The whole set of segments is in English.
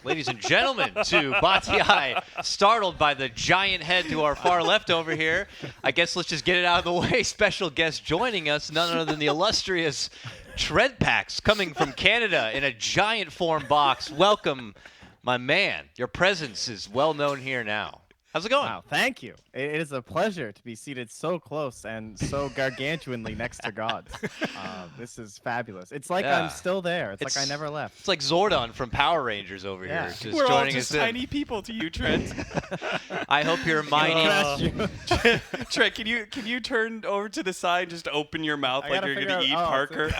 ladies and gentlemen, to Batiai, startled by the giant head to our far left over here. I guess let's just get it out of the way. Special guest joining us, none other than the illustrious Treadpacks coming from Canada in a giant form box. Welcome, my man. Your presence is well known here now. How's it going? Wow, thank you. It is a pleasure to be seated so close and so gargantuanly next to God. This is fabulous. It's like I'm still there. It's like I never left. It's like Zordon from Power Rangers over here. Just We're all joining just us tiny people to you, Trent. I hope you're mighty. Trent, can you turn over to the side, just open your mouth like you're gonna eat Parker?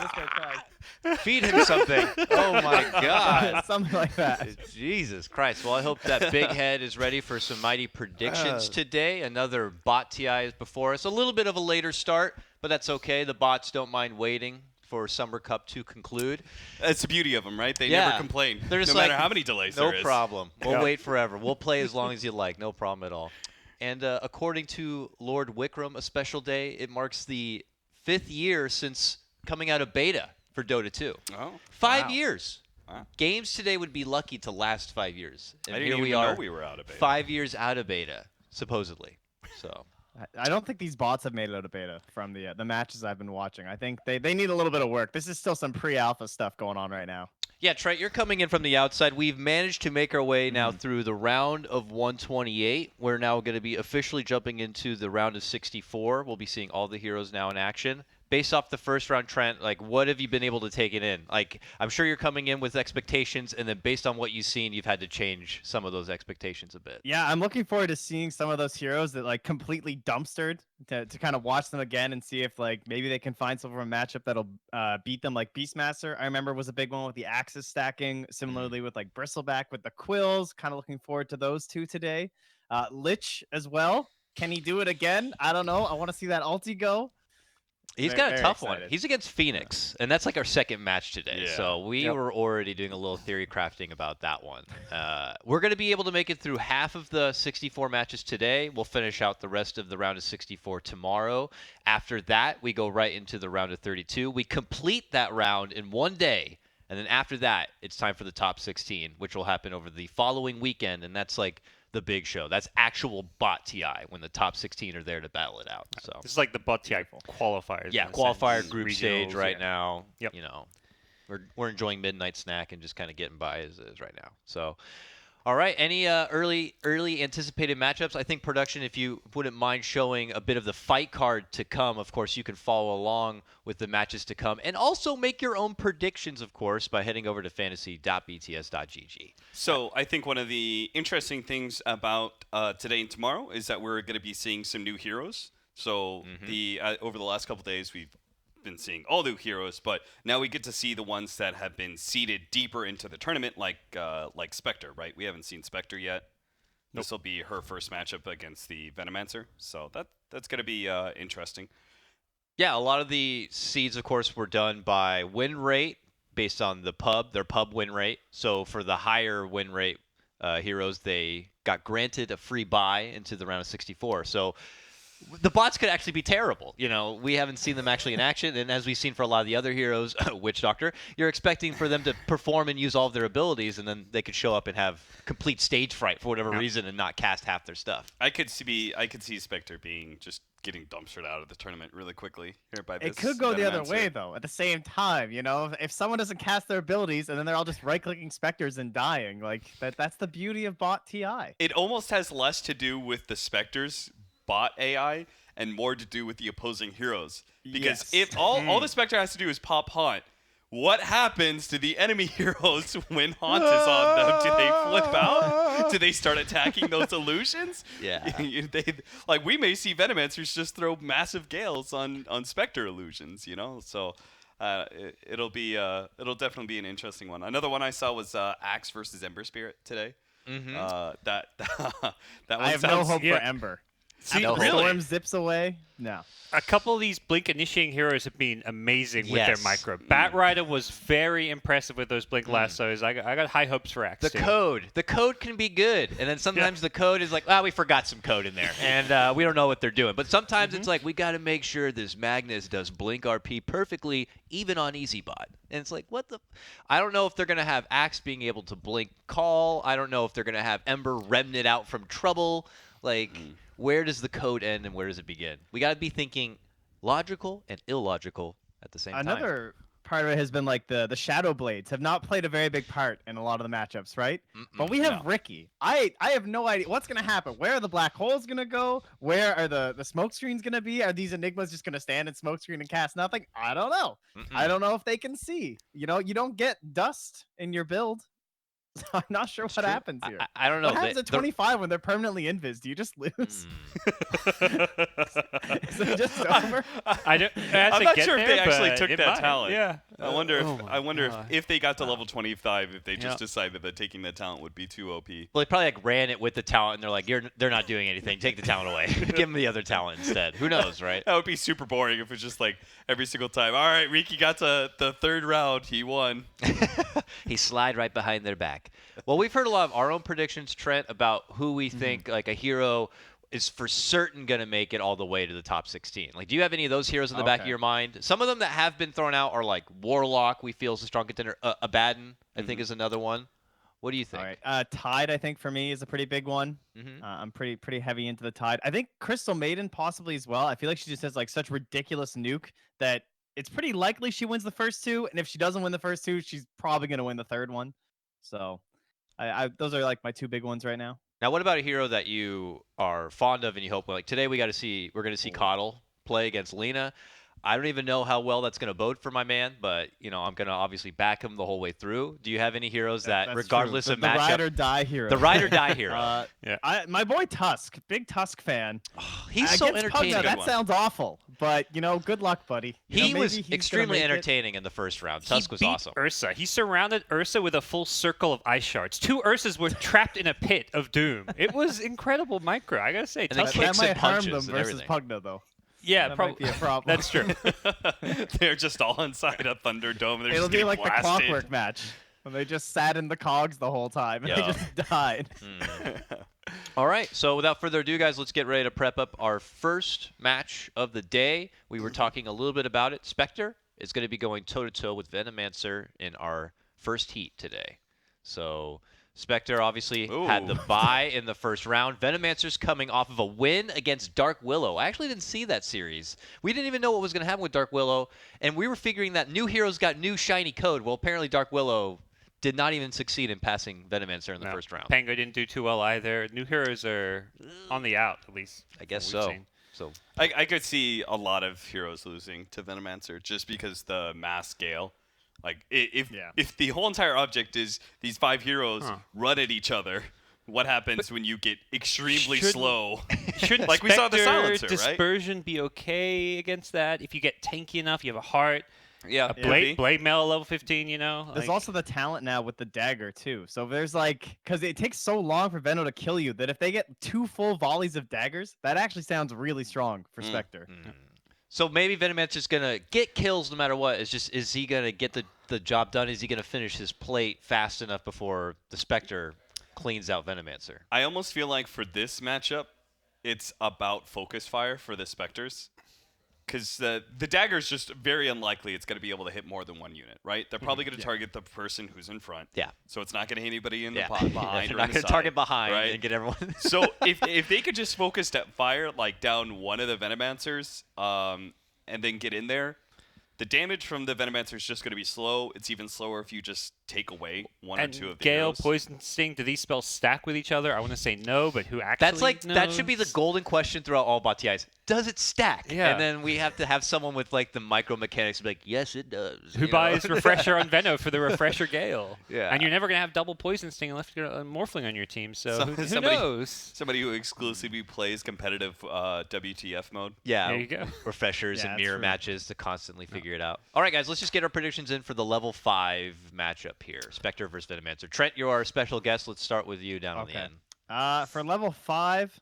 Feed him something. Oh my God. Something like that. Jesus Christ. Well, I hope that big head is ready for some mighty predictions today. Another bot TI is before us. A little bit of a later start, but that's okay. The bots don't mind waiting for Summer Cup to conclude. That's the beauty of them, right? They never complain. They're just no matter how many delays there is. No problem. We'll wait forever. We'll play as long as you like. No problem at all. And according to Lord Wickram, a special day, it marks the 5th year since coming out of beta for Dota 2. Oh, 5 years. Wow. Games today would be lucky to last 5 years. And I didn't here even know we were out of beta. 5 years out of beta, supposedly. So I don't think these bots have made it out of beta from the matches I've been watching. I think they need a little bit of work. This is still some pre-alpha stuff going on right now. Yeah, Trent, you're coming in from the outside. We've managed to make our way now through the round of 128. We're now going to be officially jumping into the round of 64. We'll be seeing all the heroes now in action. Based off the first round, Trent, like, what have you been able to take it in? Like, I'm sure you're coming in with expectations, and then based on what you've seen, you've had to change some of those expectations a bit. Yeah, I'm looking forward to seeing some of those heroes that, like, completely dumpstered to kind of watch them again and see if, like, maybe they can find some of a matchup that'll beat them, like Beastmaster. I remember was a big one with the Axis stacking, similarly with, like, Bristleback with the Quills. Kind of looking forward to those two today. Lynch as well. Can he do it again? I don't know. I want to see that ulti go. He's got a tough one. He's against Phoenix, and that's like our second match today. Yeah. So we were already doing a little theory crafting about that one. We're going to be able to make it through half of the 64 matches today. We'll finish out the rest of the round of 64 tomorrow. After that, we go right into the round of 32. We complete that round in one day, and then after that, it's time for the top 16, which will happen over the following weekend, and that's like the big show. That's actual bot TI when the top 16 are there to battle it out. So this is like the bot TI qualifiers. Yeah, qualifier group regionals, stage right now. Yep. You know, we're enjoying midnight snack and just kind of getting by as is right now. So, all right. Any early anticipated matchups? I think production, if you wouldn't mind showing a bit of the fight card to come, of course, you can follow along with the matches to come, and also make your own predictions, of course, by heading over to fantasy.bts.gg. So I think one of the interesting things about today and tomorrow is that we're going to be seeing some new heroes. So over the last couple days, we've been seeing all new heroes, but now we get to see the ones that have been seeded deeper into the tournament, like Spectre, right? We haven't seen Spectre yet. Nope. This will be her first matchup against the Venomancer, so that's going to be interesting. Yeah, a lot of the seeds, of course, were done by win rate based on their pub win rate. So for the higher win rate heroes, they got granted a free buy into the round of 64. So the bots could actually be terrible. You know, we haven't seen them actually in action, and as we've seen for a lot of the other heroes, Witch Doctor, you're expecting for them to perform and use all of their abilities, and then they could show up and have complete stage fright for whatever reason and not cast half their stuff. I could see Spectre being just getting dumpstered out of the tournament really quickly here by this. It could go the other way, though, at the same time. You know, if someone doesn't cast their abilities and then they're all just right-clicking Spectres and dying, like, that's the beauty of bot TI. It almost has less to do with the Spectres bot AI and more to do with the opposing heroes. Because if all the Spectre has to do is pop Haunt, what happens to the enemy heroes when Haunt is on them? Do they flip out? Do they start attacking those illusions? Yeah. We may see Venomancers just throw massive gales on Spectre illusions, you know? So it'll definitely be an interesting one. Another one I saw was Axe versus Ember Spirit today. Mm-hmm. That one I have no hope for Ember. See, After the really? storm zips away. No. A couple of these Blink initiating heroes have been amazing with their Yes. micro. Bat Rider was very impressive with those Blink lassos. I got high hopes for Axe. The code can be good, and then sometimes the code is like, we forgot some code in there, and we don't know what they're doing. But sometimes it's like, we got to make sure this Magnus does Blink RP perfectly, even on EasyBot. And it's like, what the? I don't know if they're gonna have Axe being able to Blink Call. I don't know if they're gonna have Ember Remnant out from trouble. Like, where does the code end and where does it begin? We got to be thinking logical and illogical at the same time. Another part of it has been like the Shadow Blades have not played a very big part in a lot of the matchups, right? But we have Ricky. I have no idea what's gonna happen. Where are the black holes gonna go? Where are the smoke screens gonna be? Are these enigmas just gonna stand in smoke screen and cast nothing? I don't know. I don't know if they can see. You don't get dust in your build. So I'm not sure what happens here. I don't know. What happens at 25 when they're permanently invis? Do you just lose? Is it just over? I'm not sure if they actually took that might. talent. Yeah. I wonder God. if they got to level 25, if they just decided that taking the talent would be too OP. Well, they probably ran it with the talent, and they're like, they're not doing anything. Take the talent away. Give them the other talent instead. Who knows, right? That would be super boring if it's just like every single time. All right, Riki got to the third round. He won. He slide right behind their back. Well, we've heard a lot of our own predictions, Trent, about who we think like a hero is for certain going to make it all the way to the top 16. Like, do you have any of those heroes in the back of your mind? Some of them that have been thrown out are like Warlock, we feel is a strong contender. Abaddon, I think, is another one. What do you think? All right. Tide, I think, for me, is a pretty big one. I'm pretty heavy into the Tide. I think Crystal Maiden possibly as well. I feel like she just has like such ridiculous nuke that it's pretty likely she wins the first two. And if she doesn't win the first two, she's probably going to win the third one. So those are like my two big ones right now. Now, what about a hero that you are fond of and you hope, like today we're going to see Coddle play against Lena. I don't even know how well that's going to bode for my man, but I'm going to obviously back him the whole way through. Do you have any heroes that, regardless of matchup, the ride or die hero? The ride or die hero. My boy Tusk, big Tusk fan. He's so entertaining. Pugna, that sounds awful, but good luck, buddy. He was extremely entertaining in the first round. Tusk was awesome. Ursa. He surrounded Ursa with a full circle of ice shards. Two Ursas were trapped in a pit of doom. It was incredible micro. I gotta say, Tusk that might harm them and versus everything. Pugna though. Yeah, that probably might be a problem. That's true. They're just all inside a Thunderdome. They're It'll just be getting like blasted. the Clockwork match when they just sat in the cogs the whole time and they just died. All right, so without further ado, guys, let's get ready to prep up our first match of the day. We were talking a little bit about it. Spectre is going to be going toe-to-toe with Venomancer in our first heat today. So Spectre obviously had the bye in the first round. Venomancer's coming off of a win against Dark Willow. I actually didn't see that series. We didn't even know what was going to happen with Dark Willow, and we were figuring that new heroes got new shiny code. Well, apparently Dark Willow did not even succeed in passing Venomancer in the first round. Pango didn't do too well either. New heroes are on the out, at least. I guess so. So I could see a lot of heroes losing to Venomancer just because the mass scale. Like, if the whole entire object is these 5 heroes run at each other, what happens when you get extremely slow? Shouldn't like we saw the silencer, dispersion be okay against that? If you get tanky enough, you have a heart. Yeah, Blade Mail level 15, There's also the talent now with the dagger, too. So there's because it takes so long for Veno to kill you that if they get 2 full volleys of daggers, that actually sounds really strong for Spectre. So maybe Venomancer's going to get kills no matter what. It's just, is he going to get the job done? Is he going to finish his plate fast enough before the Spectre cleans out Venomancer? I almost feel like for this matchup, it's about focus fire for the Spectres. Because the dagger is just very unlikely it's going to be able to hit more than one unit, right? They're probably going to target the person who's in front. Yeah. So it's not going to hit anybody in the behind They're or not in the going to side, target behind right? and get everyone. So if they could just focus that fire down one of the Venomancers and then get in there, the damage from the Venomancer is just going to be slow. It's even slower if you just take away one or two of the Gale, heroes. Poison Sting, do these spells stack with each other? I want to say no, but who actually knows? That should be the golden question throughout all bot TIs. Does it stack? Yeah. And then we have to have someone with the micro mechanics be like, yes, it does. Who buys Refresher on Veno for the Refresher Gale? Yeah. And you're never going to have double Poison Sting unless you're a Morphling on your team, so who knows? Somebody who exclusively plays competitive WTF mode. Yeah. There you go. Refreshers and mirror matches to constantly figure it out. All right, guys, let's just get our predictions in for the level 5 matchup here. Spectre versus Venomancer. Trent, you're our special guest. Let's start with you down on the end. For level 5,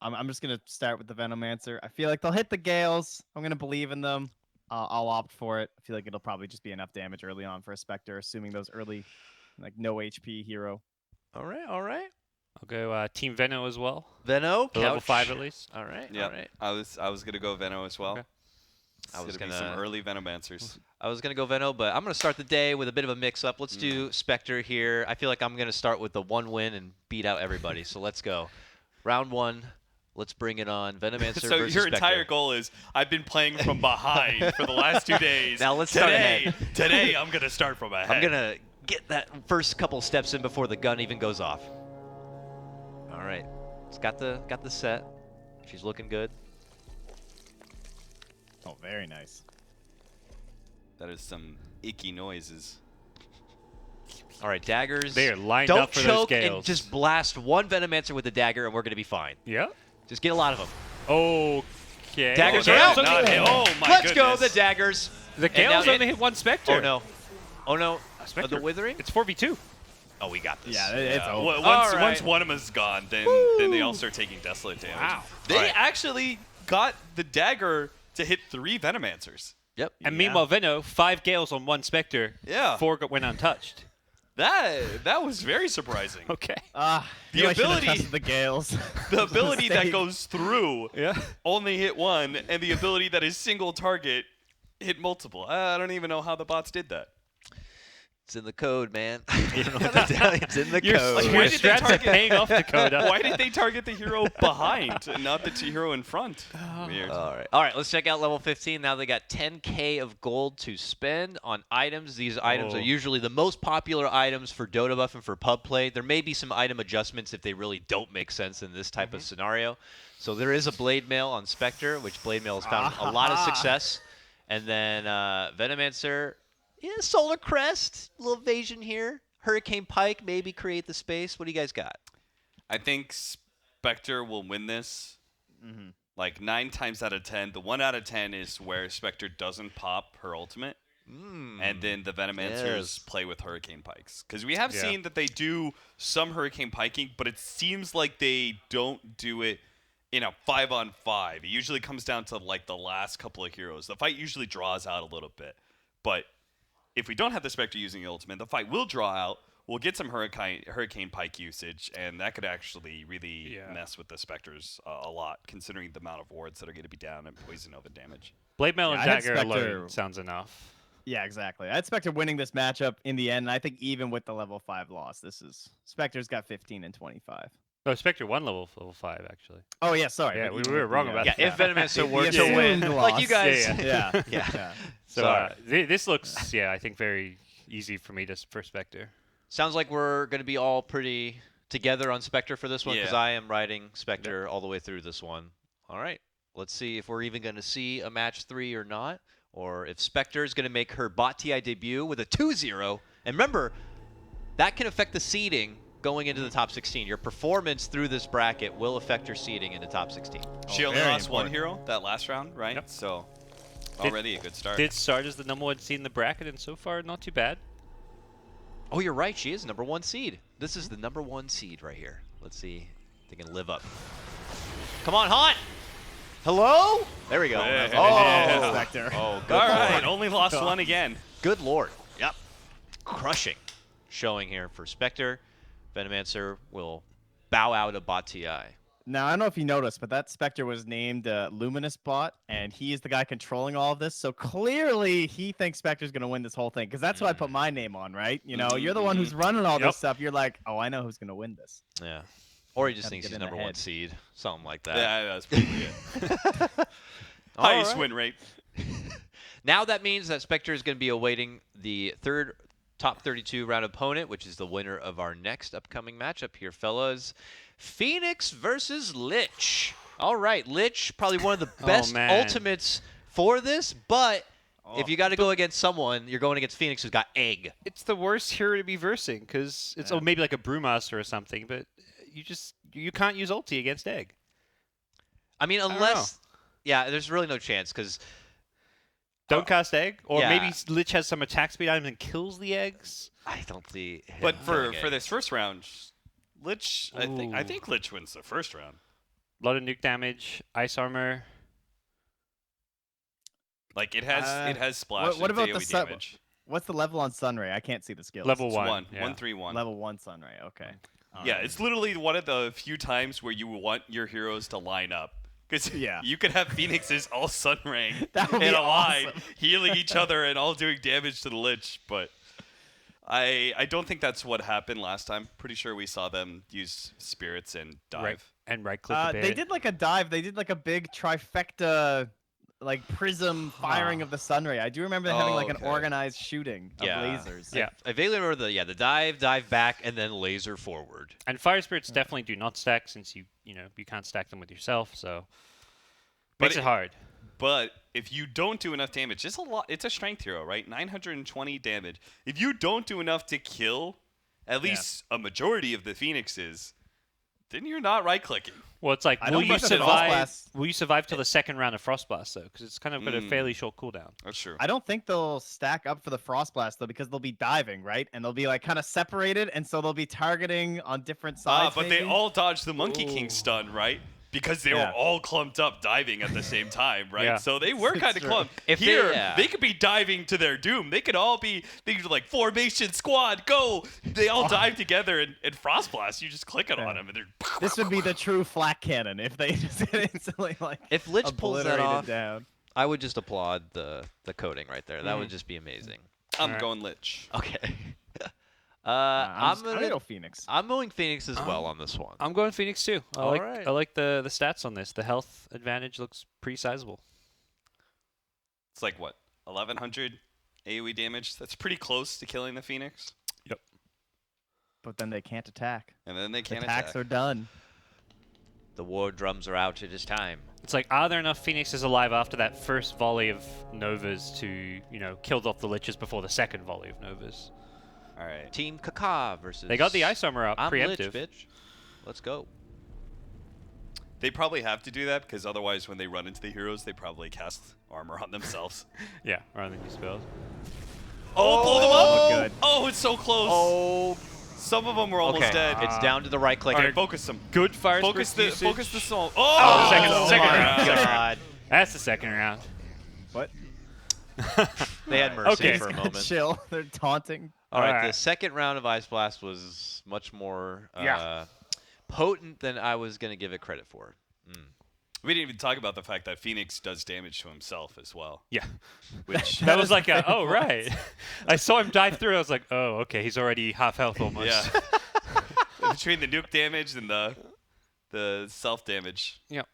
I'm just gonna start with the Venomancer. I feel like they'll hit the Gales. I'm gonna believe in them. I'll opt for it. I feel like it'll probably just be enough damage early on for a Spectre, assuming those early, like no HP hero. All right, all right. I'll go Team Veno as well. Veno, The level couch. 5 at least. All right, Yeah, all right. I was gonna go Veno as well. Okay. I was gonna be some early Venomancers. I was gonna go Veno, but I'm gonna start the day with a bit of a mix-up. Let's do Spectre here. I feel like I'm gonna start with the 1 win and beat out everybody. So let's go. Round 1. Let's bring it on. Venomancer So versus your Spectre. entire goal is I've been playing from behind for the last 2 days. Now let's start ahead. Today I'm gonna start from ahead. I'm gonna get that first couple steps in before the gun even goes off. All right, it's got the set. She's looking good. Oh, very nice. That is some icky noises. All right, daggers. They are lined Don't up for those choke Gales. and just blast one Venomancer with a dagger, and we're gonna be fine. Yeah. Just get a lot of them. Okay. Daggers the are Gales out. only hit- Oh my Let's go, goodness. the daggers. The And now Gales only hit one Spectre. Oh no. Oh no. Spectre. The withering. It's 4v2. Oh, we got this. Yeah, it's over. Once All right. once one of them is gone, then they all start taking desolate damage. Wow. They All right. actually got the dagger to hit 3 Venomancers. Yep. And meanwhile, Veno, 5 Gales on 1 Spectre. Yeah. 4 went untouched. That was very surprising. Okay. The ability- the Gales. The ability that Mistake. goes through Yeah. only hit 1, and the ability that is single target hit multiple. I don't even know how the bots did that. It's in the code, man. I don't know what to tell you. It's in the code. like, Your why did they strats are target- paying off, Dakota. Why did they target the hero behind and not the hero in front? Weird. All right, let's check out level 15. Now they got 10k of gold to spend on items. These items are usually the most popular items for Dota buff and for pub play. There may be some item adjustments if they really don't make sense in this type of scenario. So there is a Blade Mail on Spectre, which Blade Mail has found a lot of success. And then Venomancer, yeah, Solar Crest, little evasion here. Hurricane Pike, maybe create the space. What do you guys got? I think Spectre will win this. Like 9 times out of 10. The 1 out of 10 is where Spectre doesn't pop her ultimate. And then the Venomancers play with Hurricane Pikes. Because we have seen that they do some Hurricane Piking, but it seems like they don't do it in a 5-on-5. It usually comes down to like the last couple of heroes. The fight usually draws out a little bit. But if we don't have the Spectre using the ultimate, the fight will draw out. We'll get some Hurricane Pike usage, and that could actually really mess with the Spectres a lot, considering the amount of wards that are going to be down and poison over damage. Blade Mail and I had Dagger Spectre. alone sounds enough. Yeah, exactly. I had Spectre winning this matchup in the end, and I think even with the level 5 loss, Spectre's got 15 and 25. Oh, Spectre won level 5, actually. Oh, yeah, sorry. Yeah, but we even were with wrong the, about Yeah, that. if Venomancer were The to win, assumed like loss. you guys. Yeah, Yeah. So Sorry. this looks, I think very easy for me for Spectre. Sounds like we're going to be all pretty together on Spectre for this one, because Yeah. I am riding Spectre all the way through this one. All right, let's see if we're even going to see a match 3 or not, or if Spectre is going to make her bot TI debut with a 2-0. And remember, that can affect the seeding going into the top 16. Your performance through this bracket will affect your seeding in the top 16. She only very lost one important. hero that last round, right? Yep. So Did- already a good start. Did start as the #1 seed in the bracket, and so far, not too bad. Oh, you're right. She is number 1 seed. This is the number 1 seed right here. Let's see if they can live up. Come on, Haunt! Hello? There we go. Yeah. Oh, Spectre. Oh, good All lord. right, only lost one again. Good lord. Yep. Crushing. Showing here for Spectre. Venomancer will bow out of bot TI. Now, I don't know if you noticed, but that Spectre was named Luminous Bot, and he is the guy controlling all of this. So clearly, he thinks Spectre's going to win this whole thing, because that's what I put my name on, right? You know, you're the one who's running all Yep. this stuff. You're like, oh, I know who's going to win this. Yeah. Or he just Gotta thinks get he's in the number 1 head. seed. Something like that. Yeah, that's probably it. All Highest right. win rate. Now that means that Spectre is going to be awaiting the third top 32 round opponent, which is the winner of our next upcoming matchup here, fellas. Phoenix versus Lynch. All right, Lynch, probably one of the best man. ultimates for this, but if you got to go against someone, you're going against Phoenix who's got egg. It's the worst hero to be versing, because it's maybe like a Brewmaster or something, but you can't use ulti against Egg. I mean, don't unless, yeah, there's really no chance because Don't cast Egg, or yeah. maybe Lich has some attack speed item and kills the eggs. I don't see. him But for killing egg. this first round, Lich, I think Lich wins the first round. A lot of nuke damage, ice armor. Like it has splash what and about the AoE damage. What's the level on Sunray? I can't see the skills. Level It's 1. 131. Level 1 Sunray. Okay. Yeah, it's literally one of the few times where you want your heroes to line up. Because you could have Phoenixes all Sunray That would in be a line, awesome. healing each other and all doing damage to the Lich. But I don't think that's what happened last time. Pretty sure we saw them use spirits and dive. Right. And right click a bit. They did like a dive. They did like a big trifecta, like prism firing of the Sunray. I do remember having like an okay. organized shooting of Yeah. lasers. Yeah. I vaguely remember the dive back, and then laser forward. And fire spirits definitely do not stack since you can't stack them with yourself, so makes it hard. But if you don't do enough damage, it's a lot. It's a strength hero, right? 920 damage. If you don't do enough to kill at least a majority of the Phoenixes, then you're not right-clicking. Well, it's like, I will don't you think the Frost Blast- survive till the second round of Frost Blast, though? Because it's kind of got a fairly short cooldown. That's true. I don't think they'll stack up for the Frost Blast though, because they'll be diving, right? And they'll be like kind of separated, and so they'll be targeting on different sides. But they maybe? all dodged the Monkey King stun, right? Because they were all clumped up diving at the same time, right? Yeah. So they were kind of true. clumped. If they- Here, yeah. they could be diving to their doom. They could all be like formation squad, go. They all dive together and Frost Blast. You just click it on them and they're. This would be the true flak cannon if they just instantly like If Lich pulls that obliterated off, down. I would just applaud the coding right there. That would just be amazing. I'm Alright. going Lich. Okay. I'm gonna gonna go Phoenix. I'm going Phoenix as well on this one. I'm going Phoenix too. I Alright. like the stats on this. The health advantage looks pretty sizable. It's like what, 1100 AoE damage? That's pretty close to killing the Phoenix. But then they can't attack. And then they can't Attacks attack. are done. The war drums are out. It is time. It's like, are there enough Phoenixes alive after that first volley of Novas to, kill off the Liches before the second volley of Novas? All right. Team Kaka versus. They got the ice armor up, I'm preemptive. Lich, bitch. Let's go. They probably have to do that because otherwise, when they run into the heroes, they probably cast armor on themselves. Yeah, rather than use spells. Oh, blow them up! Good. Oh, it's so close. Oh. Some of them were almost Okay. dead. It's down to the right click. All right, focus them. Good fire Focus the spirits usage. focus the soul. Oh, second my round. God. That's the second round. What? They had mercy Okay. for a Gonna moment. chill. They're taunting. All right, the Alright. second round of Ice Blast was much more potent than I was going to give it credit for. We didn't even talk about the fact that Phoenix does damage to himself as well. Yeah. Which That was like, oh, right. I saw him dive through. I was like, oh, okay. He's already half health almost. yeah. Between the nuke damage and the self damage. Yep.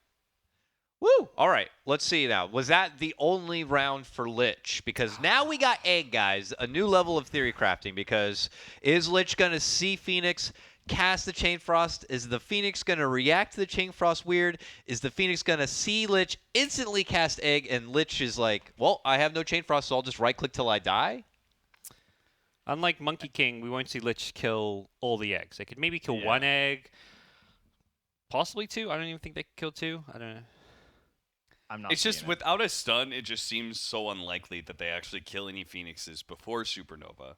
Woo! All right, let's see now. Was that the only round for Lich? Because now we got Egg, guys. A new level of theory crafting. Because is Lich going to see Phoenix cast the Chain Frost? Is the Phoenix going to react to the Chain Frost weird? Is the Phoenix going to see Lich instantly cast Egg? And Lich is like, well, I have no Chain Frost, so I'll just right-click till I die? Unlike Monkey King, we won't see Lich kill all the eggs. They could maybe kill Yeah. one egg. Possibly two. I don't even think they could kill two. I don't know. I'm not. It's just seeing it. without a stun, it just seems so unlikely that they actually kill any Phoenixes before Supernova.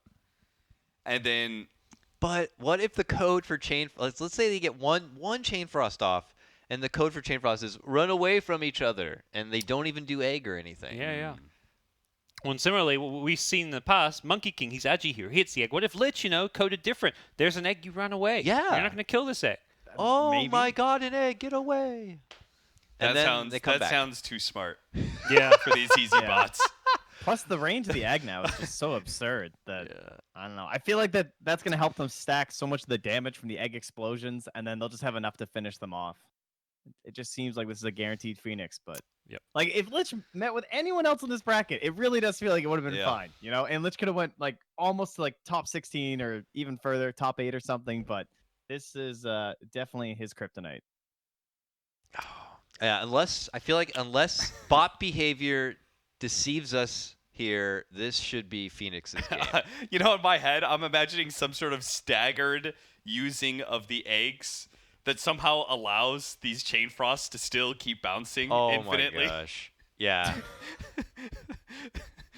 And then But what if the code for Chain... Let's say they get one Chain Frost off, and the code for Chain Frost is run away from each other, and they don't even do Egg or anything. Yeah. Well, and similarly, what we've seen in the past, Monkey King, he's Agi here. He hits the egg. What if Lich, coded different? There's an egg, you run away. Yeah. You're not going to kill this egg. Oh Maybe. my God, an egg! Get away! And then they come back. sounds too smart Yeah. for these easy Yeah. bots. Plus, the range of the egg now is just so absurd that I don't know. I feel like that's gonna help them stack so much of the damage from the egg explosions, and then they'll just have enough to finish them off. It just seems like this is a guaranteed Phoenix, but Yep. like if Lich met with anyone else in this bracket, it really does feel like it would have been Yeah. fine, And Lich could have went like almost to like top 16 or even further, top 8 or something. But this is definitely his kryptonite. Yeah, unless bot behavior deceives us here, this should be Phoenix's game. In my head, I'm imagining some sort of staggered using of the eggs that somehow allows these Chain Frosts to still keep bouncing Oh infinitely. my gosh. Yeah.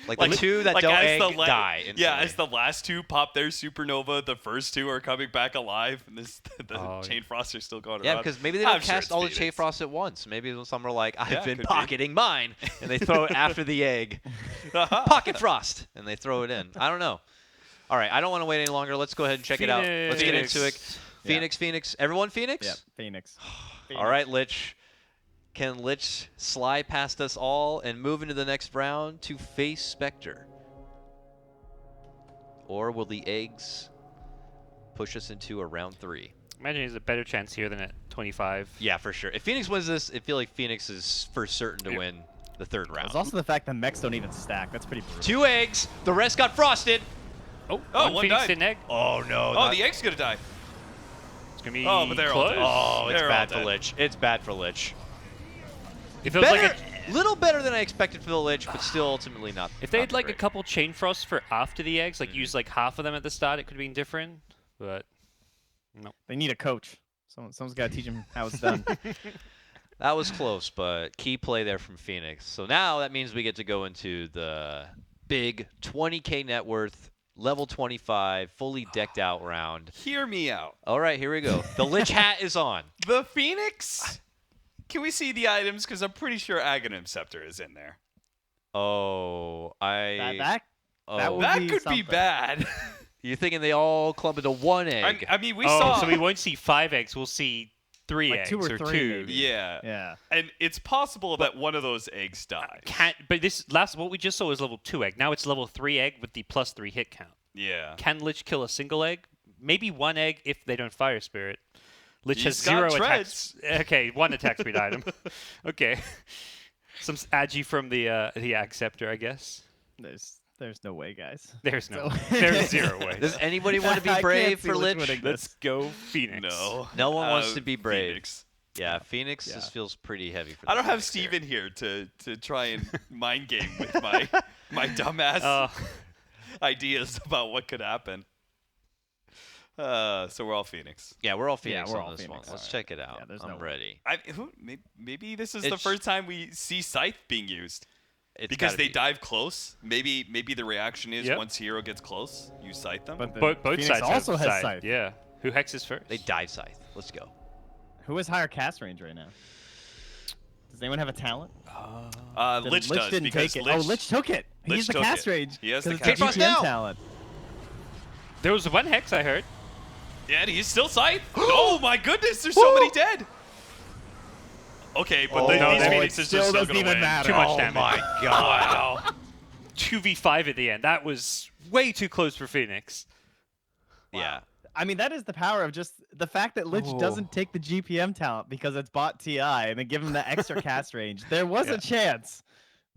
Like the two that don't egg die instantly. Yeah, as the last two pop their supernova, the first two are coming back alive, and the Chain Frosts are still going around. Yeah, because maybe they don't I'm sure cast it's all the Phoenix. Chain Frosts at once. Maybe some are like, I've Yeah, been could be. pocketing mine, and they throw it after the egg. Pocket Frost, and they throw it in. I don't know. All right, I don't want to wait any longer. Let's go ahead and check it out. Let's get into it. Phoenix. Everyone Phoenix? Yeah, Phoenix. All right, Lich. Can Lich slide past us all and move into the next round to face Spectre? Or will the eggs push us into a round 3? Imagine there's a better chance here than at 25. Yeah, for sure. If Phoenix wins this, I feel like Phoenix is for certain to win the 3rd round. There's also the fact that mechs don't even stack. That's pretty brutal. 2 eggs. The rest got frosted. Oh, one Phoenix died. didn't egg. Oh, no. Oh, the egg's gonna die. It's going to be Oh, but they're all close. dead. Oh, it's They're bad all for dead. Lich. It's bad for Lich. It feels like Better, little better than I expected for the Lich, but still ultimately not. if they not had like a great. couple chain frosts for after the eggs, like use like half of them at the start, it could have been different. But no. They need a coach. Someone's got to teach them how it's done. That was close, but key play there from Phoenix. So now that means we get to go into the big 20K net worth, level 25, fully decked out round. Hear me out. All right, here we go. The Lich hat is on. The Phoenix. Can we see the items? Because I'm pretty sure Aghanim Scepter is in there. Oh, that oh. would That be could be something. bad. You're thinking they all clump into one egg. I mean, we Oh, saw. so we won't see 5 eggs. We'll see 3 Like eggs 2 or 3 2. maybe. Yeah. Yeah. And it's possible that one of those eggs dies. But this what we just saw was level 2 egg. Now it's level 3 egg with the +3 hit count. Yeah. Can Lich kill a single egg? Maybe 1 egg if they don't Fire Spirit. Lich has He's got 0 treads. attacks. Okay, 1 attack speed item. Okay. Some agi from the Acceptor, I guess. There's no way, guys. There's no. So- There's 0 way. Does anybody want to I be can't brave see for Lich Lich? winning Let's this. go Phoenix. No. No one wants to be brave. Phoenix. Yeah, Phoenix Yeah. just feels pretty heavy for I don't have Phoenix here. Steven here to try and mind game with my dumbass ideas about what could happen. So we're all Phoenix. Yeah, we're all Phoenix we're on all this Phoenix. one. Let's Alright. check it out. Yeah, there's I'm no way. ready. Maybe this is the It's- first time we see Scythe being used. It's Because gotta they be. dive close. Maybe the reaction is Yep. once Hero gets close, you Scythe them. But Both Phoenix sides also have has scythe. Scythe. Yeah. Who hexes first? They dive Scythe. Let's go. Who has higher cast range right now? Does anyone have a talent? Then Lich does didn't because take it. Lich, Lich took it. Lich He's the took cast it. range. He has the 'cause cast it's a range. GTM Now. talent. There was 1 hex I heard. Yeah, he's still Scythe. Oh my goodness, there's so many dead. Okay, but these no, Phoenixes it still are still doesn't gonna even win. matter. Too much Oh damage. my god. Wow. 2v5 at the end. That was way too close for Phoenix. Yeah. I mean, that is the power of just the fact that Lich Oh. doesn't take the GPM talent because it's bot TI and then give him the extra cast range. There was a chance,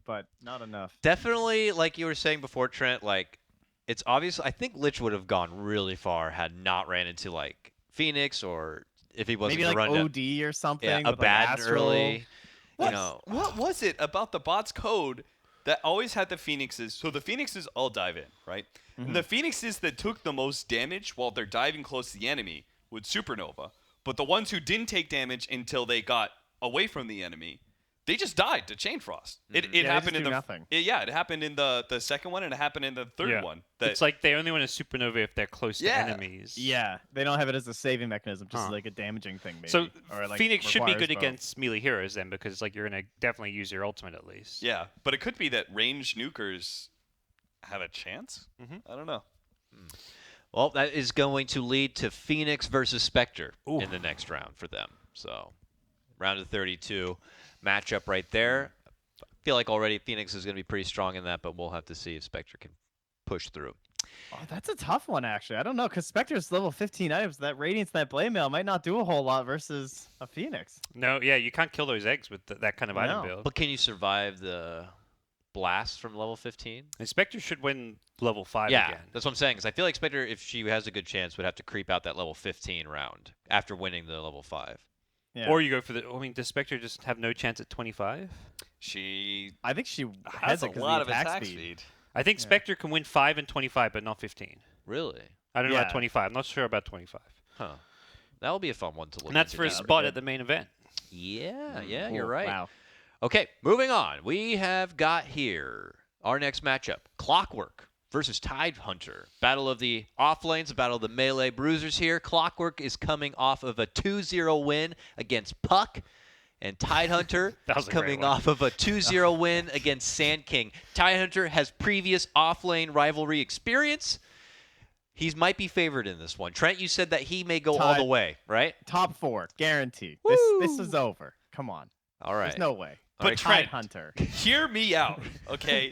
but not enough. Definitely, like you were saying before, Trent, like, it's obvious. I think Lich would have gone really far had not ran into, like, Phoenix or if he wasn't Maybe like to run OD or something. a with, like, bad Astral. early. What, You know, what was it about the bot's code that always had the Phoenixes? So the Phoenixes all dive in, right? And the Phoenixes that took the most damage while they're diving close to the enemy would supernova. But the ones who didn't take damage until they got away from the enemy, they just died to Chain Frost. It Yeah, they happened just in do the nothing. It happened in the second one and it happened in the third one. That, It's like they only want to supernova if they're close Yeah. to enemies. Yeah, they don't have it as a saving mechanism, just Huh. like a damaging thing, maybe. So or, like, Phoenix should be requires good both. against melee heroes then, because like you're gonna definitely use your ultimate at least. yeah, but it could be that ranged nukers have a chance. I don't know. well, that is going to lead to Phoenix versus Spectre in the next round for them. So, round of 32 matchup right there. I feel like already Phoenix is going to be pretty strong in that, but we'll have to see if Spectre can push through. Oh, that's a tough one, actually. I don't know, because Spectre's level 15 items. That Radiance, that Blade Mail might not do a whole lot versus a Phoenix. No, yeah, you can't kill those eggs with that kind of item No. build. But can you survive the blast from level 15? Inspector should win level 5 Yeah, again. that's what I'm saying. Because I feel like Spectre, if she has a good chance, would have to creep out that level 15 round after winning the level 5. Yeah. Or you go for the. I mean, does Spectre just have no chance at 25? She I think she has has a it 'cause lot of of the attack speed. I think Spectre can win 5 and 25, but not 15. Really? I don't know about Yeah. 25. I'm not sure about 25. Huh. That will be a fun one to look And that's into for a down. spot at the main event. Yeah, Ooh, you're right. Wow. Okay, moving on. We have got here our next matchup, Clockwork versus Tidehunter. Battle of the off lanes, battle of the melee bruisers here. Clockwork is coming off of a 2-0 win against Puck. And Tidehunter is coming off of a 2-0 win against Sand King. Tidehunter has previous off-lane rivalry experience. He might be favored in this one. Trent, you said that he may go all the way, right? Top 4, guaranteed. This is over. Come on. All right. There's no way. But Trent, Tidehunter. hear me out, okay?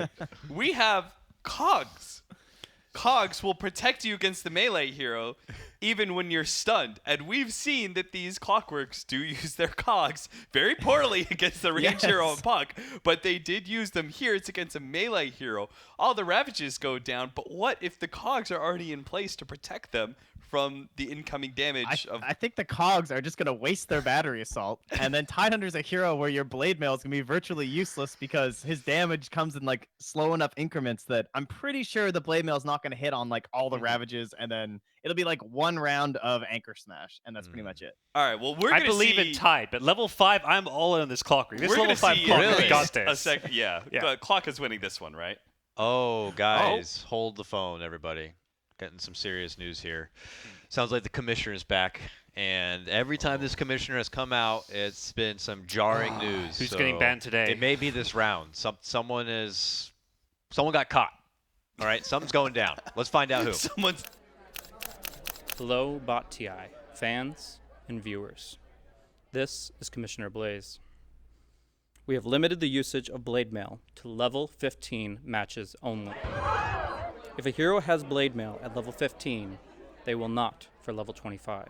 We have cogs. Cogs will protect you against the melee hero even when you're stunned. And we've seen that these Clockworks do use their cogs very poorly against the range hero and Puck, but they did use them here. It's against a melee hero. All the ravages go down, but what if the cogs are already in place to protect them from the incoming damage of... I think the cogs are just going to waste their battery assault, and then Tidehunter's a hero where your blade mail is going to be virtually useless because his damage comes in like slow enough increments that I'm pretty sure the blade mail is not going to hit on like all the ravages, and then it'll be like one round of anchor smash, and that's pretty much it. All right, well, we're going to see... I believe in Tide, but level 5, I'm all in on this Clockwork. This We're level 5 Clockwork really? got this. Yeah, but Clock is winning this one, right? Oh, guys, hold the phone, everybody. Getting some serious news here. Sounds like the commissioner is back, and every time this commissioner has come out, it's been some jarring news. Who's getting banned today? It may be this round. Someone got caught. All right, something's going down. Let's find out who. Hello, Bot TI, fans and viewers. This is Commissioner Blaze. We have limited the usage of Blade Mail to level 15 matches only. If a hero has Blade Mail at level 15, they will not for level 25.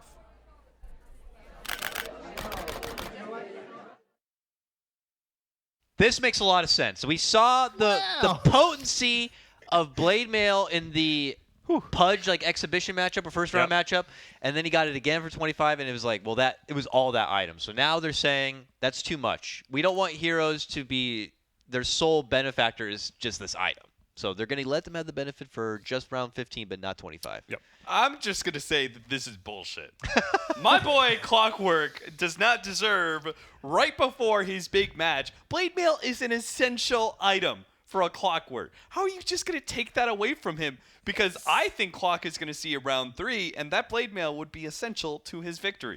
This makes a lot of sense. We saw the potency of Blade Mail in the Pudge like exhibition matchup or first round matchup, and then he got it again for 25, and it was like, well, it was all that item. So now they're saying that's too much. We don't want heroes to be their sole benefactor is just this item. So they're going to let them have the benefit for just round 15, but not 25. Yep. I'm just going to say that this is bullshit. My boy Clockwork does not deserve, right before his big match, Blade Mail is an essential item for a Clockwork. How are you just going to take that away from him? Because I think Clock is going to see a round 3, and that Blade Mail would be essential to his victory.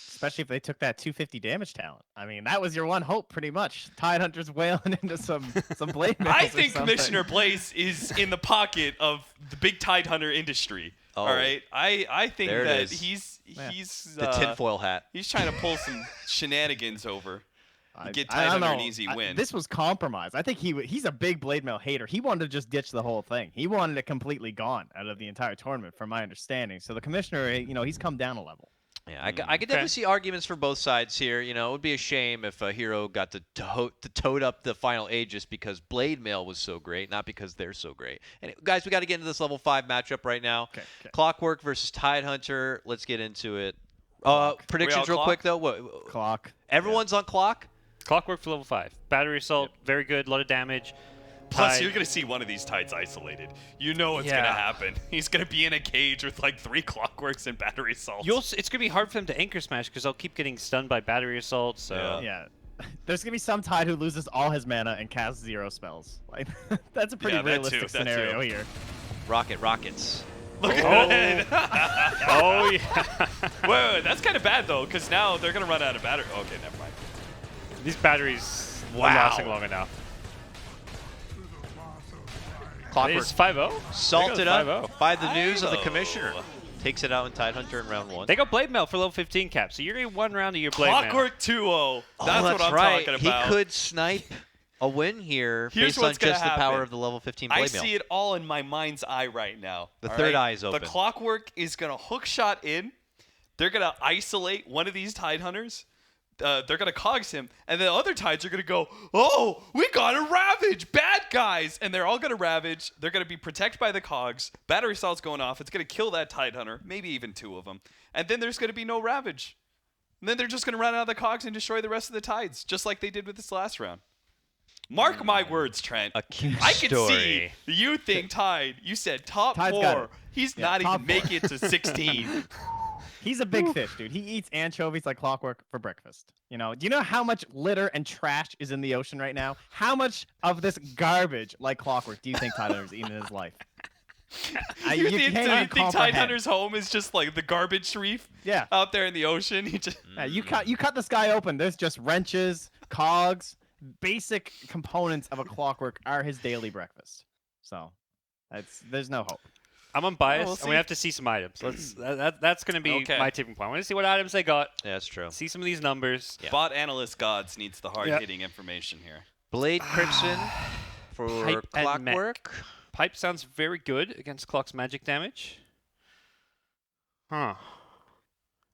Especially if they took that 250 damage talent. I mean, that was your one hope, pretty much. Tidehunter's wailing into some blade mails. I think Commissioner Blaze is in the pocket of the big Tidehunter industry. Oh. All right, I think There it that is. he's The tinfoil hat. He's trying to pull some shenanigans over. Get I don't Tidehunter know. an easy win. This was compromised. I think he's a big blade mail hater. He wanted to just ditch the whole thing. He wanted it completely gone out of the entire tournament, from my understanding. So the commissioner, he's come down a level. Yeah, I could definitely see arguments for both sides here. You know, it would be a shame if a hero got to tote up the final Aegis because Blade Mail was so great, not because they're so great. And guys, we got to get into this level 5 matchup right now. Okay. Clockwork versus Tidehunter. Let's get into it. Predictions real clock? quick though. Clock. Everyone's on clock. Clockwork for level 5. Battery assault, very good, a lot of damage. Plus, Tide- you're going to see one of these Tides isolated. You know what's going to happen. He's going to be in a cage with like 3 Clockworks and battery assaults. It's going to be hard for them to anchor smash because they'll keep getting stunned by battery assault. So Yeah. There's going to be some Tide who loses all his mana and casts 0 spells. Like, that's a pretty realistic scenario here. Rockets. Look at that. Oh, yeah. Whoa, that's kind of bad, though, because now they're going to run out of battery. Okay, never mind. These batteries are lasting long enough. Clockwork It's 5-0. salted There goes up by the news of the commissioner. Takes it out in Tidehunter in round 1. They go Blade Mail for level 15 cap, so you're getting one round of your Blade Mail. Clockwork 2-0. That's what I'm right. talking about. He could snipe a win here Here's based on what's gonna just the power happen. of the level 15 I Blade Mail. see it all in my mind's eye right now. The all third right? eye is open. The Clockwork is going to hook shot in. They're going to isolate one of these Tidehunters. They're going to cogs him. And the other Tides are going to go, oh, we got to ravage. Bad guys. And they're all going to ravage. They're going to be protected by the cogs. Battery assault's going off. It's going to kill that Tidehunter. Maybe even 2 of them. And then there's going to be no ravage. And then they're just going to run out of the cogs and destroy the rest of the Tides. Just like they did with this last round. Mark my words, Trent. A cute I can story. see you think Tide. You said top Tide's got 4. it. He's Yeah, not top even making it to 16. He's a big fish, dude. He eats anchovies like clockwork for breakfast. You know, do you know how much litter and trash is in the ocean right now? How much of this garbage like clockwork do you think Tidehunter's eaten in his life? You can't even think comprehend. Tidehunter's home is just like the garbage reef Yeah. out there in the ocean? He just Yeah, you cut this guy open. There's just wrenches, cogs, basic components of a clockwork are his daily breakfast. So, there's no hope. I'm unbiased, we'll and we see. have to see some items. That's going to be Okay. my tipping point. I want to see what items they got. Yeah, that's true. See some of these numbers. Yeah. Bot Analyst Gods needs the hard-hitting information here. Blade Crimson for Pipe and mech. Clockwork. Pipe sounds very good against Clock's magic damage. Huh.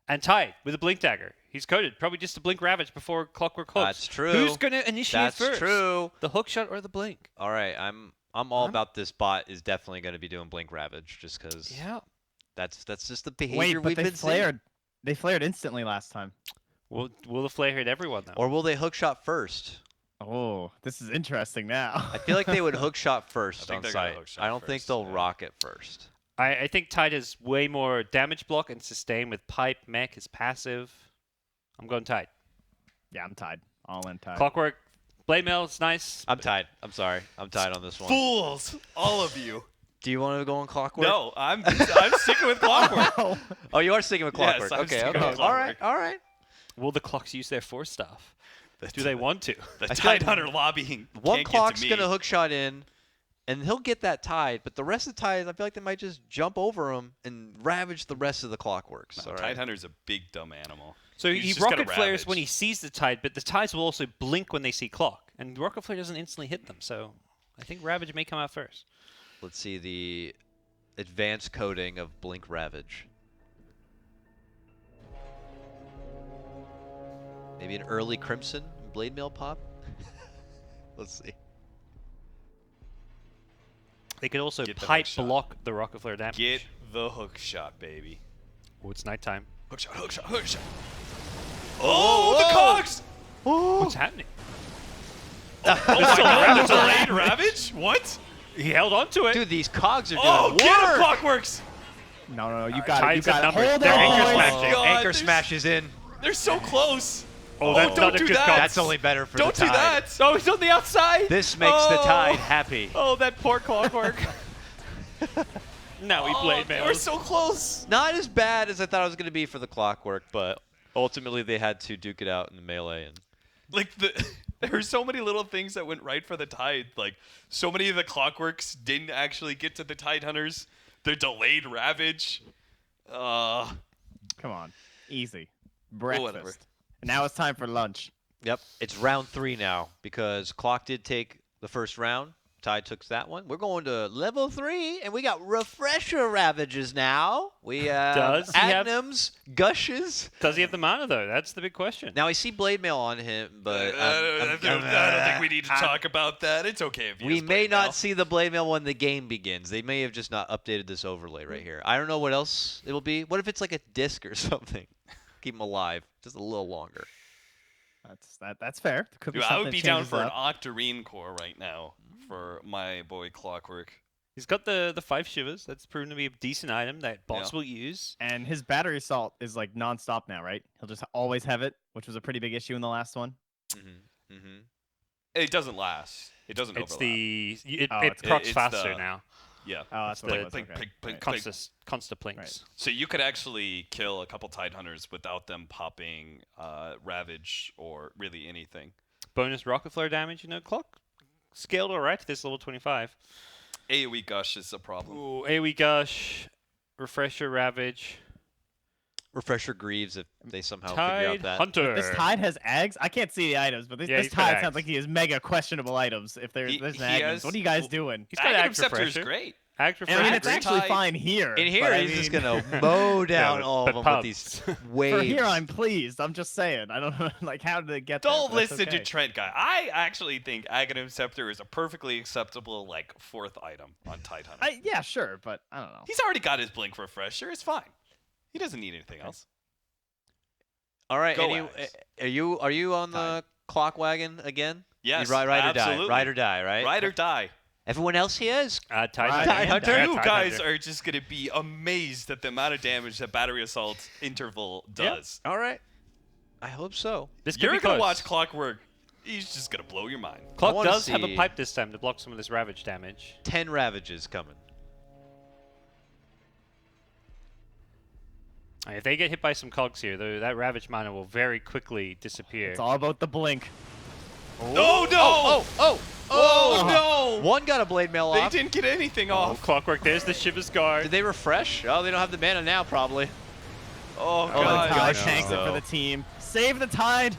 And Tide with a Blink Dagger. He's coded. Probably just a Blink Ravage before Clockwork hooks. That's true. Who's going to initiate That's first? true. The hook shot or the Blink? All right, I'm all about this bot is definitely going to be doing Blink Ravage just because Yeah. that's just the behavior Wait, but we've they been flared. They flared instantly last time. Will the flare hit everyone, though? seeing. Or will they hook shot first? Oh, this is interesting now. I feel like they would hook shot first think on they're gonna site. hook shot I don't think first, they'll yeah. rocket first. I think Tide has way more damage block and sustain with Pipe. Mech is passive. I'm going Tide. Yeah, I'm tied. All in tied. Clockwork, Blade Mail is nice. I'm tied. I'm sorry. I'm tied on this one. Fools, all of you. Do you want to go on Clockwork? No, I'm sticking with Clockwork. Oh, you are sticking with Yes, Clockwork. I'm okay, sticking okay. with All right, Clockwork. all right. Will the Clocks use their Force Staff? Do they want to? The I feel like Tidehunter lobbying. One can't clock's get to me. gonna hook shot in, and he'll get that Tide. But the rest of the Tides, I feel like they might just jump over him and ravage the rest of the Clockworks. No, all right? Tidehunter's a big dumb animal. So He's he just gonna rocket flares ravage. when he sees the Tide, but the Tides will also blink when they see Clock. And rocket flare doesn't instantly hit them, so I think Ravage may come out first. Let's see the advanced coding of Blink Ravage. Maybe an early Crimson Blade Mail pop? Let's see. They could also Get the hook pipe shot. block the rocket flare damage. Get the hook shot, baby. Oh, it's nighttime. Hook shot, hook shot, hook shot. Oh, the cogs! What's happening? Oh my god, Ravage delayed Ravage? What? He held on to it. Dude, these cogs are doing Oh, work. get him, Clockworks! No, you right, got it. You Tides got have it. numbers. Hold They're on, anchor boys. smashing. God, Anchor there's- smashes in. They're so close. Oh, that's don't not a do good that. call. That's only better for Don't the do Tide. that. Oh, he's on the outside. This makes the Oh. Tide happy. Oh, that poor Clockwork. Now he Oh, Blade they Mail. were so close. Not as bad as I thought it was going to be for the Clockwork, but ultimately they had to duke it out in the melee. And Like there were so many little things that went right for the Tide. Like so many of the Clockworks didn't actually get to the Tidehunters. The delayed Ravage. Come on. Easy. Breakfast. whatever. And now it's time for lunch. yep, it's round 3 now because Clock did take the first round. Tide took that one. We're going to level 3, and we got refresher ravages now. We have Does he have- Agnums, Gushes. Does he have the mana though? That's the big question. Now I see Blade Mail on him, but I don't think we need to talk about that. It's okay if he we has may Blade not Mail. see the Blade Mail when the game begins. They may have just not updated this overlay right here. I don't know what else it'll be. What if it's like a disc or something? Keep him alive just a little longer. That's fair. Could be Dude, I something would be that down changes for an up. Octarine core right now for my boy Clockwork. He's got the 5 shivers. That's proven to be a decent item that bots Yeah. will use. And his battery assault is like nonstop now, right? He'll just always have it, which was a pretty big issue in the last one. Mm-hmm. Mm-hmm. It doesn't last. It doesn't It's overlap. it it's procs it's faster the- now. Yeah. Oh, that's the what it was. Blink, Okay. blink, blink, Right. blink. Constant plinks. Right. So you could actually kill a couple Tidehunters without them popping Ravage or really anything. Bonus rocket flare damage, Clock. Scaled alright to this level 25. AoE Gush is a problem. Ooh, AoE Gush, Refresher Ravage, Refresher Greaves if they somehow figure out that. Tidehunter. This Tide has eggs. I can't see the items, but this, Yeah, this he's got Tide eggs. sounds like he has mega questionable items. If there's He an has- Agnes, what are you guys well, doing? He's got Aghanim Act Scepter is Refresher. great. Act And Refresher. I mean, it's Great actually Tide. fine here. In here, but I he's just mean, gonna mow down but- all but of them pubs. with these waves. For here, I'm pleased. I'm just saying. I don't know, like, how did it get there? Don't but that's listen okay. to Trent Guy. I actually think Aghanim Scepter is a perfectly acceptable, like, 4th item on Tidehunter. Yeah, sure, but I don't know. He's already got his Blink Refresher. It's fine. He doesn't need anything else. All right, Go, Axe. Axe. Are you on the clock wagon again? Yes, you ride or die. absolutely. Ride or die, right? Ride or die. Everyone else here is Tidehunter. You guys are just going to be amazed at the amount of damage that Battery Assault interval does. all right. I hope so. This could You're be going to close. watch Clockwork. He's just going to blow your mind. I Clock wanna does have a see- pipe this time to block some of this Ravage damage. 10 Ravages coming. If they get hit by some cogs here, though, that Ravage mana will very quickly disappear. It's all about the blink. Oh, no! Oh, no! One got a blade mail They off. didn't get anything Oh, off. Clockwork, there's the Shiver's Guard. Did they refresh? Oh, they don't have the mana now, probably. Oh, The God. Tide no. tanks it for the team. Save the Tide.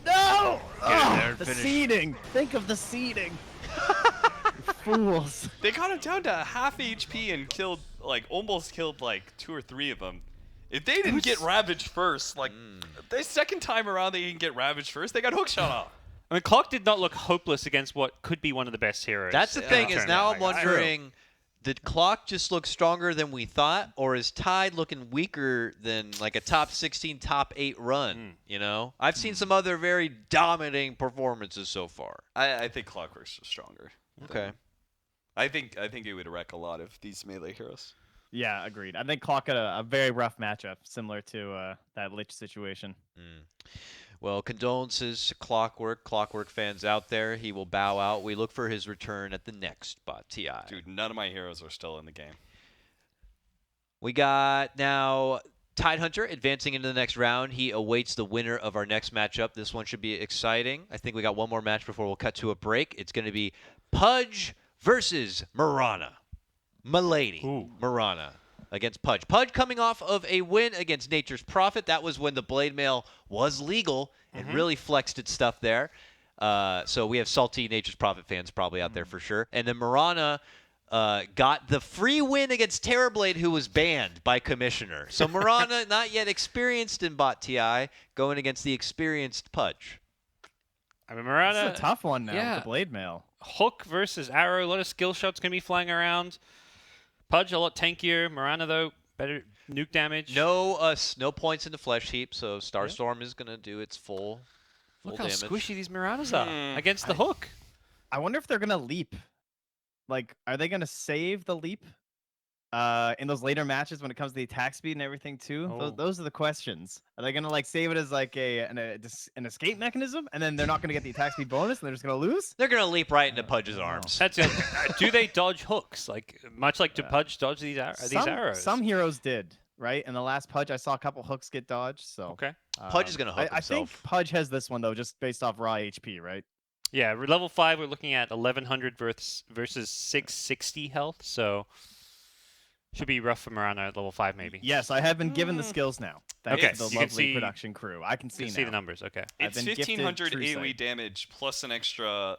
No! there and The finish. seeding. Think of the seeding. You fools. They got him down to half HP and killed, almost killed, 2 or 3 of them. If they didn't get Ravaged first, the second time around they didn't get Ravaged first, they got hookshot off. I mean, Clock did not look hopeless against what could be one of the best heroes. That's the thing, is tournament. now I'm Like, wondering, did Clock just look stronger than we thought, or is Tide looking weaker than a top 16, top 8 run? You know? I've seen some other very dominating performances so far. I think Clockwork's just stronger. Okay. I think it would wreck a lot of these melee heroes. Yeah, agreed. I think Clock had a very rough matchup, similar to that Lich situation. Well, condolences to Clockwork fans out there. He will bow out. We look for his return at the next Bot TI. Dude, none of my heroes are still in the game. We got now Tidehunter advancing into the next round. He awaits the winner of our next matchup. This one should be exciting. I think we got one more match before we'll cut to a break. It's going to be Pudge versus Marana. Milady. Marana against Pudge. Pudge coming off of a win against Nature's Prophet. That was when the Blade Mail was legal and really flexed its stuff there. So we have salty Nature's Prophet fans probably out there for sure. And then Marana got the free win against Terrorblade, who was banned by Commissioner. So Marana, not yet experienced in Bot TI, going against the experienced Pudge. I mean, Marana, This is a tough one now yeah. with the Blade Mail. Hook versus Arrow. A lot of skill shots going to be flying around. Pudge a lot tankier. Marana, though, better nuke damage. No points in the flesh heap, so Starstorm is going to do its full Look how damage. squishy these Maranas are against the Hook. I wonder if they're gonna leap. Are they gonna save the leap in those later matches when it comes to the attack speed and everything too? Oh. Those are the questions. Are they gonna save it as an escape mechanism, and then they're not gonna get the attack speed bonus, and they're just gonna lose? They're going to leap right into Pudge's arms. That's it. Do they dodge hooks? Much like to Pudge dodge these arrows? Some heroes did, right? In the last Pudge, I saw a couple hooks get dodged. So Okay. Pudge is going to hook I think himself. Pudge has this one though, just based off raw HP, right? Yeah, level 5, we're looking at 1100 versus 660 health, so should be rough for Marana at level 5 maybe. Yes, I have been given the skills now. Thanks Okay, to the you can lovely see- production crew. I can see You can now. see the numbers, okay. I've It's been gifted 1500 True AoE Sight. damage plus an extra,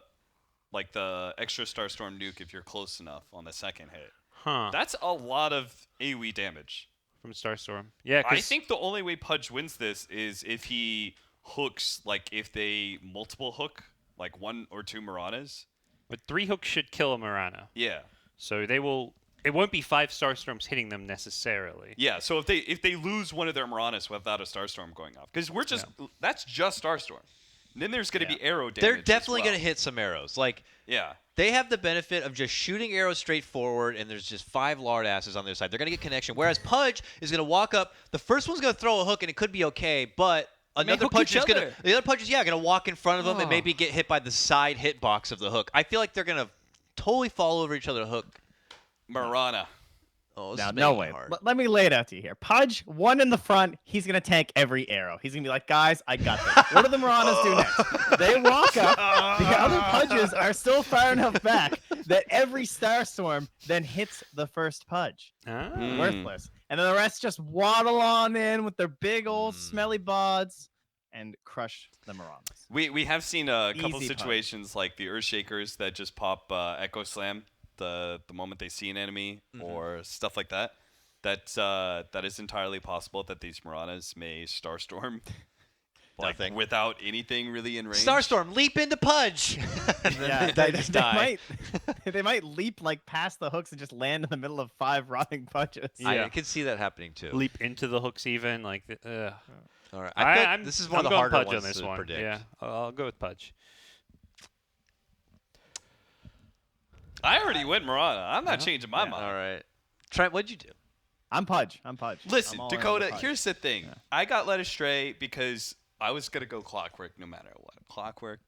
the extra Starstorm nuke if you're close enough on the second hit. Huh. That's a lot of AoE damage. From Starstorm. Yeah, I 'cause think the only way Pudge wins this is if he hooks, if they multiple hook, 1 or 2 Maranas. but 3 hooks should kill a Marana. Yeah. So they will. It won't be 5 Starstorms hitting them necessarily. Yeah, so if they lose one of their Maranas without a Starstorm going off, because that's just Starstorm. And then there's going to be arrow damage. They're definitely going going to hit some arrows. Yeah. They have the benefit of just shooting arrows straight forward, and there's just 5 lard asses on their side. They're going to get connection. Whereas Pudge is going to walk up. The first one's going to throw a hook, and it could be okay, but another hook Pudge each is going other. to. The other Pudge is going to walk in front of them and Oh. maybe get hit by the side hitbox of the hook. I feel like they're going to totally fall over each other to hook. Marana. Oh, this Now, is no making way. it hard. Let me lay it out to you here. Pudge, one in the front. He's going to tank every arrow. He's going to be like, guys, I got this. What do the Maranas do next? They walk up. The other Pudges are still far enough back that every Starstorm then hits the first Pudge. Ah. Worthless. And then the rest just waddle on in with their big old smelly bods and crush the Maranas. We have seen a couple Easy Pudge. situations like the Earthshakers that just pop Echo Slam the moment they see an enemy or stuff like that. That is entirely possible that these Maranas may Starstorm Nothing. without anything really in range. Starstorm, leap into Pudge. And then they just die. They might leap past the hooks and just land in the middle of 5 rotting Pudges. Yeah. I could see that hapning too. Leap into the hooks even. All right. I feel I'm, like this is one I'm of the going harder Pudge ones on this to one. predict. Yeah, I'll go with Pudge. I already went Marana. I'm not changing my Yeah. mind. All right. Trent, what'd you do? I'm Pudge. Listen, I'm all in on Dakota, the Pudge. here's the thing. I got led astray because I was going to go Clockwork no matter what. Clockwork,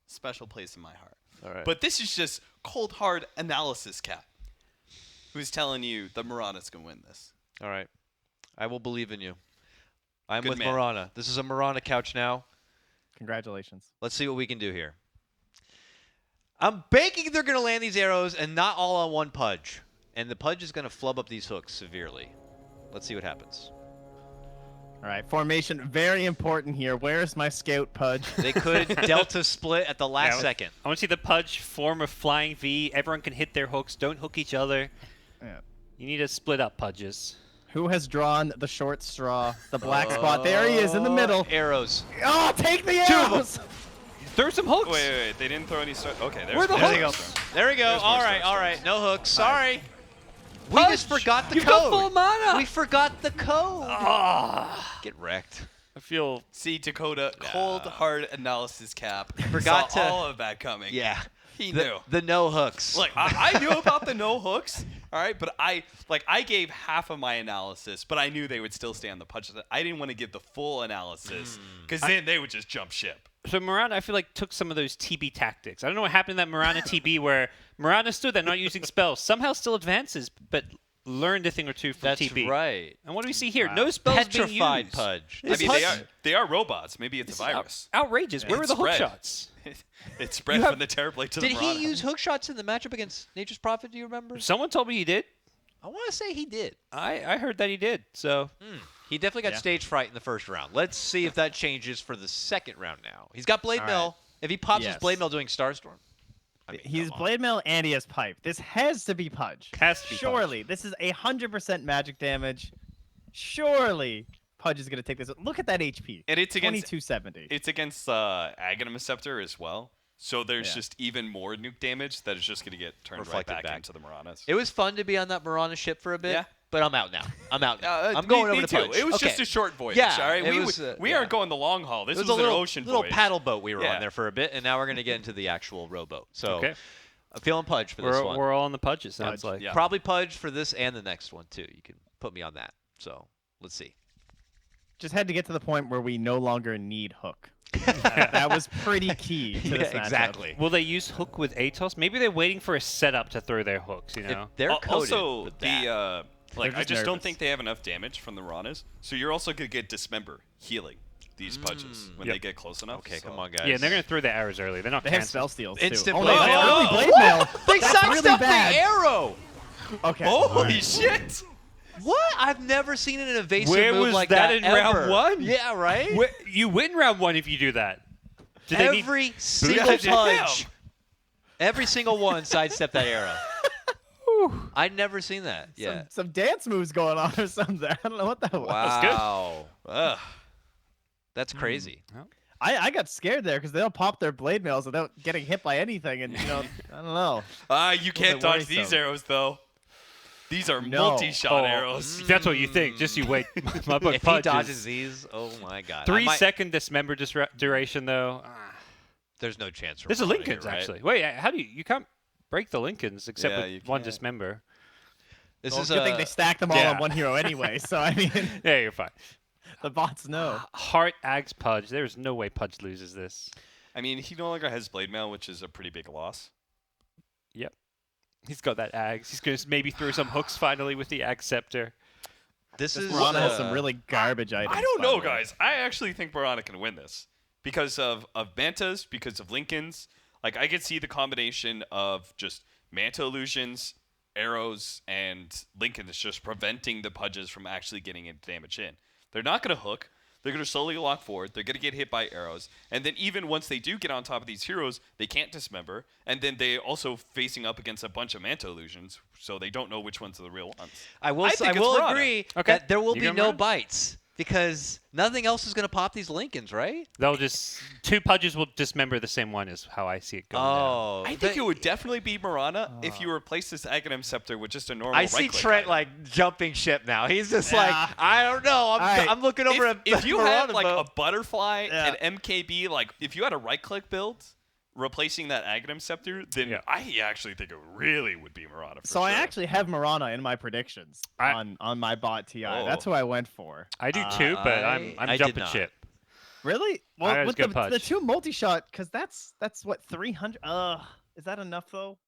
special place in my heart. All right. But this is just cold, hard analysis, Cap. Who's telling you the Marana's going to win this? All right. I will believe in you. I'm Good with man. Marana. This is a Marana couch now. Congratulations. Let's see what we can do here. I'm banking they're going to land these arrows and not all on one Pudge. And the Pudge is going to flub up these hooks severely. Let's see what happens. All right, formation very important here. Where's my scout, Pudge? They could Delta split at the last second. I want to see the Pudge form a flying V. Everyone can hit their hooks. Don't hook each other. Yeah. You need to split up Pudges. Who has drawn the short straw? The black spot. There he is in the middle. Arrows. Oh, take the Two of arrows! Throw some hooks. Wait. They didn't throw any stars. Okay, there's Where the There they go. hooks? There we go. There's more All right, stars. all right. No hooks. Sorry. We Pudge, just forgot the you've code. got full mana. We forgot the code. Ah, Get wrecked. I feel See, Dakota, cold, hard analysis, Cap. Forgot Saw to- all of that coming. Yeah. He the, knew. The no hooks. Look, I knew about the no hooks, all right, but I gave half of my analysis, but I knew they would still stay on the Pudge. I didn't want to give the full analysis because then they would just jump ship. so. Marana, I feel like took some of those TB tactics. I don't know what happened in that Marana TB where Marana stood there not using spells, somehow still advances, but learned a thing or two from That's TB. right. And what do we see here? No spells being Petrified used. Pudge. I mean, they are robots. Maybe it's a virus. Outrageous. Where It were the hook spread. shots? It spread from the Terrorblade to the Did Marana. he use hook shots in the matchup against Nature's Prophet? Do you remember? Someone told me he did. I want to say he did. I heard that he did. So He definitely got Yeah. stage fright in the first round. Let's see if that changes for the second round now. He's got Blade All Mill. right. If he pops his Yes. Blade Mill doing Starstorm. I mean, He's come on. Blade Mail and he has Pipe. This has to be Pudge. Has to be Pudge. Surely. This is 100% magic damage. Surely Pudge is going to take this. Look at that HP. And it's against 2270. it's against Aghanim Scepter as well. So there's Yeah. just even more nuke damage that is just going to get turned Reflected right back back. into the Maranas. It was fun to be on that Marana ship for a bit, Yeah. but I'm out now. I'm out now. I'm Me- going me over to too. Pudge. It was Okay. just a short voyage. Yeah, all right. it We, was, we yeah. aren't going the long haul. This It was was a little, an ocean little voyage. paddle boat we were Yeah. on there for a bit, and now we're going to get into the actual rowboat. So okay, I'm feeling Pudge for this we're, one. we're all on the Pudges. Sounds Pudge, like. yeah. Probably Pudge for this and the next one, too. You can put me on that. So let's see. Just had to get to the point where we no longer need Hook. That was pretty key to this matchup. exactly. Will they use hook with Atos? Maybe they're waiting for a setup to throw their hooks. You If know. they're coded Also, with that. I just just don't nervous. think they have enough damage from the Ranas. So you're also going to get Dismember healing these Pudges when Yep. they get close enough. Okay, so. come on, guys. Yeah, and they're gonna throw their arrows early. They're not They have cancel. spell steals Instant too. blade Oh, no, mail. early Oh, blade what? mail. They That's really sidestepped bad. the arrow. Okay. Holy shit! What? I've never seen an evasive Where move was like that that in round ever. one? Yeah, right? You win round one if you do that. Do they need- Every single Goddamn. punch. Every single one sidestep that arrow. I'd never seen that. Yeah. Some dance moves going on or something. I don't know what that was. Wow. Ugh. That's crazy. I got scared there because they'll pop their blade mails without getting hit by anything, and I don't know. You can't bit dodge these worrisome. arrows though. These are No. multi-shot arrows. That's what you think. Just you wait. My book If he Pudge dodges is these, oh my god. I 3 might- second dismember duration though. There's no chance for There's a Marana Lincolns here, right? actually. Wait, how do you can't break the Lincolns except Yeah, you with one can't. dismember. This Well, is good thing they stacked them all yeah. on one hero anyway. So I mean, Yeah, you're fine. the bots know. Heart Ags Pudge. There's no way Pudge loses this. I mean, he no longer has Blade Mail, which is a pretty big loss. Yep. He's got that Ags. He's gonna maybe throw some hooks finally with the Ag Scepter. This is Marana has some really garbage items. I don't by the know, way. guys. I actually think Marana can win this because of Mantas, because of Lincolns. Like, I could see the combination of just Manta illusions, arrows, and Lincolns just preventing the Pudges from actually getting any damage in. They're not going to hook. They're going to slowly lock forward. They're going to get hit by arrows. And then even once they do get on top of these heroes, they can't dismember. And then they also facing up against a bunch of Manta illusions, so they don't know which ones are the real ones. I will I I think it's will Marana. agree Okay. that there will You be go no Marana? bites because nothing else is going to pop these Lincolns, right? They'll just 2 Pudges will dismember the same one is how I see it going down. Oh, I think it would definitely be Marana if you replace this Aghanim Scepter with just a normal I see right-click Trent item. like jumping ship now. He's just Yeah. like, I don't know. right. I'm looking over if, at if you had Marana like boat. a butterfly Yeah. and MKB, like if you had a right click build, replacing that Aghanim Scepter, then I actually think it really would be Murata. So I actually have Murata in my predictions on my bot TI. That's who I went for. I do too, but I'm jumping ship. Really? Well, with the Pudge. 2 multi-shot, because that's what 300. Is that enough though?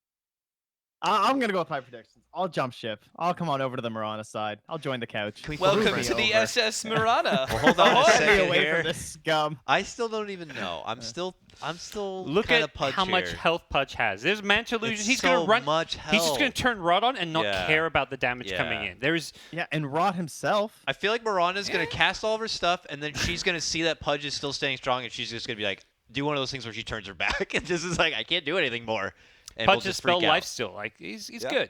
I'm gonna go with my predictions. I'll jump ship. I'll come on over to the Murata side. I'll join the couch. Welcome to the SS Murata. Well, hold on a Stay second away here. from this scum. I still don't even know. I'm still Look kinda at Pudge how much here. health Pudge has. There's Mancha illusion. It's He's so gonna run. much He's just gonna health. turn Rod on and not Yeah. care about the damage coming Yeah. in. There's And Rod himself. I feel like Miranda's gonna cast all of her stuff, and then she's gonna see that Pudge is still staying strong, and she's just gonna be like, do one of those things where she turns her back and just is like, I can't do anything more. And Pudge we'll has just freak spelled out. life still. Like he's good.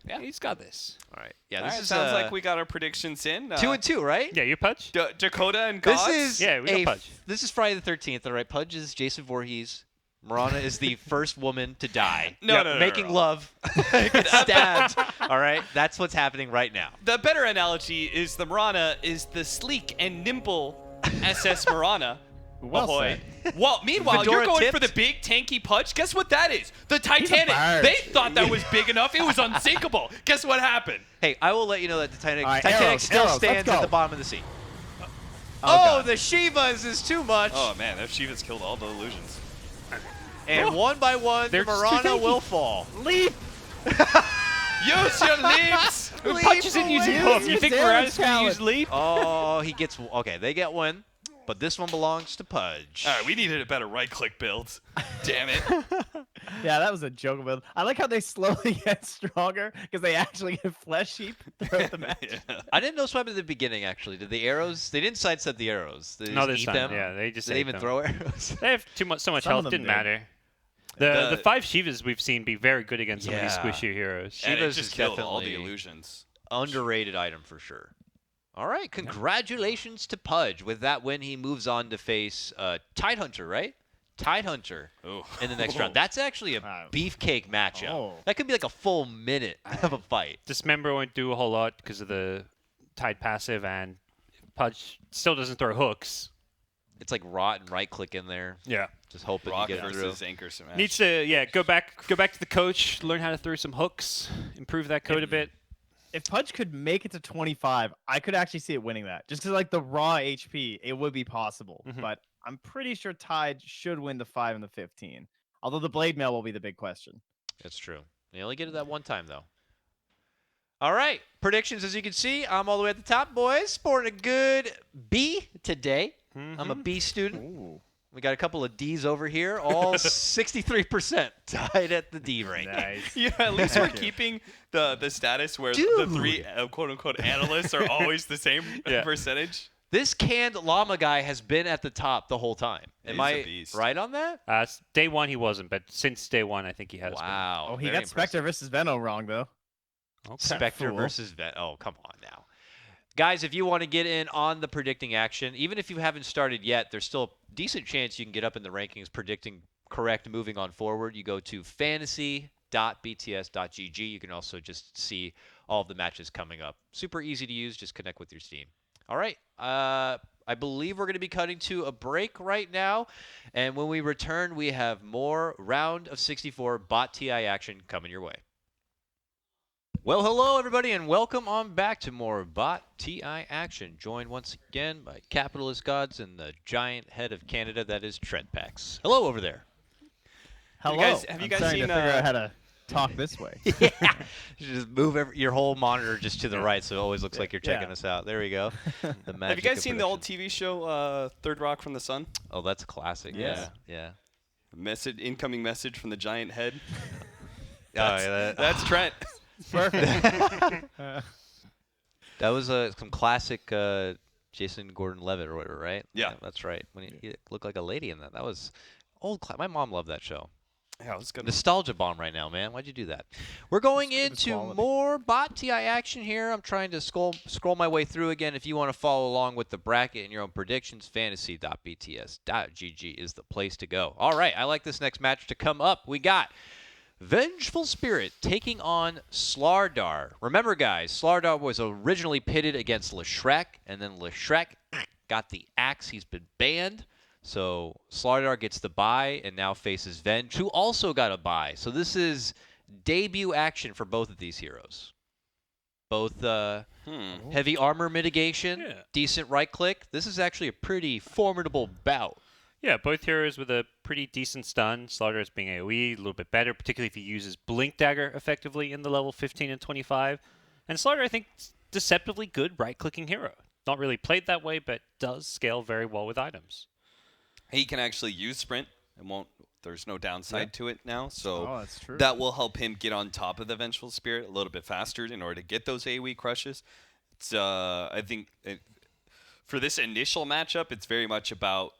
Yeah. He's got this. All right. Yeah, All this right, is sounds like we got our predictions in. 2 and 2, right? Yeah, you're Pudge. Dakota and This Gods. is Yeah, we got Pudge. This is Friday the 13th. All right. Pudge is Jason Voorhees. Marana is the first woman to die. No, making no. love, gets stabbed. All right. That's what's happening right now. The better analogy is the Murana is the sleek and nimble SS Murana. Well Ahoy. said. Well, meanwhile, Fedora you're going for the tipped. big tanky Pudge. Guess what that is? The Titanic. barge. They thought that was big enough. It was unsinkable. Guess what happened? Hey, I will let you know that the Titanic, All right, Titanic arrows, still arrows, let's stands at go. the bottom of the sea. God. The Shivas is too much. Oh man, that Shiva's killed all the illusions. And one by one, They're the just too Marana tanky. will fall. Leap. Use your lips. Pudge isn't using away. hook. Use You think his Murata's gonna talent. use leap? Oh, he gets okay. They get one, but this one belongs to Pudge. All right, we needed a better right-click build. Damn it. Yeah, that was a joke build. I like how they slowly get stronger because they actually get flesh heap throughout the match. Yeah. I didn't know what happened at the beginning. Actually, did the arrows? They didn't sidestep the arrows. They No, just this eat time. them. Yeah, they just Did they ate even them. throw arrows? They have so much Some of health. them Didn't did. matter. The- The 5 Shivas we've seen be very good against some of these Yeah. squishy heroes. And it Shiva's just is killed all the definitely- illusions. Underrated item for sure. All right, congratulations to Pudge. With that win, he moves on to face Tidehunter, right? Tidehunter Oh. in the next round. That's actually a Wow. beefcake matchup. Oh. That could be like a full minute of a fight. Dismember won't do a whole lot because of the Tide passive, and Pudge still doesn't throw hooks. It's like rot and right click in there. Yeah. Just hoping Rock you get it through. versus Anchor Smash. Needs to go back to the coach, learn how to throw some hooks, improve that code a bit. If Pudge could make it to 25, I could actually see it winning that. Just because, like, the raw HP, it would be possible. Mhm. But I'm pretty sure Tide should win the 5 and the 15. Although the Blade Mail will be the big question. That's true. You only get it that one time, though. All right. Predictions, as you can see, I'm all the way at the top, boys. Sporting a good B today. I'm a B student. Ooh. We got a couple of D's over here, all 63% tied at the D rank. Nice. Yeah, at least we're keeping the status where the Dude. 3 quote-unquote analysts are always the same Yeah. percentage. This canned llama guy has been at the top the whole time. Am He's a I beast. right on that? Day 1 he wasn't, but since day 1 I think he has. Wow. Oh, he very got impressive. Spectre versus Venom wrong, though. Been. Okay. Spectre Fool. versus Vet. Oh, come on now. Guys, if you want to get in on the predicting action, even if you haven't started yet, there's still a decent chance you can get up in the rankings predicting correct moving on forward. You go to fantasy.bts.gg. You can also just see all of the matches coming up. Super easy to use. Just connect with your Steam. All right. I believe we're going to be cutting to a break right now. And when we return, we have more Round of 64 Bot TI action coming your way. Well, hello, everybody, and welcome on back to more Bot TI action. Joined once again by Capitalist Gods and the giant head of Canada that is Trent Pax. Hello over there. Hello. have you I'm guys starting seen, to figure out how to talk this way. Yeah. You just move your whole monitor just to the right so it always looks like you're checking Yeah. us out. There we go. The Have magic you guys of seen the old production. TV show Third Rock from the Sun? Oh, that's a classic. Yes. Yeah. Incoming message from the giant head. Yeah. That's Trent. Perfect. That was some classic Jason Gordon-Levitt or whatever, right? Yeah. That's right. When he looked like a lady in that. That was old. My mom loved that show. Yeah, it was good. Nostalgia bomb right now, man. Why'd you do that? We're going It's into quality. more Bot TI action here. I'm trying to scroll my way through again. If you want to follow along with the bracket and your own predictions, fantasy.bts.gg is the place to go. All right, I like this next match to come up. We got Vengeful Spirit taking on Slardar. Remember, guys, Slardar was originally pitted against Leshrek, and then Leshrek got the axe. He's been banned. So Slardar gets the bye and now faces Venge, who also got a bye. So this is debut action for both of these heroes. Both heavy armor mitigation, decent right click. This is actually a pretty formidable bout. Yeah, both heroes with a pretty decent stun. Slardar is being AoE, a little bit better, particularly if he uses Blink Dagger effectively in the level 15 and 25. And Slardar, I think, is deceptively good right-clicking hero. Not really played that way, but does scale very well with items. He can actually use sprint and won't. There's no downside to it now, so that's true. that will help him get on top of the Vengeful Spirit a little bit faster in order to get those AoE crushes. It's I think for this initial matchup, it's very much about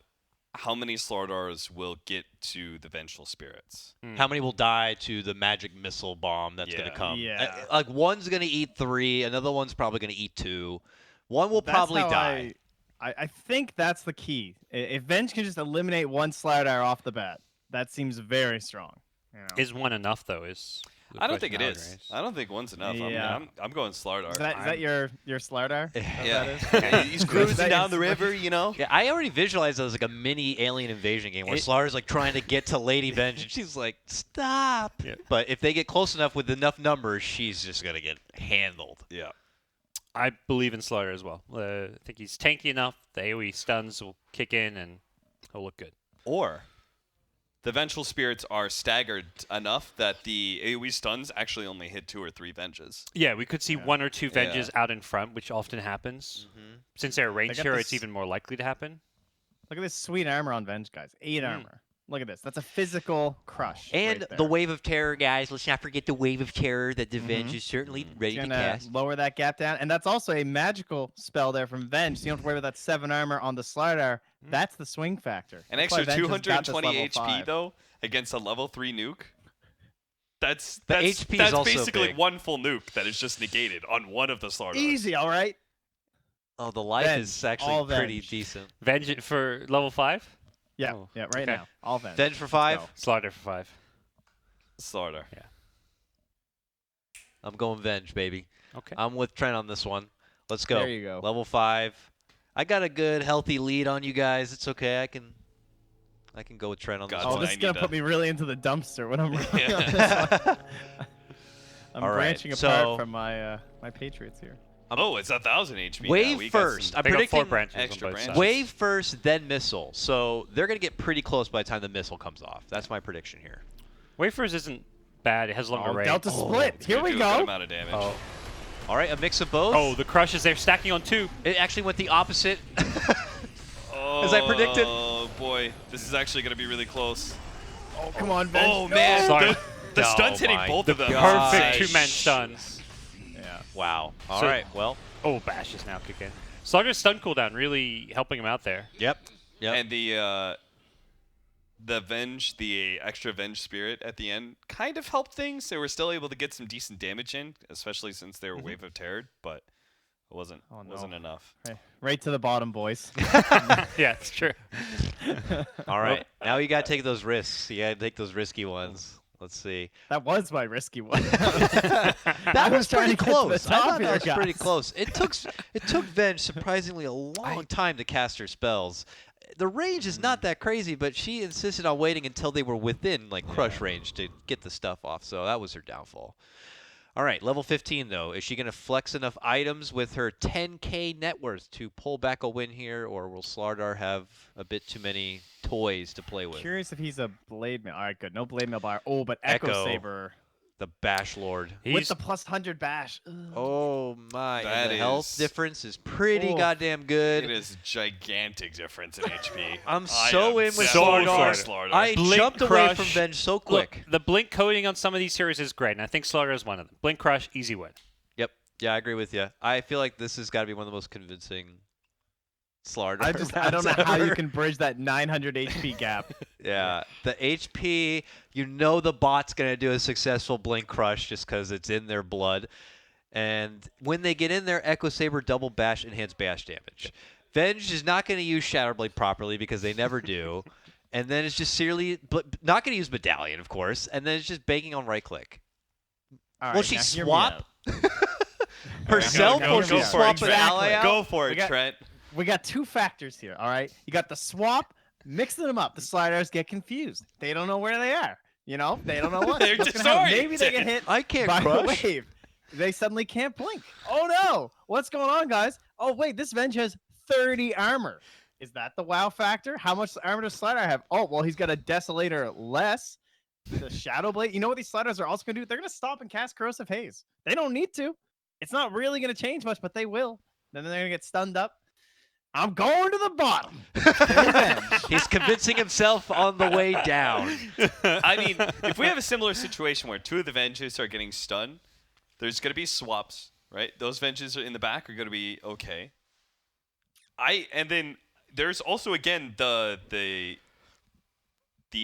how many Slardars will get to the Vengeful Spirits. How many will die to the magic missile bomb that's going to come? Yeah. Like one's going to eat 3, another one's probably going to eat 2. One will That's probably how die. I think that's the key. If Venge can just eliminate one Slardar off the bat, that seems very strong. You know? Is one enough, though? I don't think it is. I don't think one's enough. Yeah. I'm going Slardar. Is that your Slardar? Yeah. He's cruising down the river, you know? Yeah, I already visualized it as like a mini alien invasion game where Slardar's like trying to get to Lady Venge and she's like, stop. Yeah. But if they get close enough with enough numbers, she's just going to get handled. Yeah. I believe in Slardar as well. I think he's tanky enough. The AoE stuns will kick in and he'll look good. Or the Vengeful Spirits are staggered enough that the AoE stuns actually only hit 2 or 3 Venges. Yeah, we could see 1 or 2 Venges out in front, which often happens. Since they're a range got hero, this- it's even more likely to happen. Look at this sweet armor on Venge, guys. 8 armor. Look at this. That's a physical crush. And right the there. Wave of Terror, guys. Let's not forget the Wave of Terror that the Venge is certainly ready It's to gonna cast. lower that gap down, and that's also a magical spell there from Venge. So you don't have to worry about that 7 armor on the Slardar. That's the swing factor. An That's why extra Venge has got this 220 level HP 5. though against a level 3 nuke. That's HP is that's also basically big. 1 full nuke that is just negated on one of the Slardars. Easy, all right. Oh, the life Venge, is actually all pretty Venge. decent. Venge for level 5? Yeah, Oh, yeah, right okay. now. All Venge. Venge for Let's 5. go. Slardar for 5. Slardar. I'm going Venge, baby. Okay. I'm with Trent on this one. Let's go. There you go. Level 5. I got a good, healthy lead on you guys. It's okay. I can go with Trent on this God, Oh, one. this I is gonna need put to- me really into the dumpster when I'm really Yeah. on this one. I'm All right, branching so- apart from my my Patriots here. Oh, it's 1,000 HP. now. Wave We got first. some- I'm They got 4 predicting branches extra on both branches. sides. wave first, then missile. So they're going to get pretty close by the time the missile comes off. That's my prediction here. Wafers isn't bad. It has longer Oh, range. Delta split. It's Here gonna we do a good go. amount of damage. Oh. All right, a mix of both. Oh, the crush is there, stacking on 2. It actually went the opposite. Oh, As I predicted. Oh boy, this is actually going to be really close. Oh, come on, Venge. Oh man, Sorry. the Oh stun's hitting my both of them. God. Perfect Gosh. 2-man stuns. Yeah. Wow. All So- right. Well. Oh, Bash is now kicking. Slardar's stun cooldown really helping him out there. Yep. And the Venge, the extra Venge Spirit at the end kind of helped things. They were still able to get some decent damage in, especially since they were Wave of Terror, but it wasn't Oh, no. wasn't enough. Right to the bottom, boys. Yeah, it's true. All right. Now you got to take those risks. You got to take those risky ones. Let's see. That was my risky one. That was trying pretty to get to the close. I top thought here, that was pretty guys. close. It took Venge surprisingly a long time to cast her spells. The range is not that crazy, but she insisted on waiting until they were within like crush range to get the stuff off. So that was her downfall. All right, level 15 though. Is she going to flex enough items with her 10K net worth to pull back a win here, or will Slardar have a bit too many toys to play with? Curious if he's a blade mail. All right, good. No blade mail bar. Oh, but Echo Echo. Saber The Bash Lord. with He's the plus 100 bash. Ugh. Oh my! That And the health is- difference is pretty Oof. goddamn good. It is gigantic difference in HP. I'm I so am in with definitely Slardar. for Slardar. I Blink jumped away Crush. from Venge so quick. Look, the blink coding on some of these heroes is great, and I think Slardar is one of them. Blink Crush, easy win. Yep. Yeah, I agree with you. I feel like this has got to be one of the most convincing Slardar. I don't know rounds how you ever. can bridge that 900 HP gap. Yeah, the HP. You know the bot's gonna do a successful Blink Crush just because it's in their blood. And when they get in there, Echo Saber double bash enhanced bash damage. Venge is not going to use Shatterblade properly because they never do. And then it's just seriously, but not going to use Medallion, of course. And then it's just banking on right click. All Will right, she now hear me swap out. herself, go or for she it, swap an Trent. ally out? Go for We it, got- Trent. We got 2 factors here, all right? You got the swap mixing them up. The sliders get confused. They don't know where they are. They don't know what. They're what's gonna happen. Maybe they disoriented. get hit I can't by crush. a wave. They suddenly can't blink. Oh no! What's going on, guys? Oh wait, this Venge has 30 armor. Is that the wow factor? How much armor does Slider have? Oh well, he's got a Desolator less. The Shadow Blade. You know what these sliders are also going to do? They're going to stop and cast Corrosive Haze. They don't need to. It's not really going to change much, but they will. Then they're going to get stunned up. I'm going to the bottom. He's convincing himself on the way down. I mean, if we have a similar situation where 2 of the Venges are getting stunned, there's going to be swaps, right? Those Venges are in the back are going to be okay. And then there's also, again, the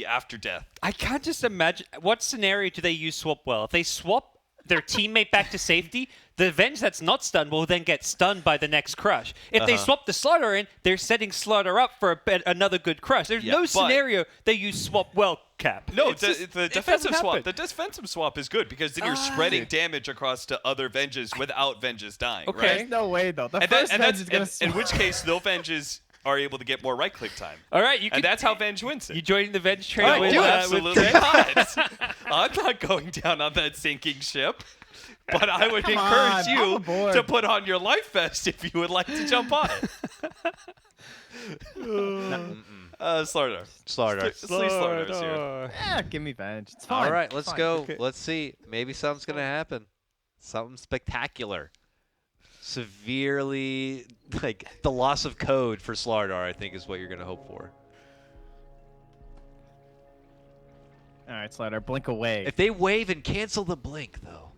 after death. I can't just imagine what scenario do they use swap well. If they swap their teammate back to safety, the Venge that's not stunned will then get stunned by the next crush. If they swap the Slaughter in, they're setting Slaughter up for another good crush. There's no scenario they use swap well, Cap. No, It's just- the it defensive doesn't swap. happen. The defensive swap is good because then you're spreading damage across to other Venges without Venges dying. Okay. Right? There's no way, though. The And, first that, and Venge that's is going in to which case no Venges are able to get more right click time. All right, you And can, that's how Venge wins it. you joining the Venge train Oh, with, absolutely with not. I'm not going down on that sinking ship. But I would Come encourage on, I'm you aboard. to put on your life vest if you would like to jump on it. Slaughter. Slaughter. Sleep Slaughter's here. Yeah, give me Venge. It's fine. All right, It's let's fine. go. Let's see. Maybe something's going to happen. Something spectacular. Severely, like, the loss of code for Slardar, I think, is what you're going to hope for. All right, Slider, blink away. If they wave and cancel the blink, though.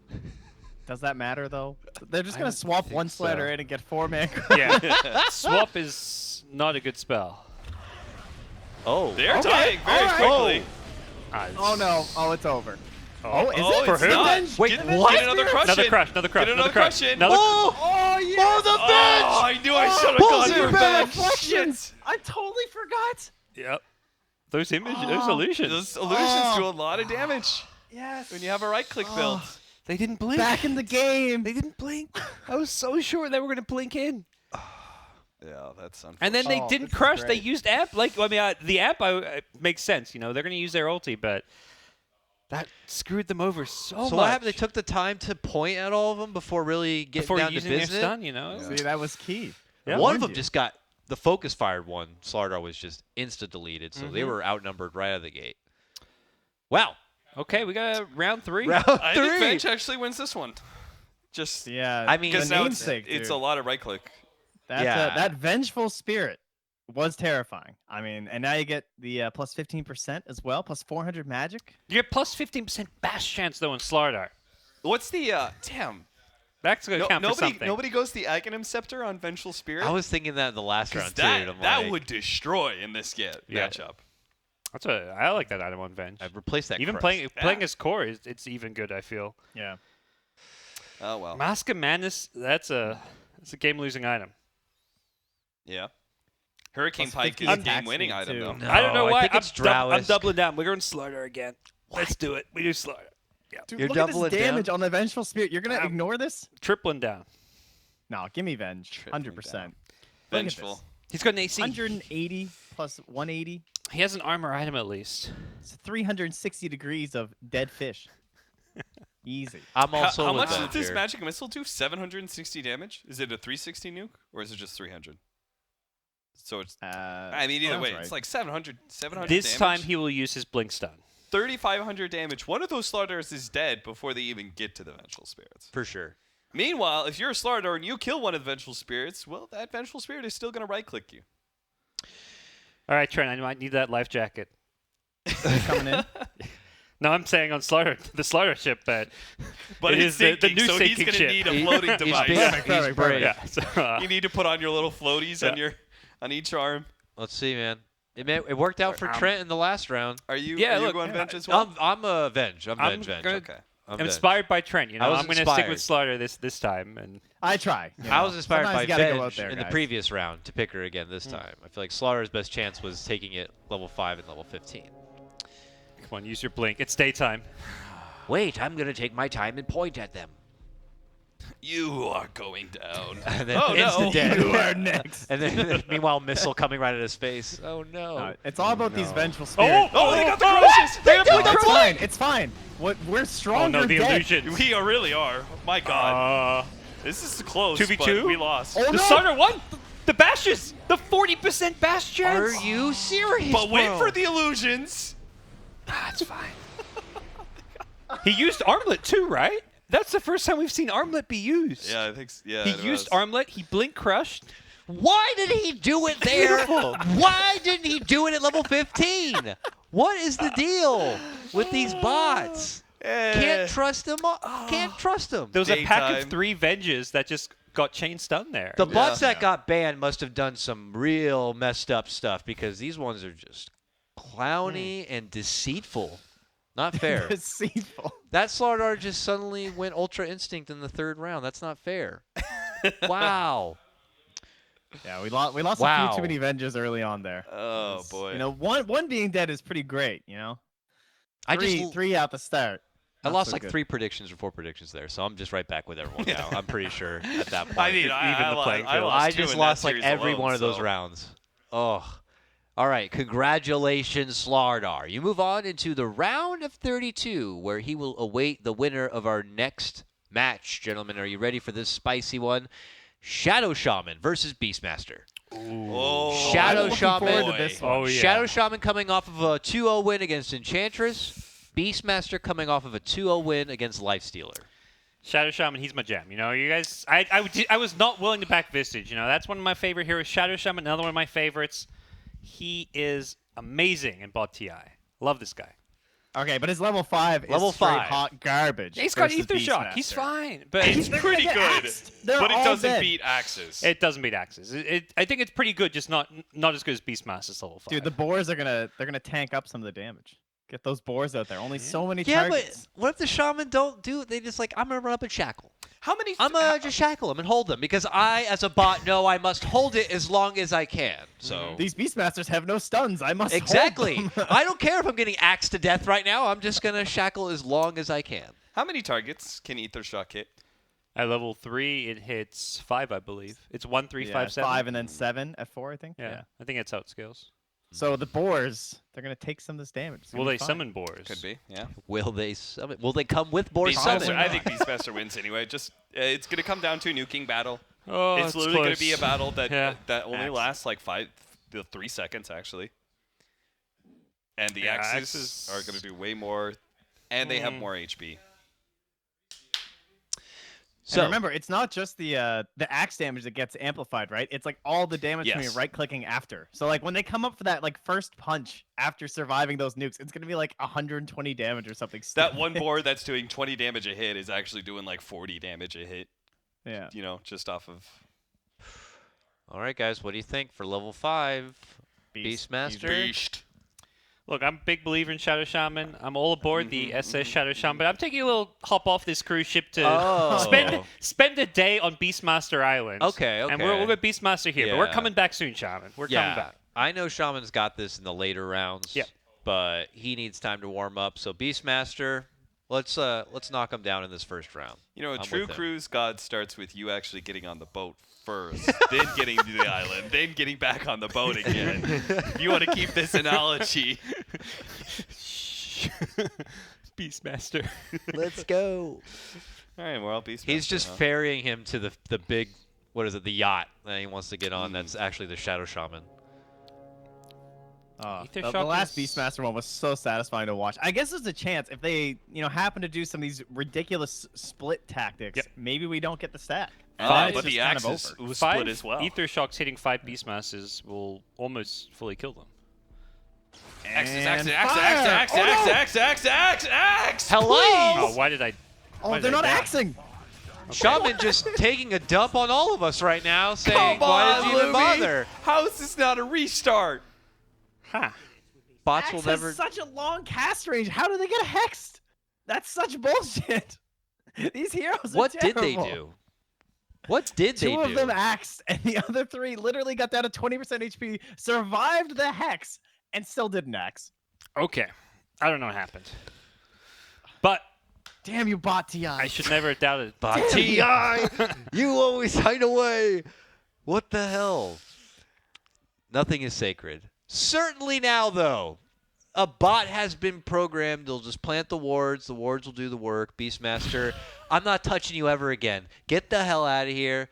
Does that matter, though? They're just I going don't to swap think one Slider so. in and get 4-man. Yeah. Swap is not a good spell. Oh. They're Okay, dying very all quickly. Oh, no. Oh, it's over. Oh, is Oh, it? For it's who? not. Wait, Get, what? Get another crush Another in. crush, another crush, Get another another crush in. Another Oh, yeah. Oh, the Oh, bench! I knew I should have Balls gone in for your a back. bench. Reflections. I totally forgot. Yep. Those those illusions. Those illusions do a lot of damage Yes. when you have a right click build. They didn't blink. Back in the game. They didn't blink. I was so sure they were going to blink in. Yeah, that's unfortunate. And then they Oh, didn't this is crush. They great. used amp. The amp makes sense. You know, they're going to use their ulti, but that screwed them over so much. So what happened? They took the time to point at all of them before really getting before down to using their business? stun. You know. See, that was key. Yeah. One of Warned them you. just got the focus fired one. Slardar was just insta-deleted, so they were outnumbered right out of the gate. Wow. Okay, we got round 3. Round I think three. Bench actually wins this one. Just Yeah. I mean, because the now it's, namesake, it's dude. a lot of right click. That's Yeah. that vengeful spirit was terrifying. I mean, and now you get the plus 15% as well, plus 400 magic. You get plus 15% bash chance though in Slardar. What's the damn? That's going to count for something. Nobody goes the Aghanim Scepter on Vengeful Spirit. I was thinking that in the last 'Cause round, too. that, and I'm that like, would destroy in this Yeah. matchup. I like that item on Venge. I've replaced that Even crush. playing as core, it's even good. I feel. Yeah. Oh well. Mask of Madness. That's a game-losing item. Yeah. Hurricane Plus Pike 50 is a attack game-winning speed, item too. though. No, I don't know I why. think it's I'm Drowisk. doubling down. We're going Slardar again. Let's do it. We do Slardar. Yeah. Dude, You're look at doubling this down? damage on the vengeful spirit. You're gonna Um, ignore this? Tripling down. No, give me Venge. Tripling 100%. down. Look at Vengeful. this. He's got an AC. 180 plus 180. He has an armor item at least. It's 360 degrees of dead fish. Easy. I'm also How with much Bench does this here. magic missile do? 760 damage? Is it a 360 nuke or is it just 300? So it's. I mean, either sounds way, right. it's like 700. This damage. time he will use his blink stun. 3,500 damage. One of those Slardars is dead before they even get to the Vengeful Spirits. For sure. Meanwhile, if you're a Slardar and you kill one of the Vengeful Spirits, well, that Vengeful Spirit is still going to right-click you. All right, Trent. I might need that life jacket. Coming in. No, I'm saying on Slardar, the Slardar ship, but But it it's is the sinking, new so he's sinking going to ship. need a floating He's device. big. Perfect, He's perfect, brave. perfect. yeah. So, You need to put on your little floaties Yeah. on each arm. Let's see, man. It worked out for Trent in the last round. Are you, Yeah, are you look, going yeah. Venge as well? I'm a Venge. I'm I'm Venge. gonna- Okay. I'm I'm Venge. inspired by Trent. You know, I was I'm going to stick with inspired. Slardar this time. And I try. you I know. was inspired Sometimes by you gotta go out Venge there, in the guys. previous round to pick her again this time. I feel like Slaughter's best chance was taking it level 5 and level 15. come on, use your blink. It's daytime. Wait, I'm going to take my time and point at them. You are going down. And then Oh, no. instant You dead. are next. And then meanwhile, missile coming right at his face. Oh no! It's all about these vengeful spirits. Oh, they got the crushes. They got No, the it's crushes. fine. It's fine. We're Oh stronger. no, the dead. illusion. We really are. My God. This is close. 2v2? But we lost. Oh, The no. Starter won. The bashes. The 40% bash chance. Are you serious? But wait bro? for the illusions. That's fine. He used armlet too, right? That's the first time we've seen armlet be used. Yeah, I think. Yeah. He used armlet. He blink crushed. Why did he do it there? Why didn't he do it at level 15? What is the deal with these bots? Can't trust them. Can't trust them. There was a pack Daytime. of 3 Venges that just got chain stun there. The bots that got banned must have done some real messed up stuff because these ones are just clowny and deceitful. Not fair. Deceitful. That Slardar just suddenly went Ultra Instinct in the 3rd round. That's not fair. Wow. Yeah, we lost a Wow. few too many Venges early on there. Oh boy. You know, one being dead is pretty great. You know, I three out the start. I Not lost so like good. 3 predictions or 4 predictions there, so I'm just right back with everyone now. I'm pretty sure at that point. I mean, Even I, the I, playing I field. lost I two just in that lost like series every alone, one of those so- rounds. Oh. All right, congratulations, Slardar. You move on into the round of 32, where he will await the winner of our next match. Gentlemen, are you ready for this spicy one? Shadow Shaman versus Beastmaster. Oh, Shadow I'm looking forward Shaman. to this one. Oh, yeah. Shadow Shaman coming off of a 2-0 win against Enchantress. Beastmaster coming off of a 2-0 win against Lifestealer. Shadow Shaman, he's my jam. You know, you guys, I was not willing to back Vistage. You know, that's one of my favorite heroes. Shadow Shaman, another one of my favorites. He is amazing in bot TI. Love this guy. Okay, but his level 5 Level is straight 5. hot garbage. He's got versus Ether Shock. Beastmaster. He's fine, but It's They're pretty gonna good, get axed. They're but it all doesn't dead. beat Axis. it doesn't beat Axis. I think it's pretty good, just not as good as Beastmaster's level 5. Dude, the boars are gonna tank up some of the damage. Get those boars out there. Only so many Yeah, targets. but what if the Shaman don't do it? They just like, I'm going to run up and shackle. How many? I'm going to just shackle them and hold them because I, as a bot, know I must hold it as long as I can. So These Beastmasters have no stuns. I must hold exactly. them. I don't care if I'm getting axed to death right now. I'm just going to shackle as long as I can. How many targets can Ether Shock hit? At level 3, it hits 5, I believe. It's 1, 3, Yeah, 5, 7. 5 and then 7 at 4, I think. Yeah, I think it's outscales. So the boars, they're gonna take some of this damage. It's Will gonna they be fine. summon boars? Could be. Yeah. Will they summon? Will they come with board Beastmaster, summon? I think Beastmaster wins anyway. Just it's gonna come down to a nuking battle. Oh, It's literally gonna be a battle that Yeah. that only Axe. lasts like 3 seconds actually. And the Yeah, axes axes- are gonna do way more, and they have more HP. So And remember, it's not just the axe damage that gets amplified, right? It's like all the damage from your Yes. right clicking after. So like when they come up for that like first punch after surviving those nukes, it's gonna be like 120 damage or something. That stupid. one board that's doing 20 damage a hit is actually doing like 40 damage a hit. Yeah. You know, just off of. all right, guys, what do you think for level 5? Beastmaster? Beast. Look, I'm a big believer in Shadow Shaman. I'm all aboard the SS Shadow Shaman, but I'm taking a little hop off this cruise ship to Oh. spend a day on Beastmaster Island. Okay, And okay. we'll get Beastmaster here, but we're Yeah. coming back soon, Shaman. We're Yeah, coming back. I know Shaman's got this in the later rounds. Yep. But he needs time to warm up. So Beastmaster, let's knock him down in this first round. You know, a I'm true with him. cruise god starts with you actually getting on the boat first, then getting to the island, then getting back on the boat again. If you want to keep this analogy. Beastmaster. Let's go. All right, well, Beastmaster. He's just ferrying him to the big, what is it, the yacht that he wants to get on. That's actually the Shadow Shaman. Ether The Shock last is- Beastmaster one was so satisfying to watch. I guess there's a chance if they, happen to do some of these ridiculous split tactics, Yep. maybe we don't get the stack. but It's the just kind of axis over. was 5 split as well. Ether Shocks hitting 5 Beastmasters will almost fully kill them. Axis, And axis, axis, fire! axis, Oh, no! axis, axis, axis, axis. Hello? Oh, why did I... Oh, why they're did I not die? axing. Shaman just taking a dump on all of us right now, saying, Come why on, did you even Luby. bother? How is this not a restart? Huh. Bots Axe will has never... such a long cast range. How do they get hexed? That's such bullshit. These heroes are What did they terrible. do? What did they Two do? of them axed, and the other 3 literally got down to 20% HP, survived the hex, and still didn't axe. Okay. I don't know what happened. But Damn you, bot TI. I should never have doubted. TI, you always hide away. What the hell? Nothing is sacred. Certainly now, though, a bot has been programmed. They'll just plant the wards. The wards will do the work. Beastmaster, I'm not touching you ever again. Get the hell out of here.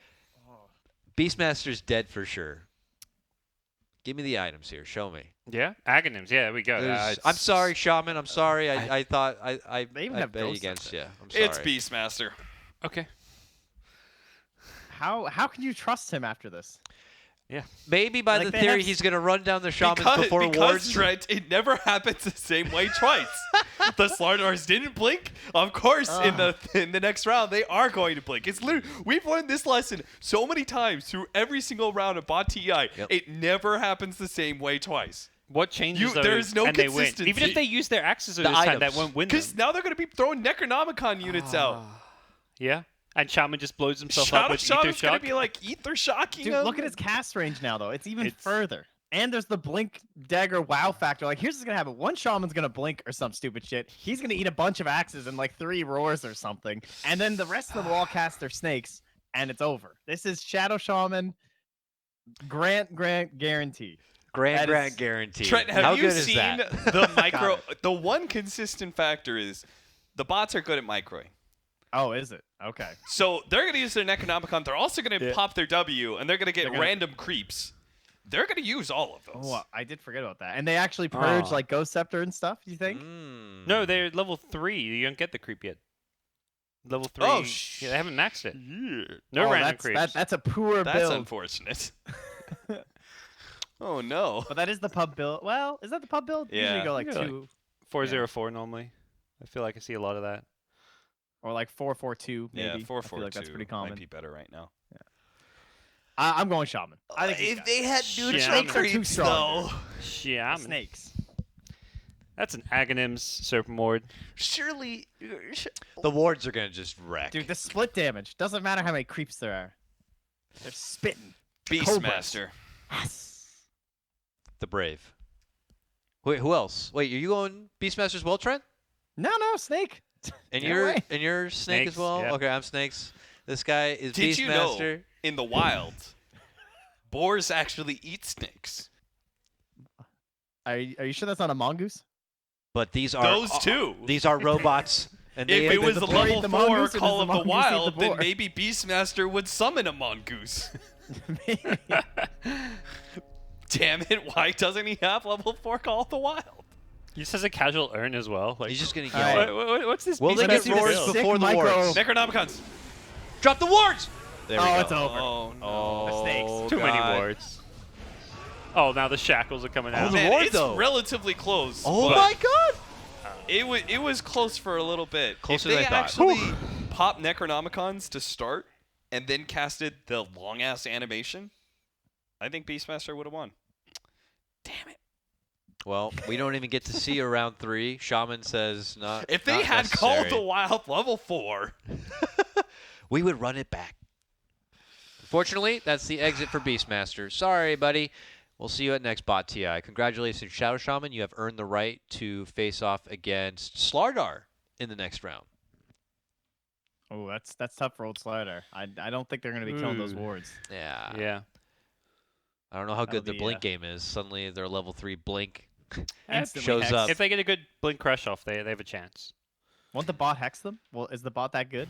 Beastmaster's dead for sure. Give me the items here. Show me. Yeah, Aghanims. Yeah, there we go. I'm sorry, Shaman. I'm sorry. I thought I They even I have bet ghosts against up you. there. I'm sorry. It's Beastmaster. Okay. How can you trust him after this? Yeah. Maybe by Like, the they theory have- he's going to run down the Shamans Because before wards. Trent, it never happens the same way twice. The Slardars didn't blink. Of course, in the next round, they are going to blink. It's literally, we've learned this lesson so many times through every single round of bot TI. Yep. It never happens the same way twice. What changes those there's no and they win? consistency. Even if they use their axes this The time, that items. won't win them. Because now they're going to be throwing Necronomicon units out. Yeah. And Shaman just blows himself up with Ether Shaman's going Shock. to be like Ether Shocking Dude, them. look at his cast range now, though. It's even It's- further. And there's the blink dagger wow factor. Like, here's what's gonna happen: one shaman's gonna blink or some stupid shit. He's gonna eat a bunch of axes and like 3 roars or something, and then the rest of them will all cast their snakes, and it's over. This is Shadow Shaman. Grant guarantee. Grand That is- guarantee. Trent, have How you good is seen that? the micro? The one consistent factor is the bots are good at microing. Oh, is it? Okay. So they're going to use their Necronomicon. They're also going to pop their W, and they're going to get They're gonna- random creeps. They're going to use all of those. Oh, I did forget about that. And they actually purge Oh. like Ghost Scepter and stuff. Do you think? Mm. No, they're level 3. You don't get the creep yet. Level 3. Oh, yeah, they haven't maxed it. Yeah. No Oh, random that's, creeps. that's a poor That's build. unfortunate. Oh, no. But that is the pub build. Well, is that the pub build? Yeah. Usually you go like You go, like, 2 404 normally. I feel like I see a lot of that. or like 442 maybe. Yeah, I feel 442 like that's pretty common. might be better right now. I'm going shaman. I think he's got it. had neutral Snakes are too strong. Shaman. Snakes. That's an Aghanims Serpent Ward. Surely. The wards are going to just wreck. Dude, the split damage doesn't matter how many creeps there are. They're spitting. Beastmaster. Yes. The Brave. Wait, who else? Wait, are you going Beastmaster as well, Trent? No, snake. And Get you're away. and you're Snake Snakes, as well? yeah. Okay, I'm Snakes. This guy is Did you know Beastmaster. in the wild, boars actually eat snakes? Are you sure that's not a mongoose? But these are Those two. These are robots. And If they it was the the boar eat level the 4 mongoose, or Call does of the the mongoose eat the Wild, then boar? maybe Beastmaster would summon a mongoose. Damn it, why doesn't he have level 4 Call of the Wild? He just has a casual urn as well. Like, he's just going to Alright. yell. what's this? Will they Beastmaster get roars build? before the Sick micro- wards? Necronomicons. Drop the wards! There we Oh, go. it's over. Oh, no. Oh, snakes. Too many God. wards. Oh, now the shackles are coming out. the Man, ward, it's though. relatively close. Oh but my god! It was close for a little bit. Closer if than they I thought. actually popped Necronomicons to start and then casted the long ass animation, I think Beastmaster would have won. Damn it. Well, we don't even get to see a round 3. Shaman says not. If they not had called necessary. the Wild level 4, we would run it back. Fortunately, that's the exit for Beastmaster. Sorry, buddy. We'll see you at next Bot TI. Congratulations, Shadow Shaman. You have earned the right to face off against Slardar in the next round. Oh, that's tough for old Slider. I don't think they're gonna be killing those Ooh. wards. Yeah. Yeah. I don't know how That'll good the be, Blink game is. Suddenly, their level 3 Blink Instantly shows hex. up. If they get a good blink crush off, they have a chance. Won't the bot hex them? Well, is the bot that good?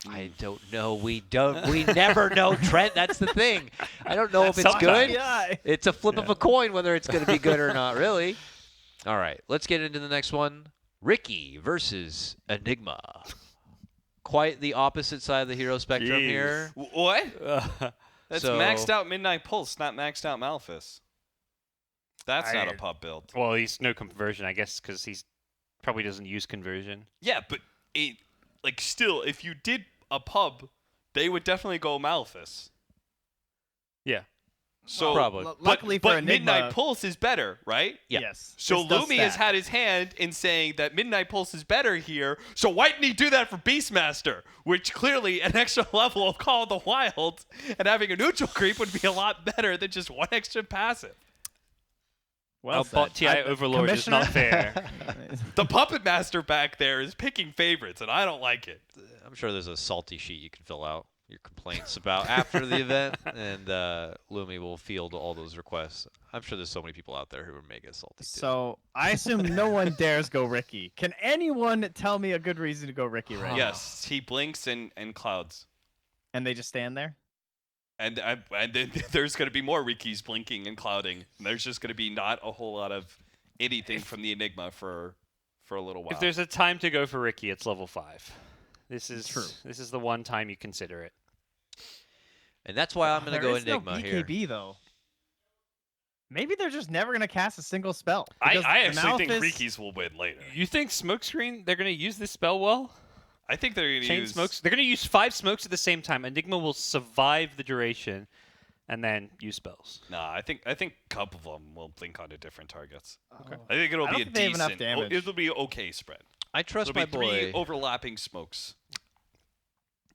I don't know. We never know, Trent. That's the thing. I don't know if it's good. Yeah. It's a flip of a coin whether it's going to be good or not, really. All right, let's get into the next one. Ricky versus Enigma. Quite the opposite side of the hero spectrum Jeez. here. what? That's So- maxed out Midnight Pulse, not maxed out Malphus. That's not a I- pub build. Well, he's no conversion, I guess, because he's probably doesn't use conversion. Yeah, but still, if you did a pub, they would definitely go Malphus. Yeah. So, Probably. Luckily but for Enigma, Midnight Pulse is better, right? Yeah. Yes. So this does Lumi has stack. had his hand in saying that Midnight Pulse is better here. So why didn't he do that for Beastmaster? Which clearly an extra level of Call of the Wild and having a neutral creep would be a lot better than just one extra passive. Well Oh, Bot said. TI Overlord is not fair. The Puppet Master back there is picking favorites, and I don't like it. I'm sure there's a salty sheet you can fill out your complaints about after the event, and Lumi will field all those requests. I'm sure there's so many people out there who are mega salty too. So I assume no one dares go Ricky. Can anyone tell me a good reason to go Ricky right now? Yes, he blinks and clouds. And they just stand there? And then there's going to be more Rikis blinking and clouding. And there's just going to be not a whole lot of anything from the Enigma for a little while. If there's a time to go for Ricky, it's level 5. This is True. This is the one time you consider it. And that's why I'm going to go There is Enigma no here. BKB, though. Maybe they're just never going to cast a single spell. I because actually think Malphus- Rikis will win later. You think Smokescreen, they're going to use this spell well? I think they're going to Chain use smokes. They're going to use 5 smokes at the same time. Enigma will survive the duration and then use spells. Nah, I think a couple of them will blink onto different targets. Okay. I think it'll I be don't a think they have enough decent. damage. It'll be okay spread. I trust It'll my be 3 boy. overlapping smokes.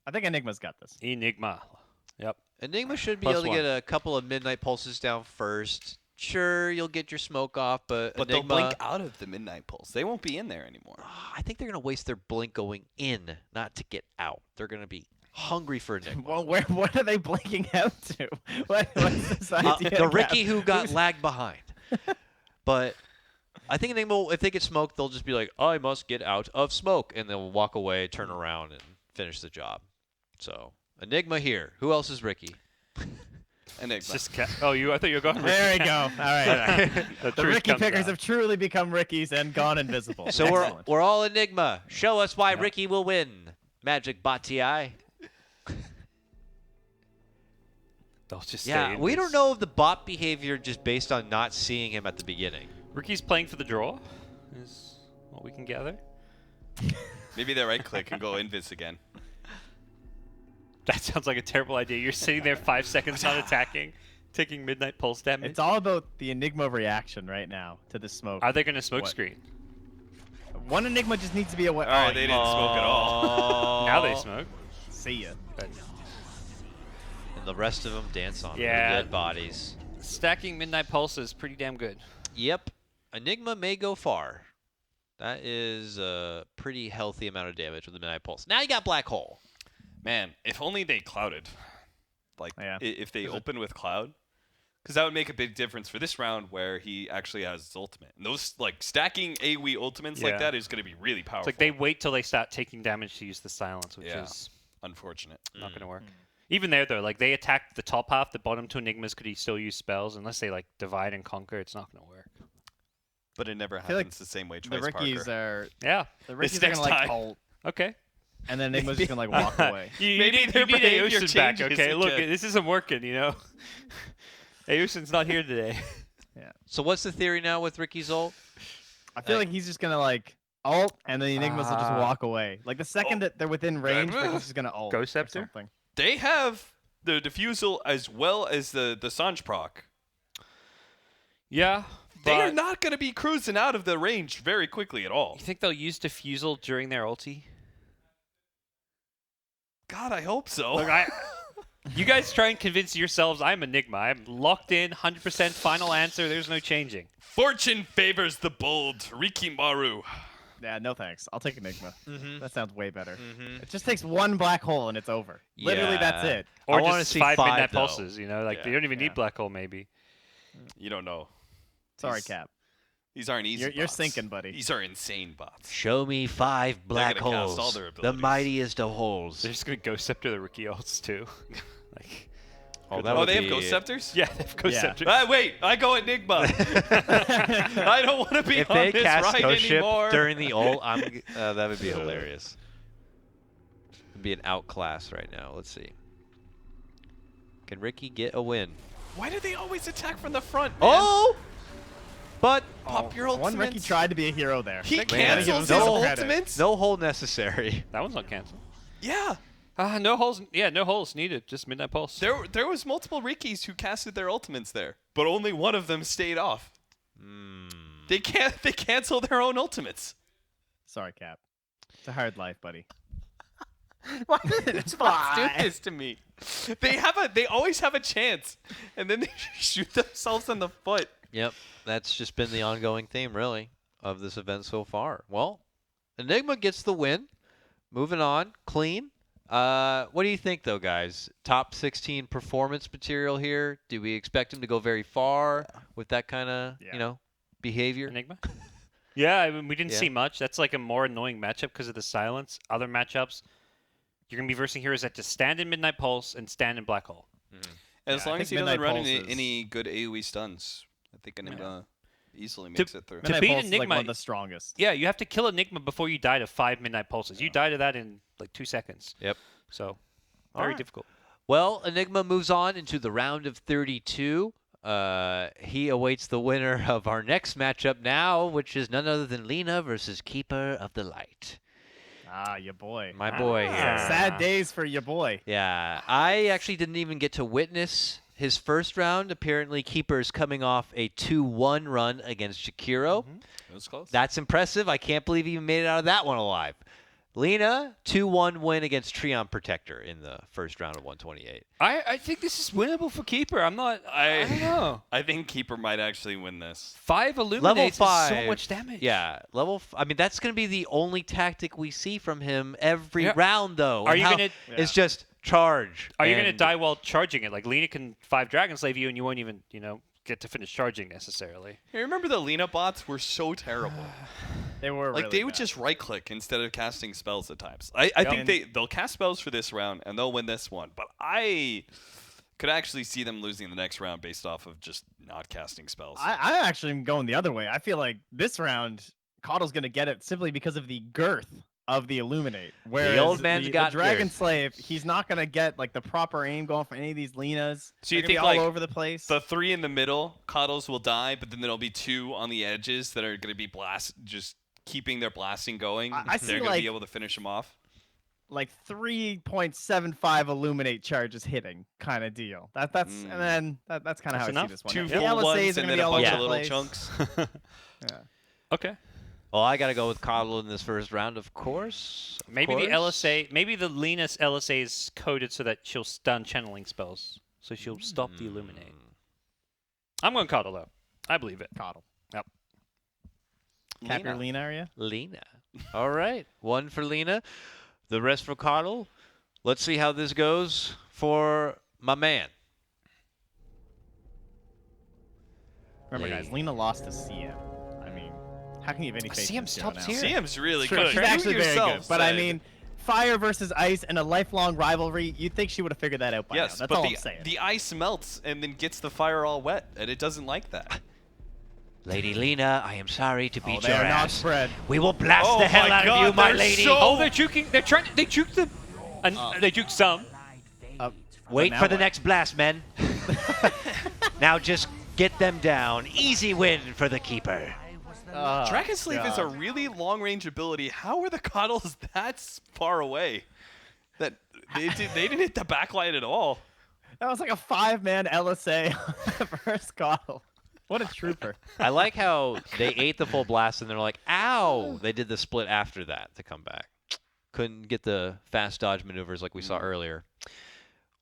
I think Enigma's got this. Enigma. Yep. Enigma should be Plus able to one. get a couple of midnight pulses down first. Sure, you'll get your smoke off, but But Enigma, they'll blink out of the midnight pulse. They won't be in there anymore. I think they're going to waste their blink going in, not to get out. They're going to be hungry for Enigma. Well, what are they blinking out to? What's this idea? The Cap? Ricky who got lagged behind. But I think Enigma, if they get smoked, they'll just be like, I must get out of smoke. And they'll walk away, turn around, and finish the job. So, Enigma here. Who else is Ricky? Enigma. It's just I thought you were going Ricky. There we go. All right. The The truth Ricky comes pickers out. have truly become Rickies and gone invisible. So Excellent. we're all Enigma. Show us why Ricky will win. Magic Bot TI. They'll just Yeah, stay in we this. don't know of the bot behavior just based on not seeing him at the beginning. Ricky's playing for the draw, is what we can gather. Maybe they right click and go invis again. That sounds like a terrible idea. You're sitting there 5 seconds not attacking, taking midnight pulse damage. It's all about the Enigma reaction right now to the smoke. Are they going to smoke What? screen? One Enigma just needs to be aware. All right, they didn't smoke at all. Now they smoke. See ya. And the rest of them dance on Yeah. their dead bodies. Stacking midnight pulse is pretty damn good. Yep. Enigma may go far. That is a pretty healthy amount of damage with the Midnight Pulse. Now you got Black Hole. Man, if only they clouded. Like, Yeah. if they open with cloud. Because that would make a big difference for this round where he actually has his ultimate. And those, like, stacking AoE ultimates Yeah. like that is going to be really powerful. It's like they wait till they start taking damage to use the silence, which Yeah. is Unfortunate. not going to work. Even there, though, like they attacked the top half, the bottom 2 Enigmas could he still use spells. Unless they like divide and conquer, it's not going to work. But it never feel like happens the same way The twice, Rickies Parker. are Yeah. It's gonna next like time. ult, Okay. and then Enigma's just gonna like walk away. You Maybe need, their you need behavior Aosin back, changes okay? Look, again. this isn't working, you know? Aosin's not here today. So what's the theory now with Ricky's ult? I feel like he's just gonna like ult, and then the Enigmas will just Ah. walk away. Like the second that they're within range, Ricky's just gonna ult. Ghost or Scepter? something. They have the diffusal as well as the Sanj proc. Yeah. They are but not going to be cruising out of the range very quickly at all. You think they'll use Diffusal during their ulti? God, I hope so. Look, you guys try and convince yourselves I'm Enigma. I'm locked in, 100% final answer. There's no changing. Fortune favors the bold. Rikimaru. Yeah, no thanks. I'll take Enigma. Mm-hmm. That sounds way better. It just takes one black hole and it's over. Literally, that's Yeah. it. Or I wanna just see 5 five, midnight though. pulses, you know? Like, they Yeah. don't even Yeah. need Black Hole, maybe. You don't know. Sorry, These- Cap. These aren't easy You're bots. sinking, buddy. These are insane bots. Show me 5 black gonna cast all holes. their The abilities. mightiest of holes. They're just going to Ghost Scepter the Rookie ults, too. Like, Oh, Oh, they have Ghost Scepters? yeah, they have Ghost Yeah. Scepter. Wait, I go Enigma. I don't want to be If on they this cast ride Ghost Ship anymore. during the ult, that would be hilarious. It'd be an outclass right now. Let's see. Can Ricky get a win? Why do they always attack from the front, man? Oh! But Pop your One Ricky ultimates. tried to be a hero there. He Man, cancels his give him some credit. ultimates? no hole necessary. That one's not canceled. Yeah. No holes. Yeah, no holes needed. Just Midnight Pulse. There was multiple Rikis who casted their ultimates there, but only one of them stayed off. They cancel their own ultimates. Sorry, Cap. It's a hard life, buddy. Why do these bots do this to me? They always have a chance, and then they shoot themselves in the foot. Yep, that's just been the ongoing theme, really, of this event so far. Well, Enigma gets the win. Moving on, clean. What do you think, though, guys? Top 16 performance material here. Do we expect him to go very far with that kind of, behavior? Enigma? Yeah, I mean, we didn't Yeah. see much. That's like a more annoying matchup because of the silence. Other matchups, you're going to be versing heroes that just stand in Midnight Pulse and stand in Black Hole. As I long think as he doesn't Midnight run Pulse is- any good AoE stuns, I think Enigma easily makes it through. Midnight beat Pulse is like Enigma- one of the strongest. Yeah, you have to kill Enigma before you die to 5 Midnight Pulses. You die to that in like 2 seconds. Yep. So, All very right. difficult. Well, Enigma moves on into the round of 32. He awaits the winner of our next matchup now, which is none other than Lena versus Keeper of the Light. Ah, your boy. My boy here. Sad days for your boy. Yeah, I actually didn't even get to witness his first round. Apparently, Keeper's coming off a 2-1 run against Shakiro. It was close. That's impressive. I can't believe he even made it out of that one alive. Lena, 2-1 win against Treon Protector in the first round of 128. I think this is winnable for Keeper. I don't know. I think Keeper might actually win this. 5 illuminates Level is 5. so much damage. Yeah, I mean, that's going to be the only tactic we see from him every Yeah. round, though. Are And you how- gonna- It's just charge. Are you going to and- die while charging it? Like Lena can 5 Dragon Slave you and you won't even, get to finish charging necessarily. Hey, remember the Lena bots were so terrible. They were Like really they would bad. just right click instead of casting spells at times. I think they'll cast spells for this round and they'll win this one. But I could actually see them losing the next round based off of just not casting spells. I actually am going the other way. I feel like this round, Coddle's going to get it simply because of the girth of the Illuminate. Whereas old man's got the Dragon girth. Slave, he's not going to get like the proper aim going for any of these Lenas. So you They're gonna think, be like, all over the place? the 3 in the middle, Coddles will die, but then there'll be 2 on the edges that are going to be just keeping their blasting going. I see, They're going to like- be able to finish them off. Like 3.75 Illuminate charges hitting kind of deal. That's and then that's kind of how That's I enough? see this one. 2 The full LSAs ones are and gonna then be a all bunch over of the little place. chunks. Yeah. Okay. Well, I got to go with Coddle in this first round, of course. Of Maybe the course. LSA, maybe the Lena's LSA is coded so that she'll stun channeling spells. So she'll stop the Illuminate. I'm going Coddle, though. I believe it. Coddle. Yep. Cap your Lena. Lena area. Lena. All right. 1 for Lena. The rest for Coddle. Let's see how this goes for my man. Remember, guys, Lena lost to CM. I mean, how can you have any faith in CM's top now? tier. CM's really Sure, good. she's You actually very yourself good. But I said- mean, fire versus ice and a lifelong rivalry, you'd think she would have figured that out by yes, now. That's but all I'm saying. the ice melts and then gets the fire all wet, and it doesn't like that. Lady Lena, I am sorry to beat they your are not ass. spread. We will blast Oh the hell my out God, of you, my they're lady. so- Oh, they're juking. They juked them. And they juked some. Wait now for the what? next blast, men. Now just get them down. Easy win for the keeper. Dragon Slave is a God. really long-range ability. How are the Coddles that far away? That they didn't hit the backlight at all. That was like a 5-man LSA first Coddle. What a trooper. I like how they ate the full blast and they're like, ow. They did the split after that to come back. Couldn't get the fast dodge maneuvers like we saw earlier.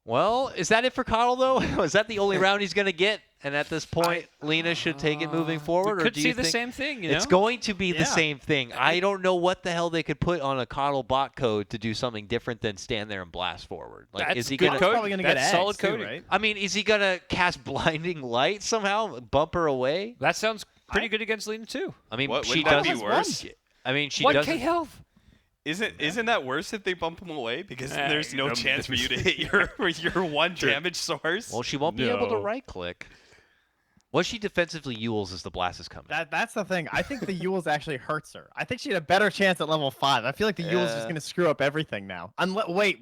Well, is that it for Coddle, though? Is that the only round he's going to get? And at this point, Lena should take it moving forward? We or could do see you the think same thing, It's going to be the Yeah. same thing. I don't know what the hell they could put on a Coddle bot code to do something different than stand there and blast forward. Like, That's is he good gonna? code. Probably gonna get That's eggs solid too, coding. right? I mean, is he gonna cast blinding light somehow, bump her away? That sounds pretty good against Lena, too. I mean, What, she wouldn't that does. be worse? I mean, she 1K doesn't. health. Isn't that worse if they bump him away? Because then there's no no, chance for you to hit your one damage source. Well, she won't be able to No. right click. What she defensively Yules as the blast is coming. That's the thing. I think the Yules actually hurts her. I think she had a better chance at level 5. I feel like the Yules is just gonna screw up everything now. Wait.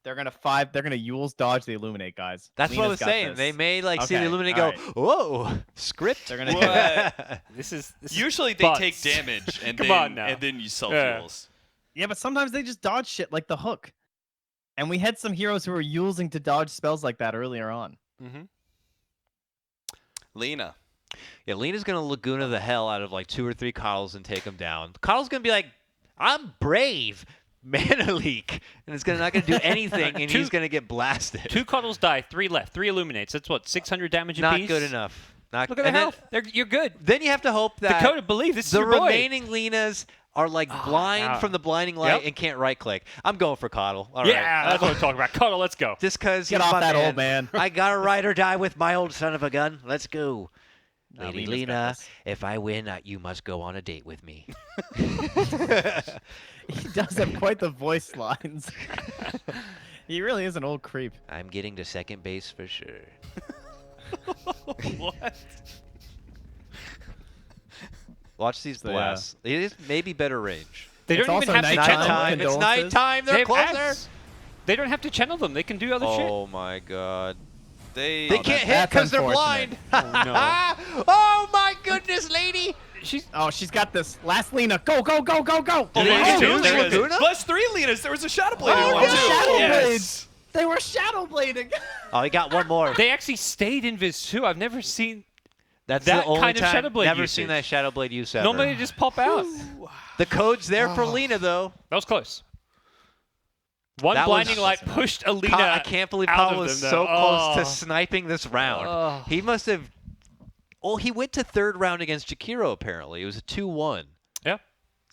They're gonna Yules dodge the Illuminate, guys. That's what I Lena's was got saying. this. They may like see the Okay, Illuminate all go, right. whoa, script. They're gonna What? This is Usually they bots. take damage and Come then on now. and then you self Yeah. heals. Yeah, but sometimes they just dodge shit like the hook. And we had some heroes who were using to dodge spells like that earlier on. Lena. Yeah, Lena's gonna Laguna the hell out of like 2 or 3 Coddles and take them down. Coddle's gonna be like, I'm brave. Mana leak, and it's not going to do anything, and he's going to get blasted. 2 Coddles die, 3 left, 3 Illuminates. That's what, 600 damage Not apiece? good enough. Not, Look at the and health. You're good. Then you have to hope that Dakota, believe this is the your boy. remaining Lenas are like blind yeah. from the blinding light Yep. and can't right-click. I'm going for Coddle. All right. Yeah, that's what I'm talking about. Cuddle, let's go. Just because Get he's off my that man. old man. I got to ride or die with my old son of a gun. Let's go. Nah, Lady Lena's got Lena, this. if I win, you must go on a date with me. He does have quite the voice lines. He really is an old creep. I'm getting to second base for sure. What? Watch these So, yeah. blasts. It is maybe better range. They It's don't even also have to nighttime. channel them. Nighttime. It's Condolences. nighttime. They They're have closer. ads. They don't have to channel them. They can do other shit. Oh my god. They They can't hit that's because they're blind. unfortunate. Oh my goodness, lady. She's She's got this. Last Lena. Go, go, go, go, go. Oh, Did there's they two use Lenas. Laguna? Plus 3 Lenas. There was a Shadow Blade in Oh, one yeah. too. Shadow Yes. Blades. They were shadow blading. Oh, he got one more. They actually stayed in Viz too. I've never seen. That's that the only kind of time. Shadow Blade Never usage. seen that Shadow Blade use ever. Normally they just pop out. The code's there for Lena though. That was close. One That blinding was- light pushed Alina. I can't believe out Kyle of was them, so though. close to Oh. sniping this round. Oh. He must have. Well, he went to third round against Jakiro. Apparently, it was a 2-1. Yeah.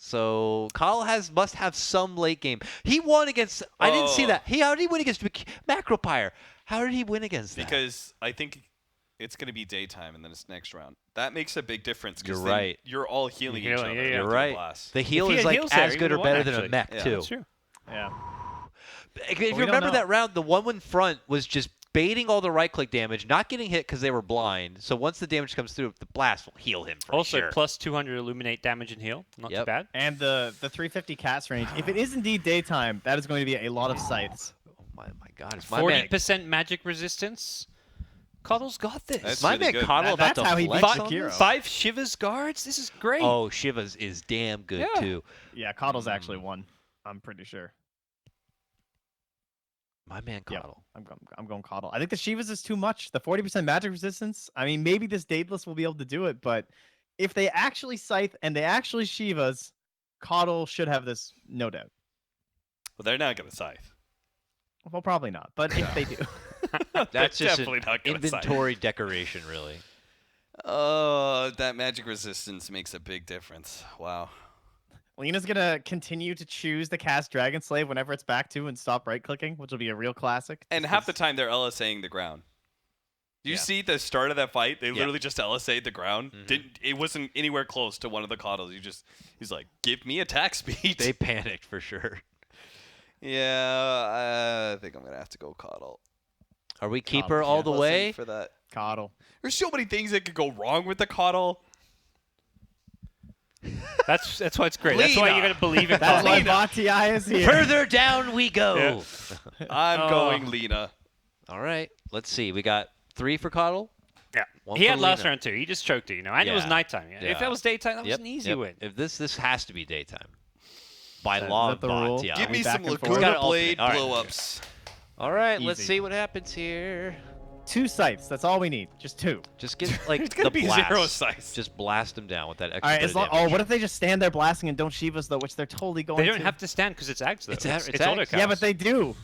So Kyle must have some late game. He won against. I didn't see Oh. that. How did he win against Macropire? How did he win against that? Because I think it's going to be daytime and then it's next round. That makes a big difference. 'Cause You're then right. You're all healing You're each healing, other. yeah, yeah. You're after the right. blast. The heal If he is had like heals there, as he good or would've won, better than a actually. mech Yeah. too. That's true. Yeah. If we you don't remember know. that round, the one in front was just baiting all the right-click damage, not getting hit because they were blind. So once the damage comes through, the blast will heal him for Also, sure. plus 200 illuminate damage and heal. Not Yep. too bad. And the 350 cast range. If it is indeed daytime, that is going to be a lot of scythes. Oh my God, is my man, 40% magic resistance. Coddle's got this. That's my really man good. Coddle about That's to how he flex beat on Jakiro. this? 5 Shiva's guards. This is great. Oh, Shiva's is damn good Yeah. too. Yeah, Coddle's actually won. I'm pretty sure. My man Yeah, Coddle. I'm going Coddle. I think the Shivas is too much. The 40% magic resistance. I mean, maybe this Daedalus will be able to do it, but if they actually Scythe and they actually Shivas, Coddle should have this, no doubt. Well, they're not going to scythe. Well, probably not, but if they do. That's just definitely an not gonna scythe. inventory decoration, really. Oh, that magic resistance makes a big difference. Wow. Lena's gonna continue to choose the cast Dragon Slave whenever it's back to and stop right clicking, which will be a real classic. And just half the 'cause- time they're LSAing the ground. Do you Yeah. see the start of that fight? They Yeah. literally just LSA'd the ground. Mhm. It wasn't anywhere close to one of the Coddles. He's like, give me attack speed. They panicked for sure. Yeah, I think I'm gonna have to go Coddle. Are we keeper all the Listen way? for that. Coddle. There's so many things that could go wrong with the Coddle. That's why it's great. That's why Lena. you're going to believe it. That's Coddle. why Bati is here. Further down we go. I'm Oh. going Lena. All right, let's see. We got 3 for Coddle. Yeah. One He for had last Lena. round too. He just choked it, and it was Yeah. nighttime. If Yeah. that was daytime, that was Yep, an easy yep. win. If this has to be daytime. By Is law that of the rule? Bot, yeah. Give we me back some and forth? It's gotta Laguna Blade alternate. All right. blow-ups. All right, let's Easy. see what happens here. 2 Scythes. That's all we need. Just 2. Just get like It's gonna the be blast. 0 size. Just blast them down with that extra All right. bit As of long. damage. Oh, what if they just stand there blasting and don't Shivas though, which they're totally going They don't to. have to stand because it's Ags though. It's It's Ags. auto Yeah, but they do.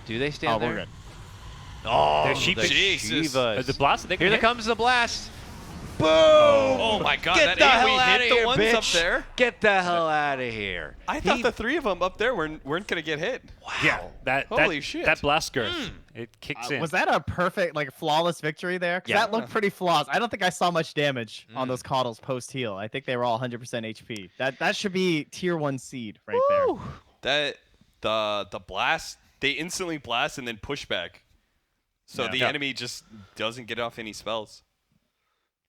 Do they stand Oh, there? we're good. Oh, They're the sheepish. Jesus. Shivas. The blast. They can Here hit. comes the blast. Boom! Oh my God! Get that the AoE hell out hit of the here, ones bitch! up there. Get the hell out of here! I thought He- the 3 of them up there weren't gonna get hit. Wow. Yeah. That Holy shit. That blast girth. It kicks in. Was that a perfect, like, flawless victory there? 'Cause Yeah. that looked pretty flawless. I don't think I saw much damage on Mm. those Coddles post heal. I think they were all 100% HP. That should be tier 1 seed right there. Woo. That the blast, they instantly blast and then push back, so Yeah. the Yeah. enemy just doesn't get off any spells.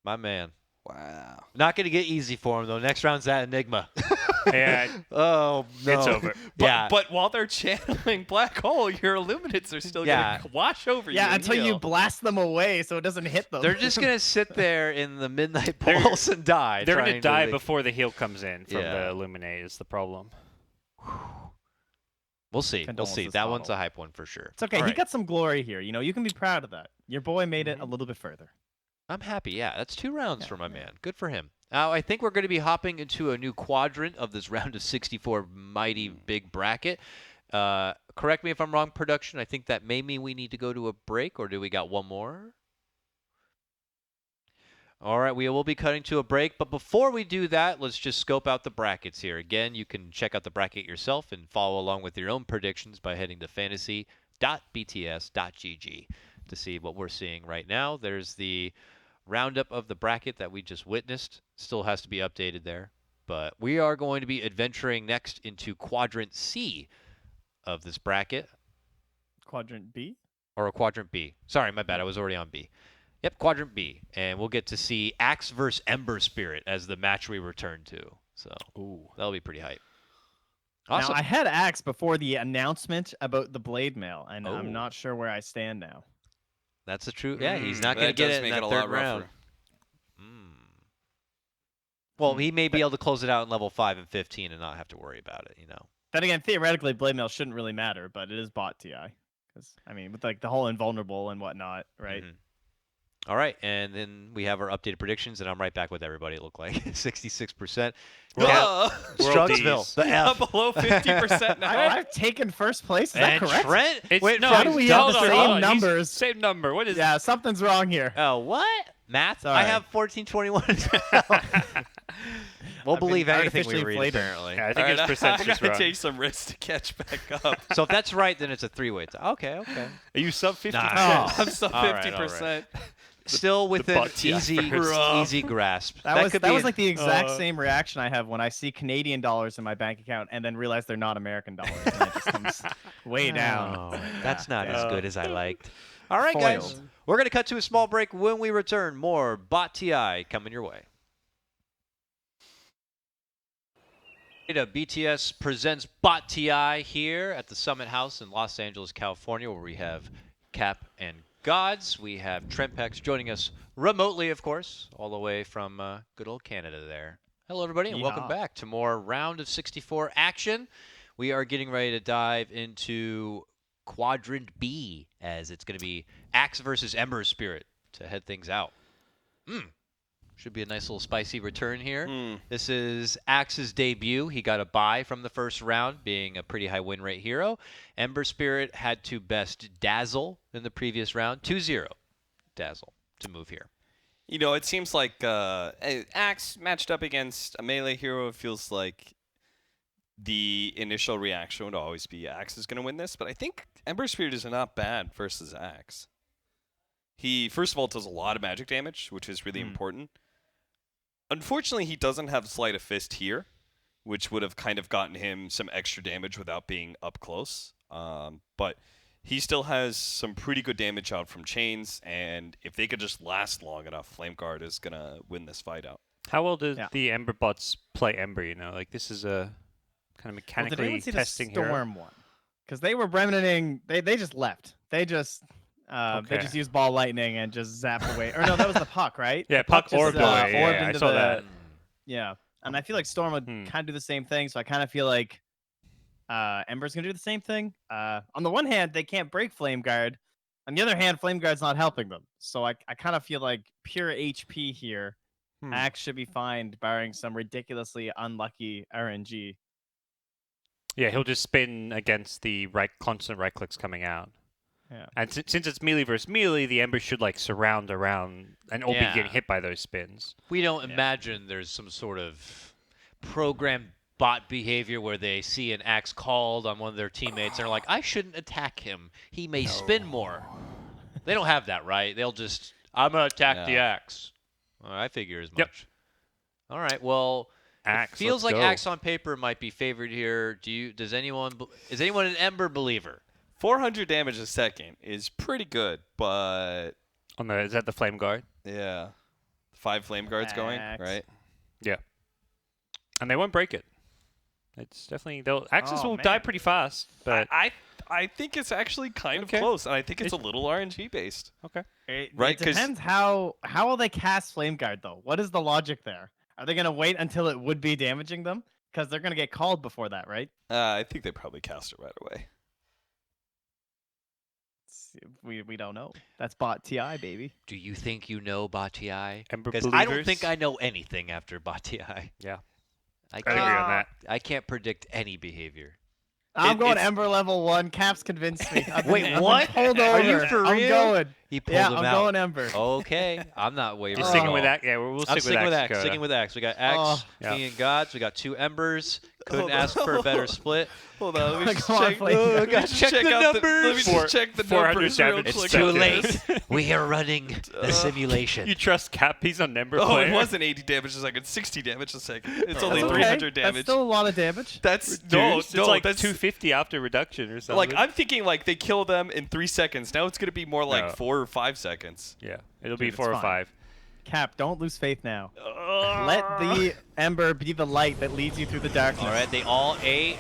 My man. Wow. Not gonna get easy for him though. Next round's that Enigma. Yeah. Oh no. It's over. Yeah. But while they're channeling Black Hole, your Illuminates are still Yeah. gonna wash over you. Yeah, and until you heal. blast them away so it doesn't hit them. They're just gonna sit there in the midnight They're- pulse and die. They're going to trying die make- before the heal comes in from Yeah. the Illuminate is the problem. We'll see. We'll see. Condolences, That one's Coddle. a hype one for sure. It's okay. All He right. got some glory here. You know, you can be proud of that. Your boy made it a little bit further. I'm happy. Yeah, that's 2 rounds for my man. Good for him. Now, I think we're going to be hopping into a new quadrant of this round of 64 mighty big bracket. Correct me if I'm wrong, production. I think that may mean we need to go to a break, or do we got one more? All right, we will be cutting to a break, but before we do that, let's just scope out the brackets here. Again, you can check out the bracket yourself and follow along with your own predictions by heading to fantasy.bts.gg to see what we're seeing right now. There's the roundup of the bracket that we just witnessed. Still has to be updated there, but we are going to be adventuring next into Quadrant C of this bracket. Quadrant B? Or Quadrant B. Sorry, my bad. I was already on B. Yep, Quadrant B. And we'll get to see Axe versus Ember Spirit as the match we return to. So that'll be pretty hype. Awesome. Now, I had Axe before the announcement about the Blade Mail, and Oh. I'm not sure where I stand now. That's the truth. Yeah, he's not going to That get does it make in it that a third lot round. rougher. Well, he may be able to close it out in level 5 and 15 and not have to worry about it, you know. Then again, theoretically, Blade Mail shouldn't really matter, but it is bot TI. Because, I mean, with like the whole invulnerable and whatnot, right? Mhm. All right, and then we have our updated predictions, and I'm right back with everybody, it looked like. 66%. World Strugsville, D's. the F. below 50% now. I've taken first place. Is that And correct? Trent? It's, Wait, no, how do we have hold the on, same hold on. numbers? Same number. What is Yeah, something's wrong here. Oh, what? Math? Sorry. I have 1421. We'll I've been believe anything we artificially read, inflated. apparently. Yeah, I think All his right, percentage I is gotta wrong. take some risks to catch back up. So if that's right, then it's a three-way tie. Okay. Are you sub 50%? Nice. I'm still All right, 50%. Still within bot TI first. easy grasp. That could was be like the exact same reaction I have when I see Canadian dollars in my bank account and then realize they're not American dollars. And it just comes way down. Oh, that's not as Yeah. good as I liked. All right, guys. Foiled. We're going to cut to a small break. When we return, more Bot TI coming your way. BTS presents Bot TI here at the Summit House in Los Angeles, California, where we have Cap and Gods. We have Trempex joining us remotely, of course, all the way from good old Canada there. Hello, everybody, and welcome Yeehaw. back to more Round of 64 action. We are getting ready to dive into Quadrant B, as it's going to be Axe versus Ember Spirit to head things out. Should be a nice little spicy return here. This is Axe's debut. He got a bye from the first round, being a pretty high win rate hero. Ember Spirit had to best Dazzle in the previous round. 2-0 Dazzle to move here. You know, it seems like Axe matched up against a melee hero. It feels like the initial reaction would always be Axe is going to win this, but I think Ember Spirit is not bad versus Axe. He, first of all, does a lot of magic damage, which is really important. Unfortunately, he doesn't have Sleight of Fist here, which would have kind of gotten him some extra damage without being up close. But he still has some pretty good damage out from chains, and if they could just last long enough, Flame Guard is going to win this fight out. How well do Yeah. the Ember bots play Ember? You know, like this is a kind of Well, did mechanically anyone see the testing hero. Storm one? Because they were remnanting. They just left. They just used ball lightning and just zapped away. Or no, that was the puck, right? Yeah, The puck just, orbed away. orbed Yeah, I into saw the- that. Yeah, and I feel like Storm would kind of do the same thing. So I kind of feel like Ember's gonna do the same thing. On the one hand, they can't break Flame Guard. On the other hand, Flame Guard's not helping them. So I kind of feel like pure HP here, Axe should be fine, barring some ridiculously unlucky RNG. Yeah, he'll just spin against the constant right clicks coming out. Yeah. And since it's melee versus melee, the Ember should like surround around and all be Yeah. getting hit by those spins. We don't imagine there's some sort of programmed bot behavior where they see an Axe called on one of their teammates and they're like, I shouldn't attack him. He may spin more. They don't have that, right? They'll just, I'm going to attack the Axe. Well, I figure as much. Yep. All right, well, Axe, it feels let's like go. Axe on paper might be favored here. Is anyone an Ember believer? 400 damage a second is pretty good, but Is that the Flame Guard? yeah, 5 Flame Guards going, Axe. right? Yeah. And they won't break it. It's definitely Axes Oh, will man. die pretty fast, but I think it's actually kind Okay. of close, and I think it's a little RNG based. okay. Right, It 'cause- depends how will they cast Flame Guard though. What is the logic there? Are they gonna wait until it would be damaging them? Because they're gonna get called before that, right? I think they probably cast it right away. We don't know. That's bot TI, baby. Do you think you know Bati? Ember Because I don't believers? think I know anything after Bati. Yeah. I I agree can't, on that. I can't predict any behavior. I'm going it's- Ember level 1. Cap's convinced me. I've Wait, been what? pulled Are over. you for I'm real? going. He pulled Yeah, him I'm out. going Ember. Okay, I'm not wavering. You're at sticking all. with Axe? Yeah, we'll I'm stick sticking with Axe. Dakota. Sticking with Axe. We got Axe Oh. being gods. We got 2 Embers. Couldn't Hold on. ask for a better split. Hold on, let me just Come on, check. Flame Oh, Guard. I gotta check the out numbers. let me just check the 400 numbers real damage. quick. It's too on late. this. We are running the simulation. You trust Cappies on Ember Oh, player? it wasn't 80 damage a second, 60 damage a second. It's That's only okay. 300 That's damage. still a lot of damage. That's It's like that's 250 after reduction or something. like I'm thinking like they kill them in 3 seconds. Now it's gonna be more like No. 4 or 5 seconds. Yeah, it'll be Dude, 4 or it's fine. 5. Cap, don't lose faith now. Let the Ember be the light that leads you through the darkness. All right, they all ate.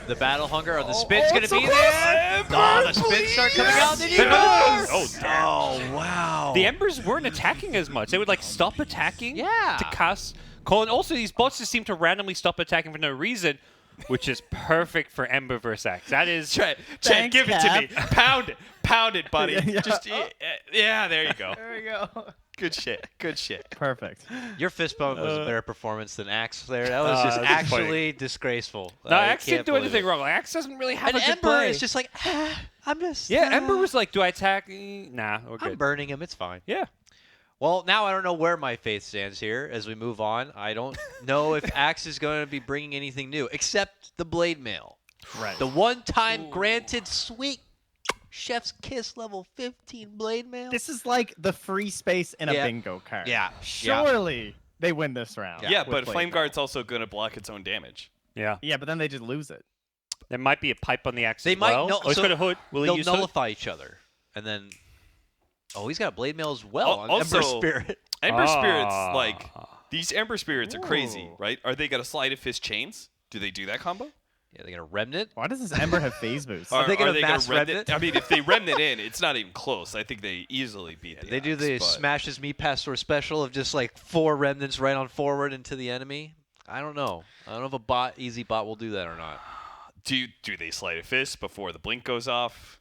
The battle hunger. Are the spins oh, gonna it's so be close. there? Oh, the spins start coming out. Then you Yes! go. Oh, wow. The Embers weren't attacking as much. They would like stop attacking Yeah. to cast Call. And also these bots just seem to randomly stop attacking for no reason, which is perfect for Ember versus Axe. That is Chet, Thanks, give it to me. Cap. Pound it, buddy. Yeah. Just yeah, there you go. There we go. Good shit. Good shit. Perfect. Your fist bump was a better performance than Axe there. That was just that's actually disgraceful. no, I Axe didn't can't do believe anything it. wrong. Axe doesn't really have And a good Ember play. is just like, I'm just. yeah, Ember was like, do I attack? Nah, we're I'm good. burning him. It's fine. Yeah. Well, now I don't know where my faith stands here as we move on. I don't know if Axe is going to be bringing anything new except the blade mail. Right. The one-time granted sweet chef's kiss level 15 blade mail. This is like the free space in a Yeah. bingo card. Yeah. Surely they win this round. Yeah, with but Blade Flame Mail. Guard's also gonna block its own damage. Yeah. Yeah, but then they just lose it. There might be a pipe on the Axe They as might well. null- Oh, he's so got a hood. Will he They'll use hood? nullify each other, and then he's got a blade mail as well on Also- Ember Spirit. Ember Spirits, Ah. like these Ember Spirits are crazy, Ooh. right? Are they gonna Sleight of Fist chains? Do they do that combo? Yeah, they're gonna remnant. Why does this Ember have phase boost? Are they gonna mass remnant? remnant? I mean, if they remnant in, it's not even close. I think they easily beat the They do Axe, the but- smashes me pastor special of just like 4 remnants right on forward into the enemy. I don't know. I don't know if a easy bot will do that or not. Do they Sleight of Fist before the blink goes off?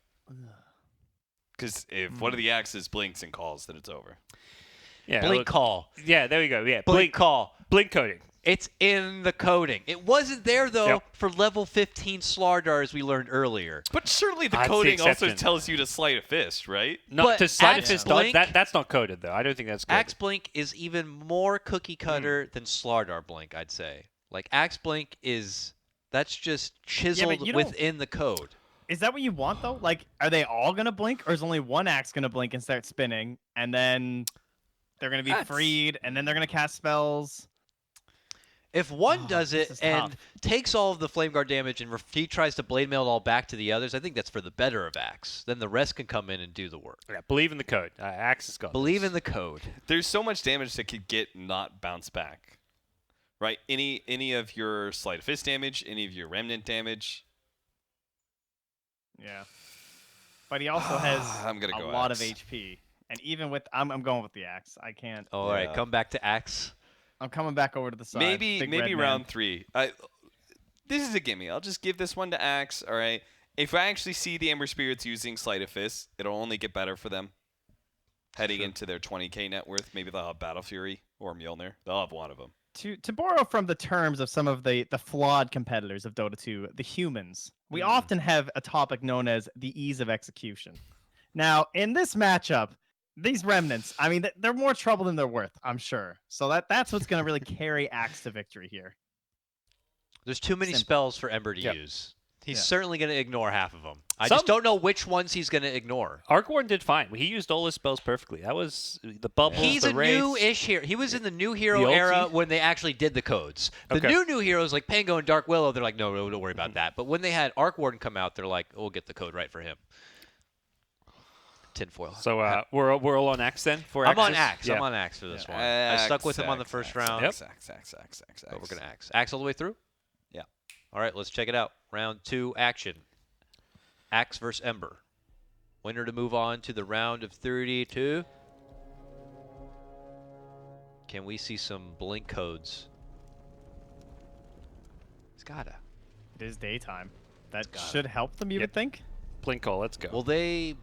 Because if one of the axes blinks and calls, then it's over. Yeah. Blink look- call. Yeah, there we go. Yeah. Blink call. Blink coding. It's in the coding. It wasn't there though Yep. for level 15 Slardar as we learned earlier. But surely the That's the coding also exception. tells you to Sleight of Fist, right? Not But to Sleight of Axe Fist. Blink- That's not coded though. I don't think that's coded. Axe Blink is even more cookie cutter than Slardar Blink, I'd say. Like Axe Blink that's just chiseled you don't- within the code. Is that what you want though? Like, are they all gonna blink, or is only one axe gonna blink and start spinning, and then they're gonna be That's- freed, and then they're gonna cast spells? If one Oh, does this it is and tough. takes all of the Flame Guard damage and he tries to blade mail it all back to the others, I think that's for the better of Axe. Then the rest can come in and do the work. Yeah, believe in the code. Axe has got Believe this. in the code. There's so much damage that could get not bounce back, right? Any of your Sleight of Fist damage, any of your Remnant damage. Yeah. But he also has I'm gonna a go lot Axe. of HP, and even with I'm going with the axe. I can't. All right, Yeah. come back to Axe. I'm coming back over to the side. Maybe Big red man. round 3. This is a gimme. I'll just give this one to Axe. All right. If I actually see the Ember Spirits using Sleight of Fist, it'll only get better for them. Heading into their 20k net worth, maybe they'll have Battle Fury or Mjolnir. They'll have one of them. To borrow from the terms of some of the flawed competitors of Dota 2, the humans, we often have a topic known as the ease of execution. Now, in this matchup, these remnants, I mean, they're more trouble than they're worth, I'm sure. So that's what's going to really carry Axe to victory here. There's too many Simple. spells for Ember to Yep. use. He's Yeah. certainly going to ignore half of them. I Some- just don't know which ones he's going to ignore. Arcwarden did fine. He used all his spells perfectly. That was the bubbles, He's the a wraiths. new-ish hero. He was in the new hero The ulti? era when they actually did the codes. The Okay. new heroes like Pango and Dark Willow, they're like, no, don't worry about that. But when they had Arcwarden come out, they're like, we'll get the code right for him. Tinfoil. So we're all on Axe then? For I'm on Axes? Axe. Yeah. I'm on Axe for this one. I stuck with him on the Axe, first Axe, round, Axe, Axe, Axe, Axe, Axe, but we're Axe. going to Axe. Axe all the way through? Yeah. All right, let's check it out. Round 2, action. Axe versus Ember. Winner to move on to the round of 32. Can we see some blink codes? It's gotta. It is daytime. That should help them, you would think. Blink call, let's go. Will they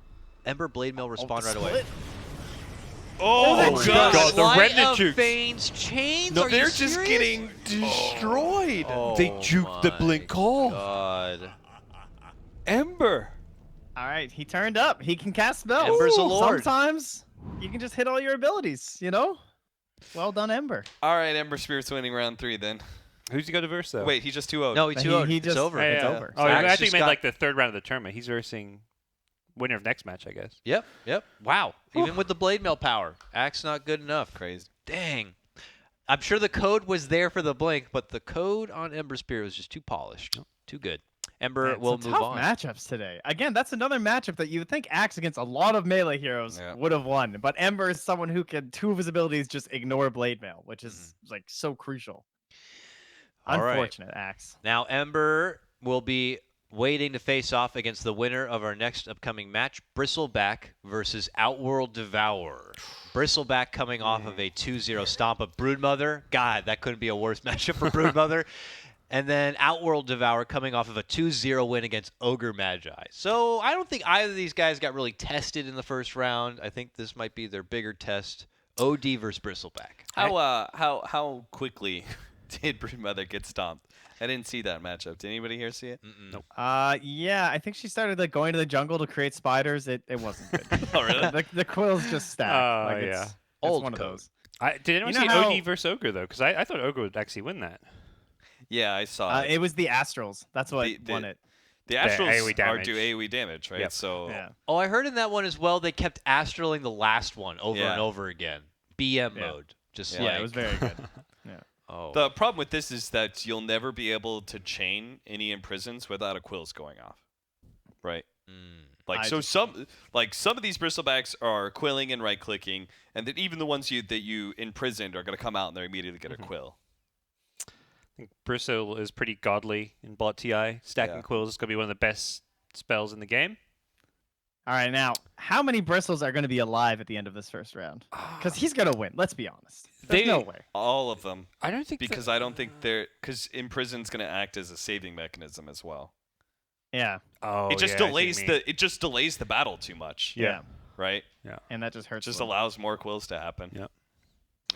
Ember Blade Mill respond right away? Split? Oh, my my God, God. the Light remnant of jukes. Veins chains? No, Are you they're just serious? getting destroyed. Oh They juked the my blink call. God. Ember. All right, he turned up. He can cast spells. Ember's a lord. Sometimes you can just hit all your abilities, you know? Well done, Ember. All right, Ember Spirit's winning round 3 then. Who's he got to verse though? Wait, he just 2-0'd. No, he 2-0'd. He It's just- over. It's yeah. over. Oh, Axe I actually just meant got- like the third round of the tournament. He's versing winner of next match, I guess. Yep. Wow. Even with the blade mail power, Axe not good enough. Crazy. Dang. I'm sure the code was there for the blink, but the code on Ember Spirit was just too polished. Too good. Ember Man, will some move tough on. matchups today. Again, that's another matchup that you would think Axe against a lot of melee heroes Yeah. would have won. But Ember is someone who can 2 of his abilities just ignore blade mail, which is like so crucial. All right. Unfortunate, Axe. Now Ember will be waiting to face off against the winner of our next upcoming match, Bristleback versus Outworld Devourer. Bristleback coming off of a 2-0 stomp of Broodmother. God, that couldn't be a worse matchup for Broodmother. And then Outworld Devourer coming off of a 2-0 win against Ogre Magi. So I don't think either of these guys got really tested in the first round. I think this might be their bigger test. OD versus Bristleback. How quickly did Broodmother get stomped? I didn't see that matchup. Did anybody here see it? Nope. Yeah, I think she started like going to the jungle to create spiders. It wasn't good. Oh, really? the quills just stack. Oh, like, yeah. It's Old one code. of those. Did anyone You know see how- OD versus Ogre though? Because I thought Ogre would actually win that. Yeah, I saw it. It was the Astrals. That's what The- won it. The AoE Astrals are damage. do AoE damage, right? Yep. So Yeah. Oh, I heard in that one as well, they kept astraling the last one over Yeah. and over again. BM Yeah. mode. Just Yeah. Yeah, like, it was very good. oh. the problem with this is that you'll never be able to chain any imprisons without a quills going off, right? Mm. Like some of these bristlebacks are quilling and right clicking, and then even the ones that you imprisoned are going to come out and they're immediately get a quill. I think Bristle is pretty godly in bot TI. Stacking Yeah. quills is going to be one of the best spells in the game. All right, now, how many bristles are going to be alive at the end of this first round? Because he's going to win. Let's be honest. There's no way. All of them, I don't think because I don't think because imprison's going to act as a saving mechanism as well. Yeah. Oh, It just yeah, I see what you mean. it just delays the battle too much, Yeah. right? And that just hurts. Just them. allows more quills to happen. Yeah.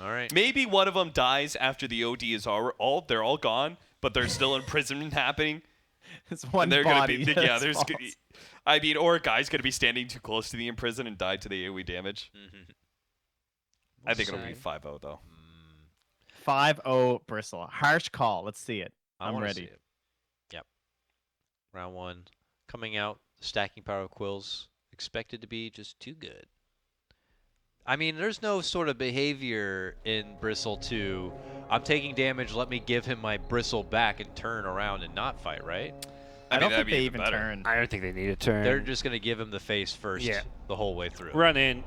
All right. Maybe one of them dies after the OD is they're all gone, but there's still imprisonment happening. It's one And they're body. gonna be that there's falls. I mean, or a guy's gonna be standing too close to the imprison and die to the AoE damage. I think it'll be 5-0 though. 5-0 bristle. Harsh call. Let's see it. I I'm wanna ready. see it. Yep. Round 1. Coming out, stacking power of quills. Expected to be just too good. I mean, there's no sort of behavior in Bristle 2. I'm taking damage, let me give him my Bristle back and turn around and not fight, right? I don't that'd think be they even even better. turn. I don't think they need a turn. They're just going to give him the face first Yeah. the whole way through. Run in,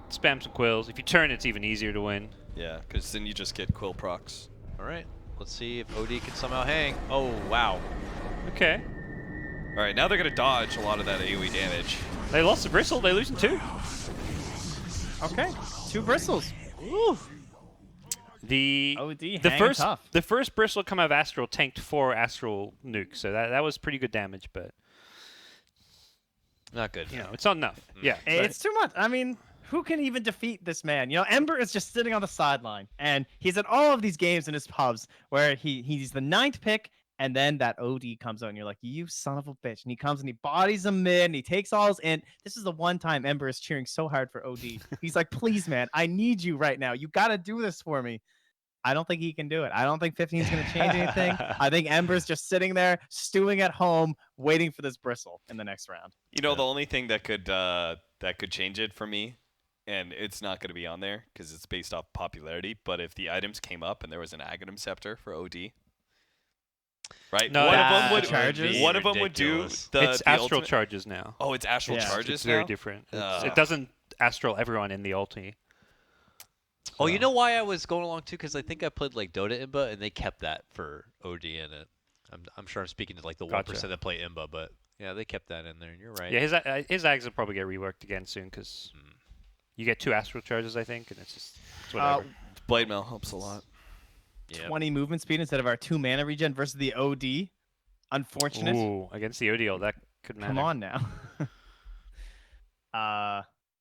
spam some quills. If you turn, it's even easier to win. Yeah, because then you just get quill procs. All right. Let's see if OD can somehow hang. Oh, wow. Okay. All right, now they're gonna dodge a lot of that AoE damage. They lost the Bristle. They losing 2. Okay. 2 bristles. The OD the hanging first tough. the first Bristle come out of Astral tanked 4 Astral nukes, so that was pretty good damage, but Not good. you know it's not enough. Yeah, but- It's too much. I mean, who can even defeat this man? You know, Ember is just sitting on the sideline, and he's at all of these games in his pubs where he's the 9th pick, and then that OD comes out, and you're like, you son of a bitch. And he comes and he bodies him mid, and he takes all his in. This is the one time Ember is cheering so hard for OD. He's like, please, man, I need you right now. You got to do this for me. I don't think he can do it. I don't think 15 is going to change anything. I think Ember's just sitting there, stewing at home, waiting for this bristle in the next round. You know, the only thing that could change it for me, and it's not going to be on there because it's based off popularity, but if the items came up and there was an Aghanim Scepter for OD, right? No, one of that them would charges? One of them would do Ridiculous. the it's the Astral ultimate- charges now. Oh, it's Astral Yeah. charges It's very now? different. Ugh. It doesn't Astral everyone in the ulti. Oh, you know why I was going along too? Because I think I played like Dota Imba, and they kept that for OD in it. I'm sure I'm speaking to like the 1% Gotcha. that play Imba, but yeah, they kept that in there. And you're right. Yeah, his Ags will probably get reworked again soon because you get 2 Astral charges, I think, and it's whatever. Blade Mail helps a lot. Yeah. 20 movement speed instead of our 2 mana regen versus the OD. Unfortunate. Ooh, against the ODL, that could matter. Come on now.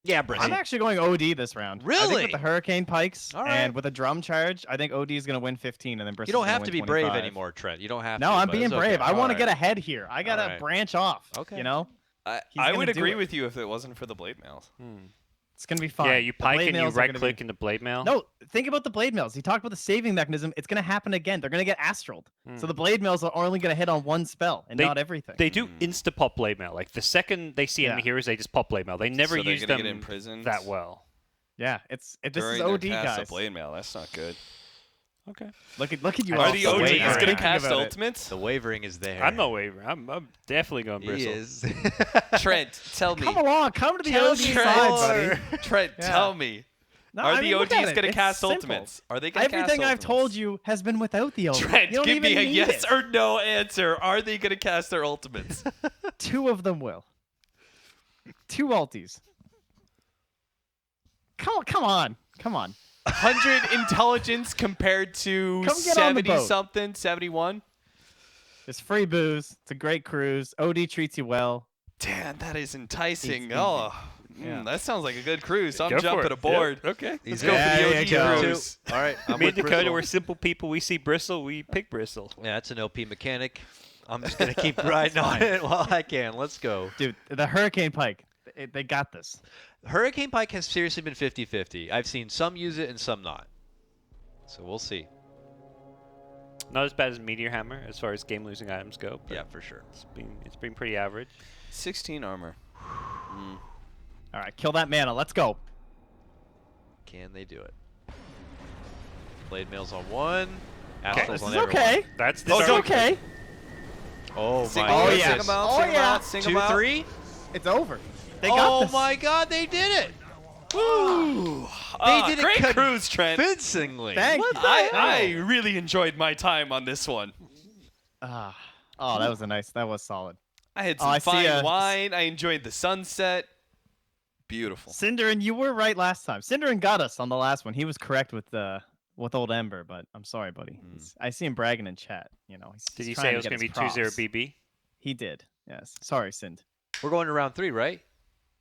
Yeah, Brissy. I'm actually going OD this round. I think Really? with the Hurricane Pikes All right. and with a drum charge, I think OD is going to win 15 and then You Bristol's don't gonna have win to be 25. brave anymore, Trent. You don't have No, to. I'm but being it's brave. okay. I want to All get right. ahead here. I got to All right. branch off. Okay. You know? I gonna would do agree it. with you if it wasn't for the blade mails. It's gonna be fine. Yeah, you The pike blade and you mails are gonna be- right-click into blade mail. No, think about the blade mails. He talked about the saving mechanism. It's gonna happen again. They're gonna get astraled. So the blade mails are only gonna hit on one spell and not everything. They do insta-pop blade mail. Like, the second they see enemy heroes, they just pop blade mail. They never So they're use gonna them get imprisoned that well. Yeah, this is during OD, their cast guys. of blade mail. That's not good. Okay. Look at you. Are all the so OGs wavering. gonna Thinking cast about it. ultimates? The wavering is there. I'm not wavering. I'm definitely going He Bristle. is. Trent, tell me. Come along, come to the Tell OG me side, more. buddy. Trent, Yeah. tell me. No, Are I the mean, look at OGs it. going to It's cast simple. ultimates? Are they going to cast Everything I've ultimates? told you has been without the ultimate. Trent, you don't give even me a need yes it. or no answer. Are they going to cast their ultimates? 2 of them will. 2 ulties. Come on. 100 intelligence compared to Come get on the 70 boat. something, 71? It's free booze. It's a great cruise. OD treats you well. Damn, that is enticing. Easy. Oh, Yeah. that sounds like a good cruise. I'm Go for jumping it. aboard. Yep. Okay. Let's Yeah, go for there the you OG go. cruise. All right. I'm Me with and Dakota, Bristle. we're simple people. We see Bristle, we pick Bristle. Yeah, that's an OP mechanic. I'm just gonna keep riding on it while I can. Let's go. Dude, the Hurricane Pike. They got this. Hurricane Pike has seriously been 50-50. I've seen some use it and some not. So we'll see. Not as bad as Meteor Hammer as far as game-losing items go. But Yeah, for sure. it's been pretty average. 16 armor. All right, kill that mana. Let's go. Can they do it? Blade mails on 1. Astrals This on is everyone. okay. That's This is okay. Oh Sing my them out, yeah. sing them out, Oh, sing them yeah. out, sing them out. 2-3. It's over. They got Oh this. my God, they did it! Woo! They did it great cruise, Trent. convincingly. Thank What you. the I hell? really enjoyed my time on this one. Oh, that was solid. I had Oh, some I see, fine wine. I enjoyed the sunset. Beautiful. Cinderin, you were right last time. Cinderin got us on the last one. He was correct with old Ember, but I'm sorry, buddy. I see him bragging in chat. You know, Did he's you trying say it to was get going to be his 2-0 props. BB? He did. Yes. Sorry, Sind. We're going to round 3, right?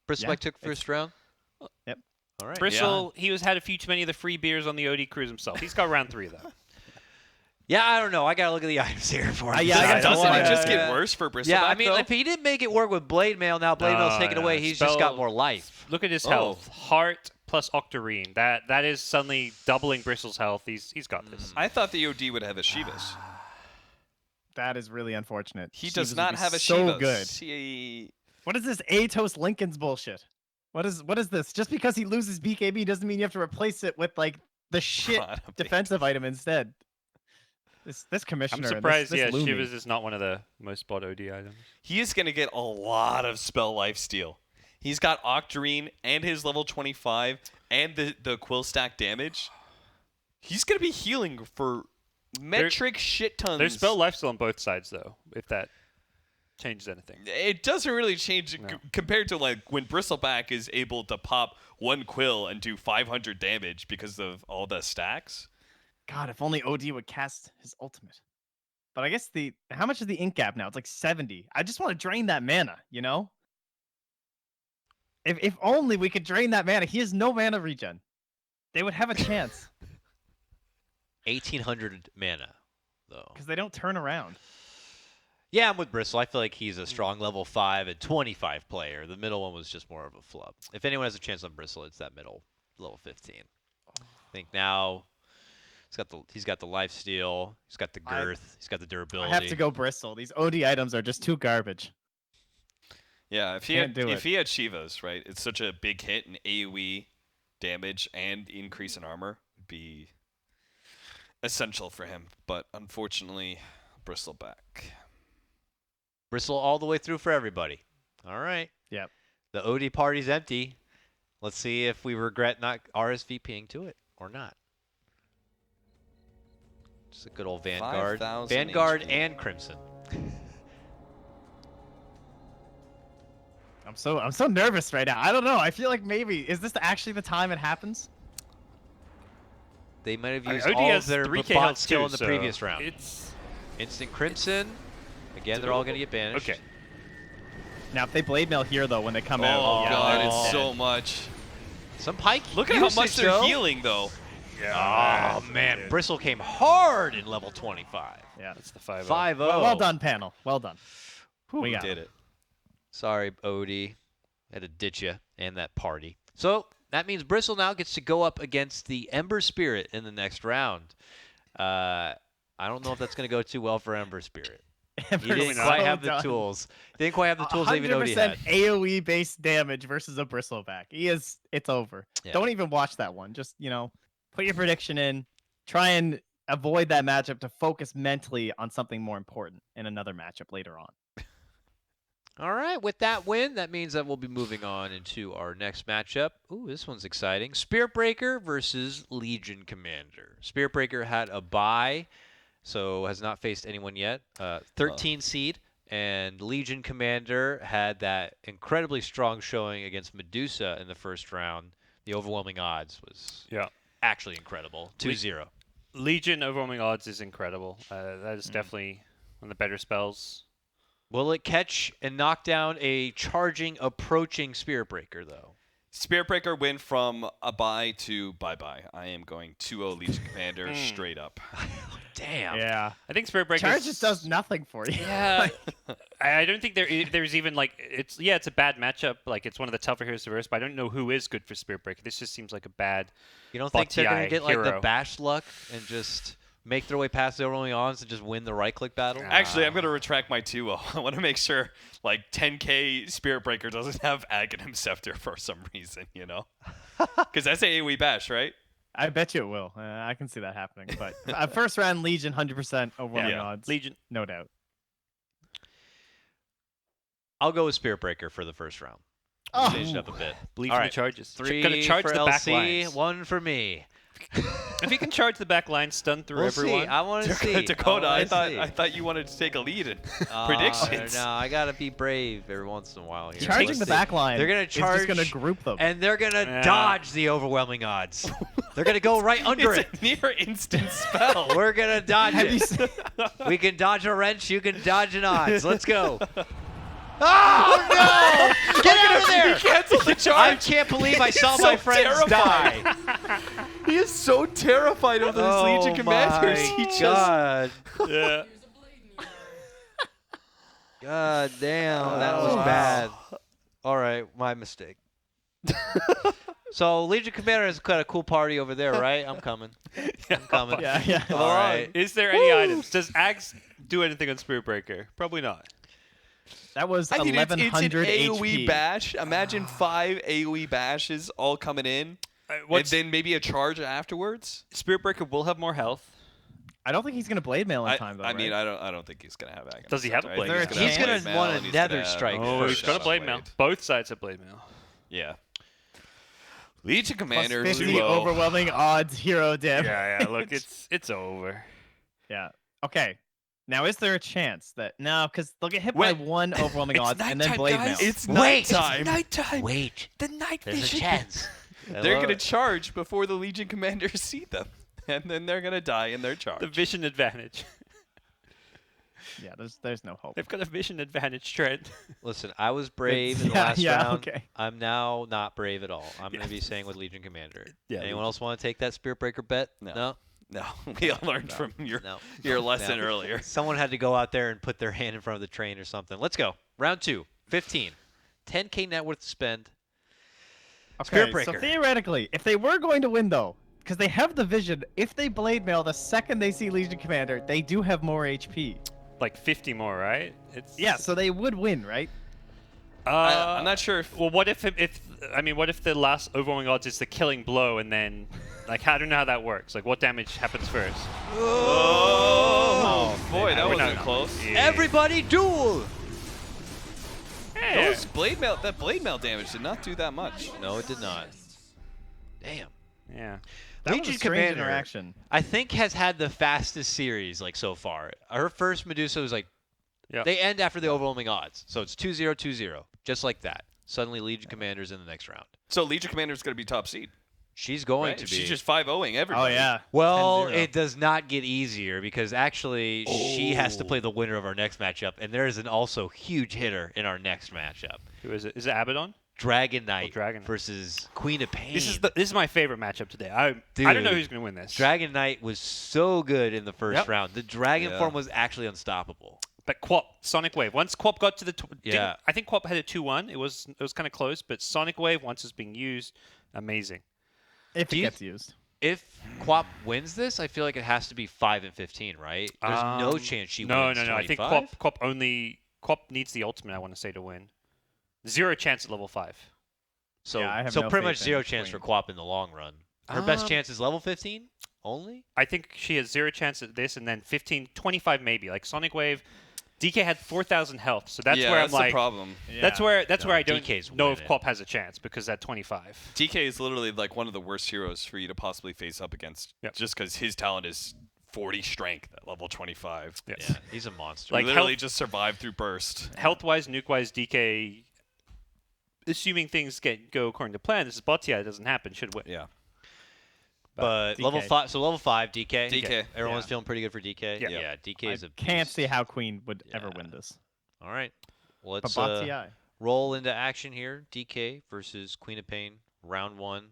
Bristol Yeah, took first round. Yep. All right. Bristle, he had a few too many of the free beers on the OD cruise himself. He's got round 3, though. Yeah, I don't know. I gotta look at the items here for him. yeah, I Doesn't don't it wanna- just get worse for Bristleback, Yeah, I mean, though? if he didn't make it work with Blade Mail, now Blade Mail's taken away. He's just got more life. Look at his health. Heart plus Octarine. That is suddenly doubling Bristle's health. He's got this. I thought the OD would have a Shivas. That is really unfortunate. He Shivas does would not be have a so Shivas. good. He, What is this Atos Lincoln's bullshit? What is this? Just because he loses BKB doesn't mean you have to replace it with like the shit God, a defensive item instead. This commissioner. I'm surprised, This Lumi. Shivas is not one of the most bought OD items. he is going to get a lot of spell lifesteal. He's got Octarine and his level 25 and the quill stack damage. He's going to be healing for metric shit tons. There's spell lifesteal on both sides, though, if that changes anything. It doesn't really change compared to like when Bristleback is able to pop one quill and do 500 damage because of all the stacks. God, if only OD would cast his ultimate. But I guess how much is the ink gap now? It's like 70. I just want to drain that mana, you know? If only we could drain that mana. He has no mana regen. They would have a chance 1,800 mana, though. because they don't turn around. Yeah, I'm with Bristle. I feel like he's a strong level 5 and 25 player. The middle one was just more of a flub. If anyone has a chance on Bristle, it's that middle level 15. I think now he's got the life steal, he's got the girth, he's got the durability. I have to go Bristle. These OD items are just too garbage. Yeah, if he Can't had do it. Shivas, right, it's such a big hit in AoE damage and increase in armor would be essential for him. But unfortunately, Bristleback. Bristle all the way through for everybody. All right. Yep. The OD party's empty. Let's see if we regret not RSVPing to it or not. Just a good old Vanguard. 5,000 Vanguard HP. and Crimson. I'm so nervous right now. I don't know. I feel like maybe is this actually the time it happens? They might have I mean, used OD all has of their 3K bot health skill too, in the so previous round. It's Instant Crimson. Again, they're all going to get banished. okay. Now, if they blade mail here though, when they come out, Oh, yeah, God, they're it's dead. so much. Some Pike. Look at how much usage, they're though. healing, though. Oh, man. Bristle came hard in level 25. Yeah. That's the 5-0. 5-0. Well done, panel. Well done. We got did it. Sorry, Odie. Had to ditch you and that party. So that means Bristle now gets to go up against the Ember Spirit in the next round. I don't know if that's going to go too well for Ember Spirit. He didn't quite have the tools. He didn't quite have the tools that even Odie had. 100% AoE based damage versus a Bristleback. It's over. Yeah. Don't even watch that one. Just, put your prediction in. Try and avoid that matchup to focus mentally on something more important in another matchup later on. All right, with that win, that means that we'll be moving on into our next matchup. Ooh, this one's exciting. Spiritbreaker versus Legion Commander. Spiritbreaker had a bye, so has not faced anyone yet. 13 seed, and Legion Commander had that incredibly strong showing against Medusa in the first round. The overwhelming odds was actually incredible. 2-0. Legion overwhelming odds is incredible. That is definitely one of the better spells. Will it catch and knock down a charging, approaching Spiritbreaker, though? Spiritbreaker went from a bye to bye-bye. I am going 2-0 Legion Commander straight up. Damn. Yeah. I think Spiritbreaker Charge just does nothing for you. Yeah. I don't think there's even it's a bad matchup. Like it's one of the tougher heroes to verse, but I don't know who is good for Spiritbreaker. This just seems like a bad. You don't think they're gonna get like the hero. bash luck and just make their way past the overwhelming odds and just win the right-click battle? Actually, I'm going to retract my 2-0. I want to make sure, 10k Spiritbreaker doesn't have Aghanim Scepter for some reason, Because that's AoE bash, right? I bet you it will. I can see that happening. But first round Legion, 100% overwhelming odds. Legion. No doubt. I'll go with Spiritbreaker for the first round. Oh. Changed up a bit. Believe All in right. the charges. 3 Gonna charge for the back LC, lines. 1 for me. If he can charge the back line, stun through We'll everyone. see. I want to see. Dakota, I wanna see. thought you wanted to take a lead in Oh, predictions. No, I gotta be brave every once in a while. Here. Charging Let's the see. back line. They're gonna charge. Is just gonna group them. And they're gonna Yeah. dodge the overwhelming odds. They're gonna go right under It's it. a near instant spell. We're gonna dodge Have you it. seen- We can dodge a wrench. You can dodge an odds. Let's go. Oh no! Get out of there! He canceled the I charge. can't believe I saw so my friends terrified. die. He is so terrified of those Legion Commanders. He just God. Yeah. God damn, that was bad. All right, my mistake. So Legion Commander has got a cool party over there, right? I'm coming. I'm coming. Yeah. All right. Is there any items? Does Axe do anything on Spiritbreaker? Probably not. That was I mean, it's an 1100 AoE HP. bash. Imagine 5 AoE bashes all coming in, and then maybe a charge afterwards. Spiritbreaker will have more health. I don't think he's gonna blade mail in I time though. mean, right? I don't think he's gonna have Aghanim. Does he have a Scepter. I blade think mail? He's have gonna blade mail, want a and he's nether gonna have strike Oh, he's first. got a blade mail. Blade. Both sides have blade mail. Yeah. Legion Plus Commander 50 2-0. overwhelming odds hero damage. Yeah. Look, it's over. Yeah. Okay. Now, is there a chance that because they'll get hit by Wait. one overwhelming It's odds and then nighttime, blade guys. mail? It's Wait. nighttime. Nighttime. Wait. The night There's a vision. chance. They're gonna charge before the Legion Commanders see them, and then they're gonna die in their charge. The vision advantage. Yeah. There's no hope. They've got a vision advantage, Trent. Listen, I was brave in the Yeah, last yeah, round. okay. I'm now not brave at all. I'm going to be saying with Legion Commander. Yeah, Anyone else want to take that Spiritbreaker bet? No. No, we all learned from your lesson No. earlier. Someone had to go out there and put their hand in front of the train or something. Let's go. Round 2. 15. 10k net worth to spend. Okay, Spiritbreaker. so theoretically, if they were going to win though, because they have the vision, if they blade mail the second they see Legion Commander, they do have more HP. Like 50 more, right? Yeah, so they would win, right? I'm not sure if. Well, what if what if the last overwhelming odds is the killing blow, and then I don't know how that works. Like, what damage happens first? Oh, boy, that we're wasn't not- close. Yeah. Everybody duel! Yeah. Those that blade mail damage did not do that much. No, it did not. Damn. Yeah. That Legion was a strange Commander, interaction. I think, has had the fastest series so far. Her first Medusa was Yeah. they end after the overwhelming odds. So it's 2-0, 2-0. Just like that. Suddenly Legion Commander's in the next round. So Legion Commander's going to be top seed. She's going Right? to be. She's just 5-0ing everybody. Oh yeah. Well, 10-0. it does not get easier because actually she has to play the winner of our next matchup, and there is an also huge hitter in our next matchup. Who is it? Is it Abaddon? Dragon Knight Dragon Knight. versus Queen of Pain. This is my favorite matchup today. I don't know Dude. who's gonna win this. Dragon Knight was so good in the first Yep. round. The dragon Yeah. form was actually unstoppable. But Quap, Sonic Wave. Once Quap got to the... Yeah. I think Quap had a 2-1. It was kind of close, but Sonic Wave, once it's being used, amazing. If Do it you gets used. If Quap wins this, I feel like it has to be 5 and 15, right? There's no chance she wins. No. I think 25? Quap needs the ultimate, I want to say, to win. 0 chance at level 5. So, Yeah, I have so no pretty faith much in 0 the chance for queen. Quap in the long run. Her best chance is level 15 only? I think she has 0 chance at this, and then 15, 25 maybe. Like Sonic Wave, DK had 4,000 health, so that's where I'm that's like, the problem. that's where No, I don't DK's know if winning. Quap has a chance because at 25. DK is literally like one of the worst heroes for you to possibly face up against, Yep. just because his talent is 40 strength at level 25. Yes. Yeah, he's a monster. Like, He literally health- just survived through burst. Health-wise, nuke-wise, DK, assuming things go according to plan, this is Botia, it doesn't happen, should win. Yeah. but DK. level 5, so level 5, DK. DK. Everyone's Yeah. feeling pretty good for DK. Yeah. Yeah, DK I is a can't beast. see how Queen would ever Yeah. win this. All right. Well, But let's Batii. roll into action here. DK versus Queen of Pain, round 1.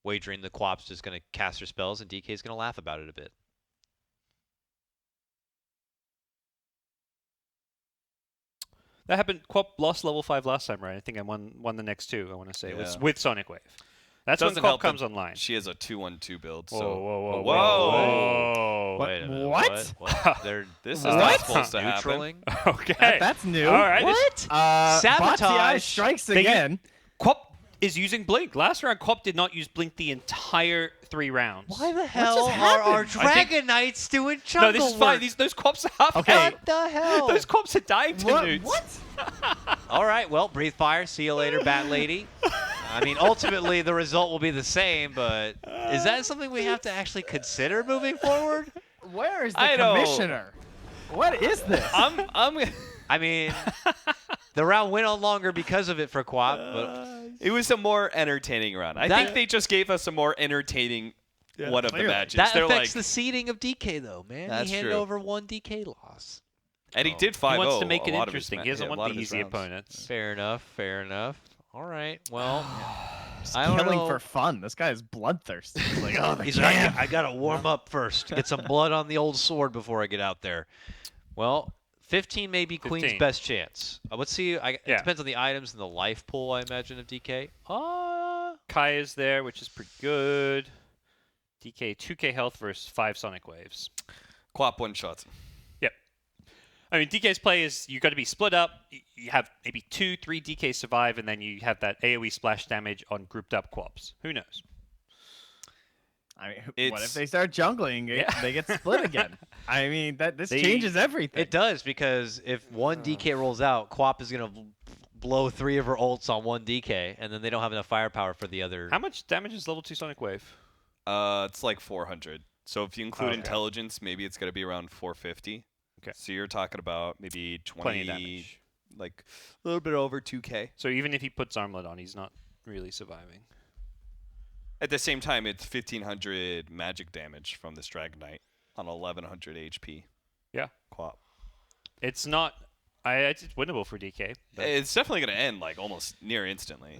Wagering the Quap's just going to cast her spells, and DK is going to laugh about it a bit. That happened. Quap lost level 5 last time, right? I think I won the next 2. I want to say it was Yeah. with Sonic Wave. That's when Doesn't Quap help that comes online. She has a 2-1-2 build. Whoa, So. whoa, whoa, Whoa. whoa. What? Wait a minute. What? What? They're This is What? not supposed to happen. neutraling. Okay. That's new. All right. What? Sabotage Sabotage. strikes They again. Quap is using Blink. Last round, Quap did not use Blink the entire 3 rounds. Why the just hell are our happened? I think- Dragon Knights doing jungle No, this is fine. work? Those Quaps are half Okay. health. What the hell? Those Quaps are dying to newts. What? All right, well, breathe fire. See you later, Bat Lady. I mean, ultimately, the result will be the same, but is that something we have to actually consider moving forward? Where is the I know. commissioner? What is this? I'm I mean, the round went on longer because of it for Quap, but It was a more entertaining round. I That- think they just gave us a more entertaining one of the clearly. matches. that They're affects like, the seeding of DK, though, man. That's he handed true. over 1 DK loss. and he did 5-0. He wants to make it a lot of his interesting. ma- He doesn't yeah, a lot want of the his easy rounds. opponents. Fair enough, fair enough. All right, well, Just I don't killing know. for fun. This guy is bloodthirsty. He's like, oh, the He's like, jam. I got to warm up first. Get some blood on the old sword before I get out there. Well, 15 may be Queen's 15. best chance. Let's see. It Yeah. depends on the items and the life pool, I imagine, of DK. Kai is there, which is pretty good. DK 2k health versus 5 Sonic Waves. Quap one shots. Yep. I mean, DK's play is you got to be split up. You have maybe 2-3 DK survive, and then you have that AoE splash damage on grouped up Quaps. Who knows? I mean, what It's- if they start jungling? Yeah. They get split again. I mean, this They- changes everything. It does, because if one DK rolls out, Quap is going to blow 3 of her ults on 1 DK, and then they don't have enough firepower for the other. How much damage is level 2 Sonic Wave? It's like 400. So if you include Okay. intelligence, maybe it's going to be around 450. Okay. So you're talking about maybe 20, Plenty of damage. like a little bit over 2K. So even if he puts armlet on, he's not really surviving. At the same time, it's 1500 magic damage from this Dragon Knight on 1100 HP. Yeah. Quap. It's not. It's winnable for DK. But It's definitely going to end like almost near instantly.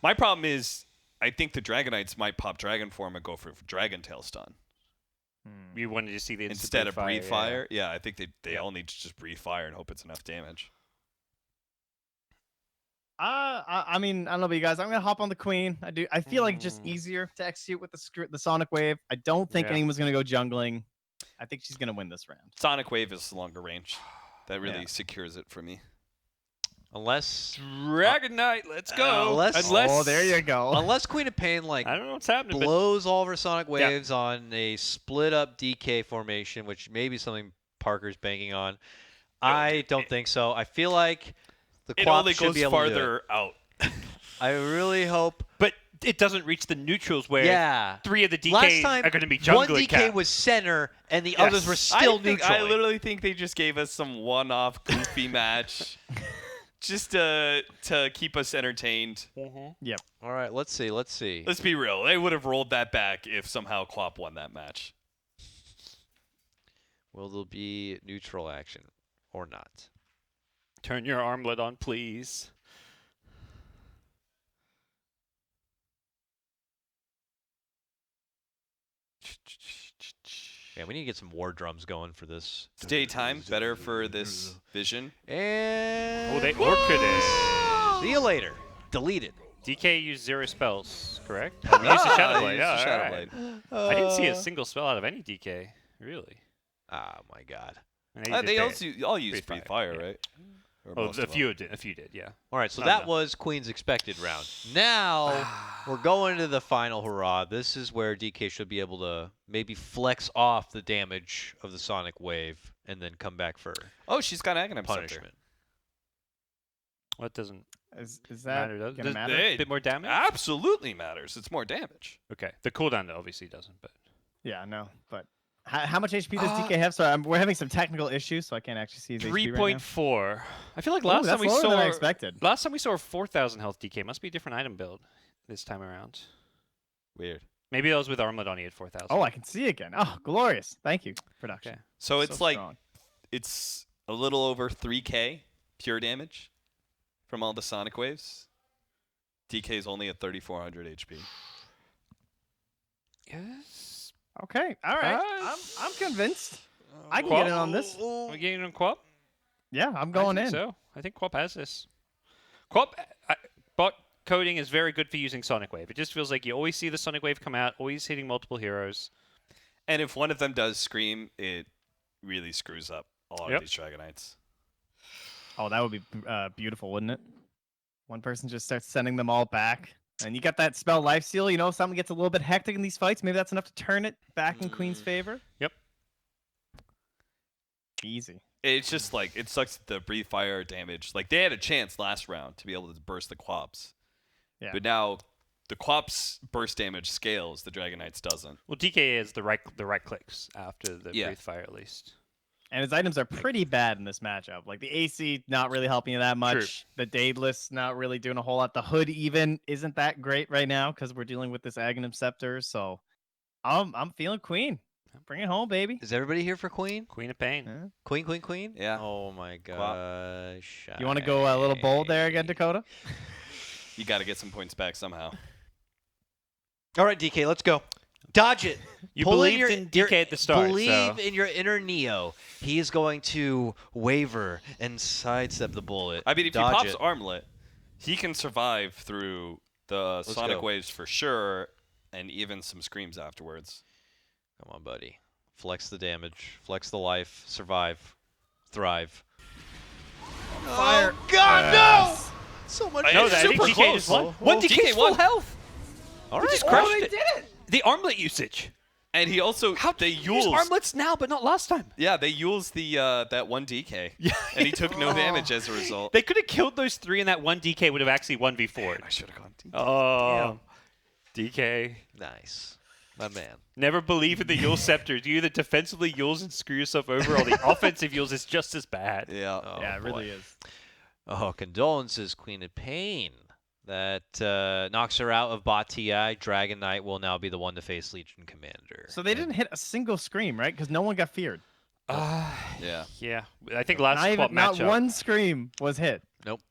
My problem is I think the Dragon Knights might pop Dragon Form and go for Dragon Tail stun you wanted to see the instant instead of Breathe yeah. Fire. Yeah, I think they all need to just Breathe Fire and hope it's enough damage. I mean, I don't know about you guys. I'm gonna hop on the Queen. I feel like just easier to execute with the Sonic Wave. I don't think Yeah. anyone's gonna go jungling. I think she's gonna win this round. Sonic Wave is longer range. That really Yeah. secures it for me. Unless Dragon Knight, let's go. unless- Oh, there you go. unless Queen of Pain, like, I don't know what's happening, but blows all of her Sonic Waves on a split up DK formation, which may be something Parker's banking on. I don't think so. I feel like the It Quap only should goes be able to do it. farther out. I really hope. but it doesn't reach the neutrals where Yeah. 3 of the Last DK time, are going to be one jungling DK cap. was center, and the Yes. others were still neutral. I literally think they just gave us some one-off goofy match, just to keep us entertained. Yep. All right, let's see. Let's be real; they would have rolled that back if somehow Quap won that match. Will there be neutral action or not? Turn your armlet on, please. Okay, we need to get some war drums going for this. It's daytime, better for this vision. And Oh, they orchid it. see you later. Deleted. DK used 0 spells, correct? Oh, we used the Shadow Ah, Blade. used the Yeah, Shadow all right. Blade. I didn't see a single spell out of any DK. Really? Oh my God. And did They that. all use Breathe Breathe Fire, Fire, yeah. right? Or Oh, most a of them. few did. A few did. Yeah. All right, so Not that enough. was Queen's expected round. Now we're going to the final hurrah. This is where DK should be able to maybe flex off the damage of the Sonic Wave and then come back for Oh, she's got Aghanim Scepter. punishment. What doesn't Is that matter? Does gonna matter? a bit more damage? Absolutely matters. It's more damage. Okay. The cooldown obviously doesn't, but Yeah, no. But how much HP does DK have? Sorry, we're having some technical issues, so I can't actually see his HP right now. 3.4. I feel like Ooh, last time that's we lower than I saw expected. last time we saw a 4,000 health DK. Must be a different item build this time around. Weird. Maybe that was with Armlet on. He had 4,000. Oh, I can see again. Oh, glorious. Thank you, production. Okay. So it's like strong. it's a little over 3k pure damage from all the Sonic Waves. DK is only at 3,400 HP. Yes. Okay, all right. I'm convinced. I can get in on this. Are we getting on Quap? Yeah, I'm going I in. think So I think Quap has this. Quap bot coding is very good for using Sonic Wave. It just feels like you always see the Sonic Wave come out, always hitting multiple heroes. And if one of them does scream, it really screws up a lot Yep. of these Dragonites. Oh, that would be beautiful, wouldn't it? One person just starts sending them all back. And you got that spell Life Steal. You know, if someone gets a little bit hectic in these fights, maybe that's enough to turn it back in Queen's favor. Yep. Easy. It's just like, it sucks the Breathe Fire damage. Like, they had a chance last round to be able to burst the Quaps. Yeah. But now, the Quaps burst damage scales, the Dragonites doesn't. Well, DK is the right clicks after the Yeah. Breathe Fire at least. And his items are pretty bad in this matchup. Like the AC not really helping you that much. The Daedalus not really doing a whole lot. The Hood even isn't that great right now because we're dealing with this Aghanim Scepter. So I'm feeling Queen. Bring it home, baby. Is everybody here for Queen? Queen of Pain. Yeah. Queen, Queen, Queen? Yeah. Oh my gosh. You want to go a little bold there again, Dakota? You got to get some points back somehow. All right, DK, let's go. Dodge it. You Pull in believed in DK at the start. Believe so. in your inner Neo. He is going to waver and sidestep the bullet. I mean, if he Dodge pops it. Armlet, he can survive through the Sonic go. Waves for sure, and even some screams afterwards. Come on, buddy. Flex the damage. Flex the life. Survive. Thrive. Fire. Oh, God, no! So much. No, It's I think super DK close. just won. Well, One DK DK's full won. health. All They right. just crushed they it. did it. The armlet usage. And he also they use use armlets now, but not last time. Yeah, they used the that one DK. Yeah. And he took no damage as a result. They could have killed those three, and that one DK would have actually 1v4'd. I should have gone DK. Oh, DK. Nice. My man. Never believe in the Yule Scepter. You either defensively Yules and screw yourself over, or the offensive Yules is just as bad. Yeah. Oh, Yeah, it boy. really is. Oh, condolences, Queen of Pain. That knocks her out of Bot TI. Dragon Knight will now be the one to face Legion Commander. So they didn't hit a single scream, right? Because no one got feared. Yeah. Yeah. I think last Not, quad even, not matchup. one scream was hit.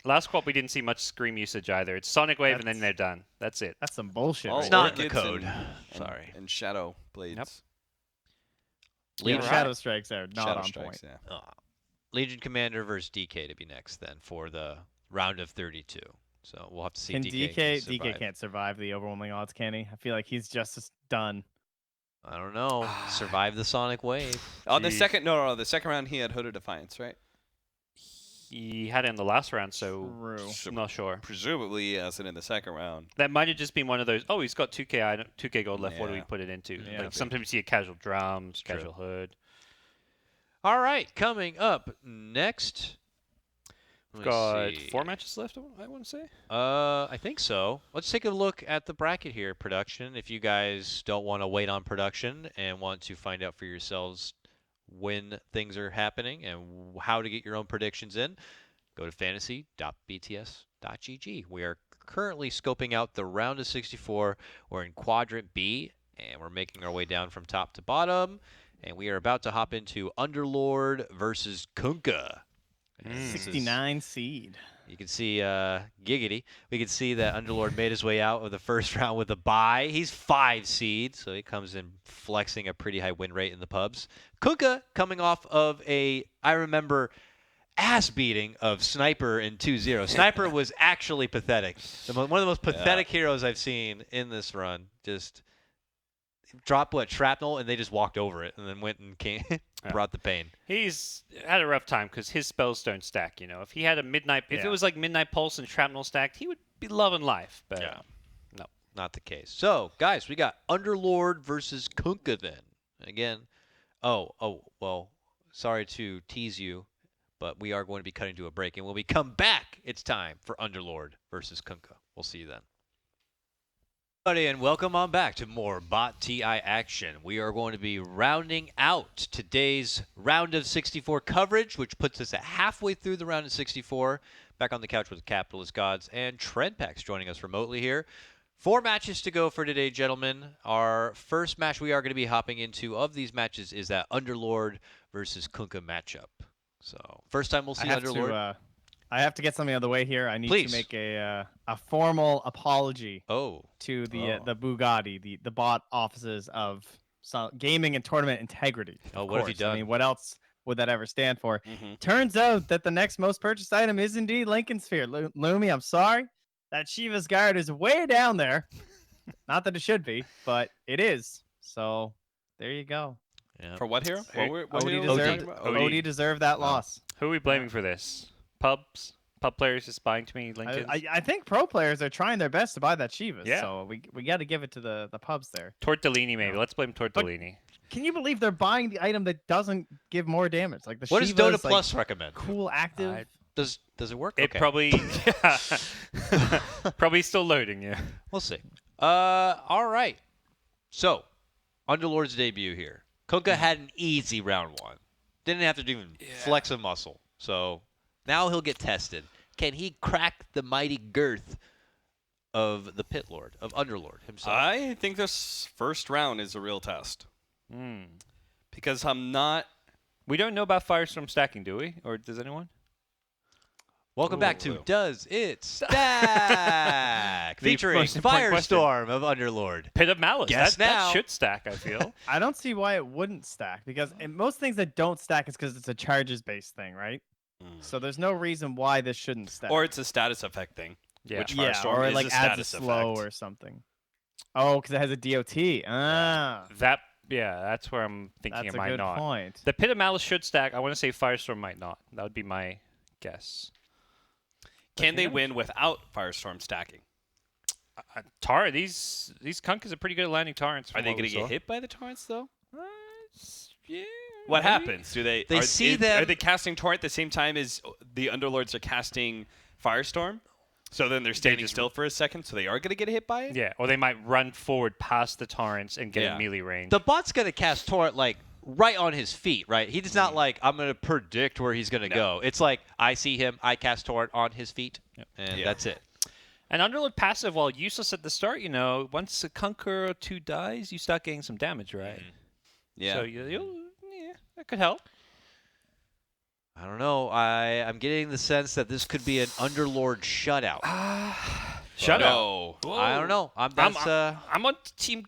Last quad we didn't see much scream usage either. It's Sonic Wave and then That's- they're done. That's it. That's some bullshit. All right It's not in the Orchids code. and- Sorry. And Shadow Blades. Yep. there. Legion, The Shadow Strikes are not Shadow on Strikes, point. yeah. Legion Commander versus DK to be next then for the round of 32. So we'll have to see. Can DK DK survive. can't survive the overwhelming odds, can he? I feel like he's just as done. I don't know. Survive the Sonic Wave. On the Jeez. second the second round he had Hooded Defiance, right? He had it in the last round, so True. So I'm not sure. presumably he has it in the second round. That might have just been one of those. Oh, he's got 2k gold left. What do we Yeah. put it into? Yeah. Like sometimes you see a casual drums, True. casual hood. All right, coming up next. We've Let me got see. 4 matches left. I want to say. I think so. Let's take a look at the bracket here, production. If you guys don't want to wait on production and want to find out for yourselves when things are happening and how to get your own predictions in, go to fantasy.bts.gg. We are currently scoping out the round of 64. We're in quadrant B, and we're making our way down from top to bottom. And we are about to hop into Underlord versus Kunkka. And this is- 69 seed. You can see Giggity. We can see that Underlord made his way out of the first round with a bye. He's 5 seed, so he comes in flexing a pretty high win rate in the pubs. Kunkka coming off of I remember, ass beating of Sniper in 2-0. Sniper was actually pathetic. One of the most pathetic heroes I've seen in this run. Just dropped shrapnel, and they just walked over it and then went and brought the pain. He's had a rough time because his spells don't stack. If he had if it was like Midnight Pulse and Shrapnel stacked, he would be loving life. But no, not the case. So, guys, we got Underlord versus Kunkka then. Again, well, sorry to tease you, but we are going to be cutting to a break. And when we come back, it's time for Underlord versus Kunkka. We'll see you then. And welcome on back to more Bot TI action. We are going to be rounding out today's round of 64 coverage, which puts us at halfway through the round of 64. Back on the couch with the Capitalist Gods and Trendpax joining us remotely here. 4 matches to go for today, gentlemen. Our first match we are going to be hopping into of these matches is that Underlord versus Kunkka matchup. So first time we'll see Underlord. I have to get something out of the way here. I need to make a formal apology to the Bugatti, the bot offices of gaming and tournament integrity. What have you done? I mean, what else would that ever stand for? Turns out that the next most purchased item is indeed Lincoln Sphere. Lumi, I'm sorry. That Shiva's Guard is way down there. Not that it should be, but it is. So there you go. Yeah. For what hero? Odie deserved that loss. Who are we blaming for this? Pub players is buying to me Lincoln. I think pro players are trying their best to buy that Chivas. Yeah. So we got to give it to the pubs there. Tortellini maybe. Let's blame Tortellini. Can you believe they're buying the item that doesn't give more damage? Like the what Shiva's, does Dota Plus recommend? Cool active. Does it work? It probably probably still loading. Yeah. We'll see. All right. So Underlord's debut here. Kunkka had an easy round 1. Didn't have to even flex a muscle. So. Now he'll get tested. Can he crack the mighty girth of the Pit Lord, of Underlord himself? I think this first round is a real test. Because we don't know about Firestorm stacking, do we? Or does anyone? Welcome back to Does It Stack? Featuring Firestorm of Underlord. Pit of Malice. That should stack, I feel. I don't see why it wouldn't stack. Because most things that don't stack is because it's a charges-based thing, right? So there's no reason why this shouldn't stack. Or it's a status effect thing. Yeah. Which Firestorm or is like a adds status a slow effect. or something. Oh, because it has a DOT. That's where I'm thinking it might not. That's a good point. The Pit of Malice should stack. I want to say Firestorm might not. That would be my guess. Can they win without Firestorm stacking? These Kunkkas are pretty good at landing torrents. Are they going to get hit by the torrents though? Yeah. What happens? Are they casting torrent the same time as the Underlords are casting Firestorm? So then they're standing still for a second, so they are going to get hit by it? Yeah, or they might run forward past the torrents and get a melee range. The bot's going to cast torrent right on his feet, right? He's not I'm going to predict where he's going to go. It's like I see him, I cast torrent on his feet, and that's it. And Underlord passive, while useless at the start, once a Kunkka or 2 dies, you start getting some damage, right? Yeah. So that could help. I don't know. I'm getting the sense that this could be an Underlord shutout. Shutout? I don't know. I'm on Team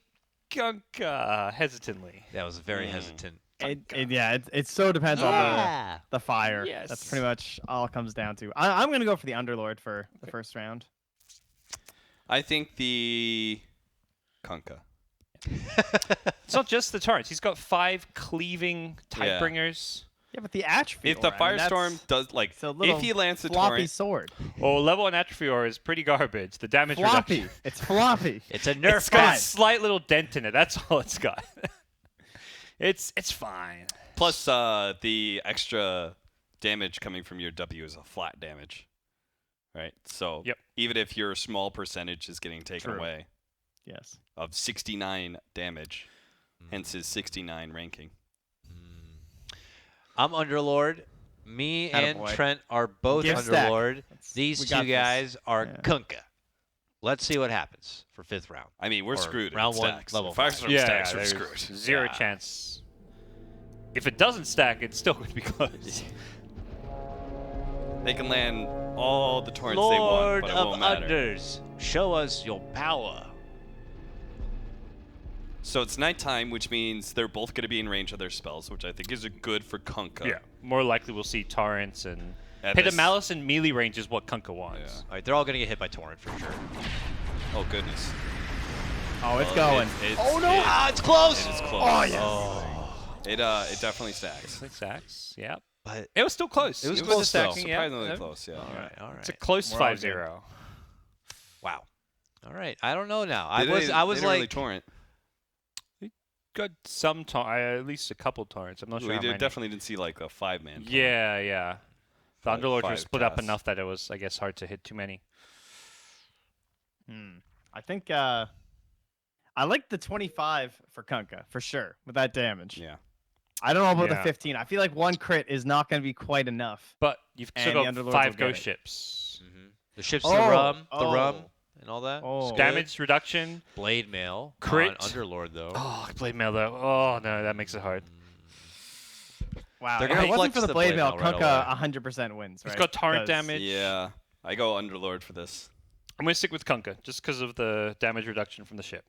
Kunkka hesitantly. That was very hesitant. It so depends on the fire. Yes. That's pretty much all it comes down to. I'm going to go for the Underlord for the first round. I think the Kunkka. It's not just the torrents. He's got 5 cleaving Tightbringers. Yeah, but the atrophy. If the Firestorm does if he lands the floppy torrent, sword. Oh, level 1 atrophy aura is pretty garbage. The damage reduction. It's floppy. It's a nerf. It's got a slight little dent in it. That's all it's got. It's fine. Plus the extra damage coming from your W is a flat damage, right? So even if your small percentage is getting taken away. Yes. Of 69 damage, hence his 69 ranking. I'm Underlord. Me and Trent are both Underlord. These 2 guys are Kunkka. Let's see what happens for 5th round. I mean, we're screwed. Round 1, stacks. level 5 stacks, we're screwed. screwed. Zero chance. If it doesn't stack, it's still going to be close. They can land all the torrents they want, Lord but it of won't matter. Unders, show us your power. So it's nighttime, which means they're both going to be in range of their spells, which I think is good for Kunkka. Yeah, more likely we'll see torrents and At hit a this- malice in melee range is what Kunkka wants. Yeah. All right, they're all going to get hit by Torrent for sure. Oh, goodness. Oh, it's going. Oh, no. It's close. It is close. Oh, yes. It definitely stacks. 6 sacks. Yeah. But It was still close. It was close close, though. stacking, yeah. Surprisingly close, yeah. all right. It's a close We're all 5-0. Wow. All right. I don't know now. They I was didn't really like, torrent. Got some at least a couple torrents. I'm not sure We how many. definitely didn't see like a 5-man. Yeah, yeah. The Five- Underlords were five split up casts. enough that it was, I guess, hard to hit too many. I think I like the 25 for Kunkka for sure with that damage. Yeah. I don't know about Yeah. the 15. I feel like one crit is not going to be quite enough. But you've And still the got Underlords 5 will get ghost it. ships. the ships, Oh, the rum, oh. and all that. Oh. It's good. Damage reduction. Blade mail. Crit. On Underlord though. Oh, blade mail though. Oh no, that makes it hard. Wow. They're If gonna it wasn't flex for the the blade blade mail, mail right Kunkka away. 100% wins, right? It's got torrent Because- damage. Yeah. I go Underlord for this. I'm gonna stick with Kunkka just because of the damage reduction from the ship.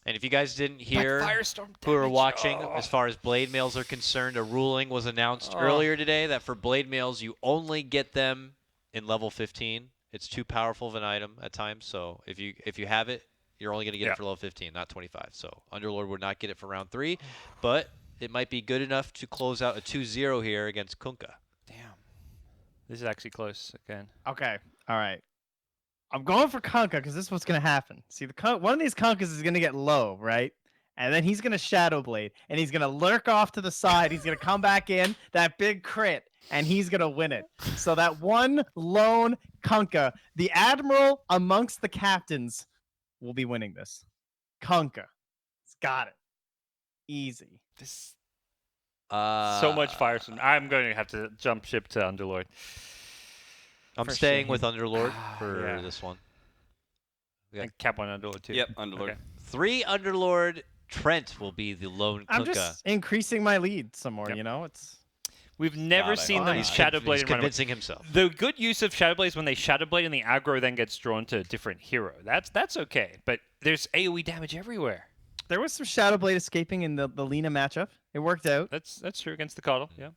And if you guys didn't hear, Firestorm who are damage, watching, oh. as far as blade mails are concerned, a ruling was announced earlier today that for blade mails, you only get them in level 15. It's too powerful of an item at times, so if you have it, you're only going to get Yeah. it for level 15, not 25. So Underlord would not get it for round 3, but it might be good enough to close out a 2-0 here against Kunkka. Damn. This is actually close again. Okay. All right. I'm going for Kunkka because this is what's going to happen. See, one of these Kunkas is going to get low, right? And then he's going to Shadow Blade, and he's going to lurk off to the side. He's going to come back in, that big crit, and he's going to win it. So that one lone Kunkka, the admiral amongst the captains, will be winning this. Kunkka. It's got it. Easy. This Uh, so much Firestorm. I'm going to have to jump ship to Underlord. I'm for staying shame. with Underlord for Yeah. this one. Yeah. And cap on Underlord too. Yep, Underlord. Okay. 3 Underlord. Trent will be the lone I'm Kunkka. just increasing my lead some more, Yep. you know? It's We've never God, I seen hope them not. Shadow Blade He's and run away. convincing himself. The good use of Shadow Blade is when they Shadow Blade and the aggro then gets drawn to a different hero. That's okay. But there's AoE damage everywhere. there was some Shadow Blade escaping in the Lena matchup. It worked out. That's true against the Coddle. Yeah.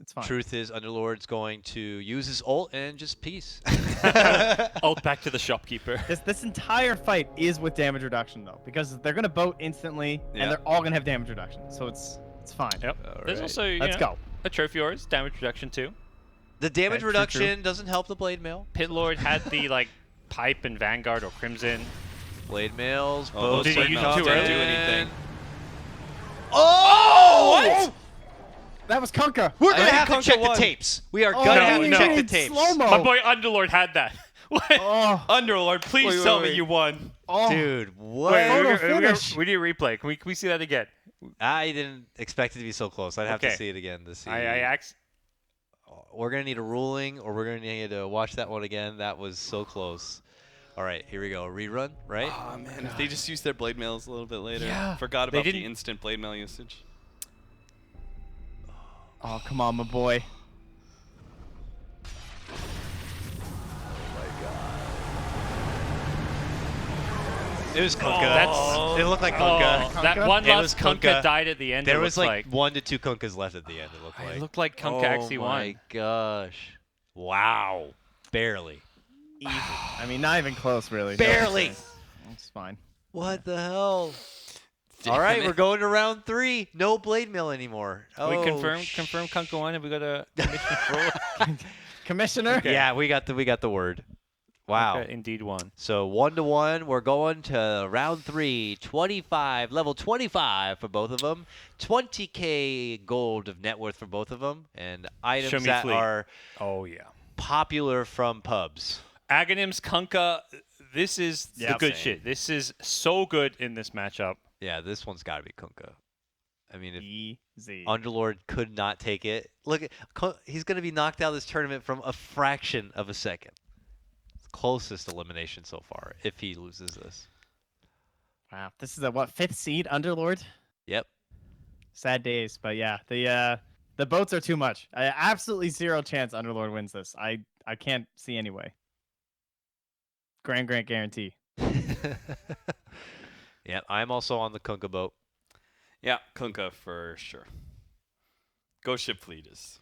It's fine. Truth is, Underlord's going to use his ult and just peace. Ult back to the shopkeeper. This entire fight is with damage reduction though, because they're gonna boat instantly, Yeah. and they're all gonna have damage reduction, so it's fine. Yep. There's Alright. also Let's go. a trophy ores, damage reduction too. The damage Okay, true, reduction doesn't help the blade mail. Pit Lord had the like pipe and Vanguard or Crimson. Blade mails. Oh, both did he are use it coming too early? Do anything. Oh! That was Kunkka. We're gonna think have to Kunkka check won. the tapes. We are Oh, gonna no, have to no. check the tapes. Slow-mo. My boy Underlord had that. What? Oh, Underlord, please Wait, tell wait, me wait. you won. oh. Dude, what? Wait, Photo we finish. need a replay. Can we see that again? I didn't expect it to be so close. I'd have to Okay. see it again to see. I We're gonna need a ruling, or we're gonna need to watch that one again. That was so close. All right, here we go. Rerun, right? Oh man, if they just used their blade mails a little bit later. Yeah. Forgot They about the didn't- instant blade mail usage. Oh, come on, my boy. It was Kunkka. That's- It looked like Kunkka. Oh, that Kunkka? one It was last Kunkka Kunkka. died at the end. There it was looked like 1 to 2 Kunkas left at the end. It looked like. It looked like Kunkka actually oh won. my gosh! Wow, barely. Easy. I mean, not even close, really. Barely. It's fine. What the hell? Damn All right, it. we're going to round 3. No blade mill anymore. We Oh, confirm Kunkka won, and we got a commission Commissioner. Okay. Yeah, we got the word. Wow. Kunkka indeed won. So 1-1, we're going to round 3, 25, level 25 for both of them, 20k gold of net worth for both of them, and Show items me that fleet. are Oh yeah. popular from pubs. Aghanims Kunkka. This is the Yep. good Same. shit. This is so good in this matchup. Yeah, this one's got to be Kunkka. I mean, if Easy. Underlord could not take it, look, he's going to be knocked out of this tournament from a fraction of a second. Closest elimination so far if he loses this. Wow. This is a what, 5th seed Underlord? Yep. Sad days, but yeah, The boats are too much. Absolutely zero chance Underlord wins this. I can't see any way. Grand guarantee. Yeah, I'm also on the Kunkka boat. Yeah, Kunkka for sure. Ghost Ship Fleet is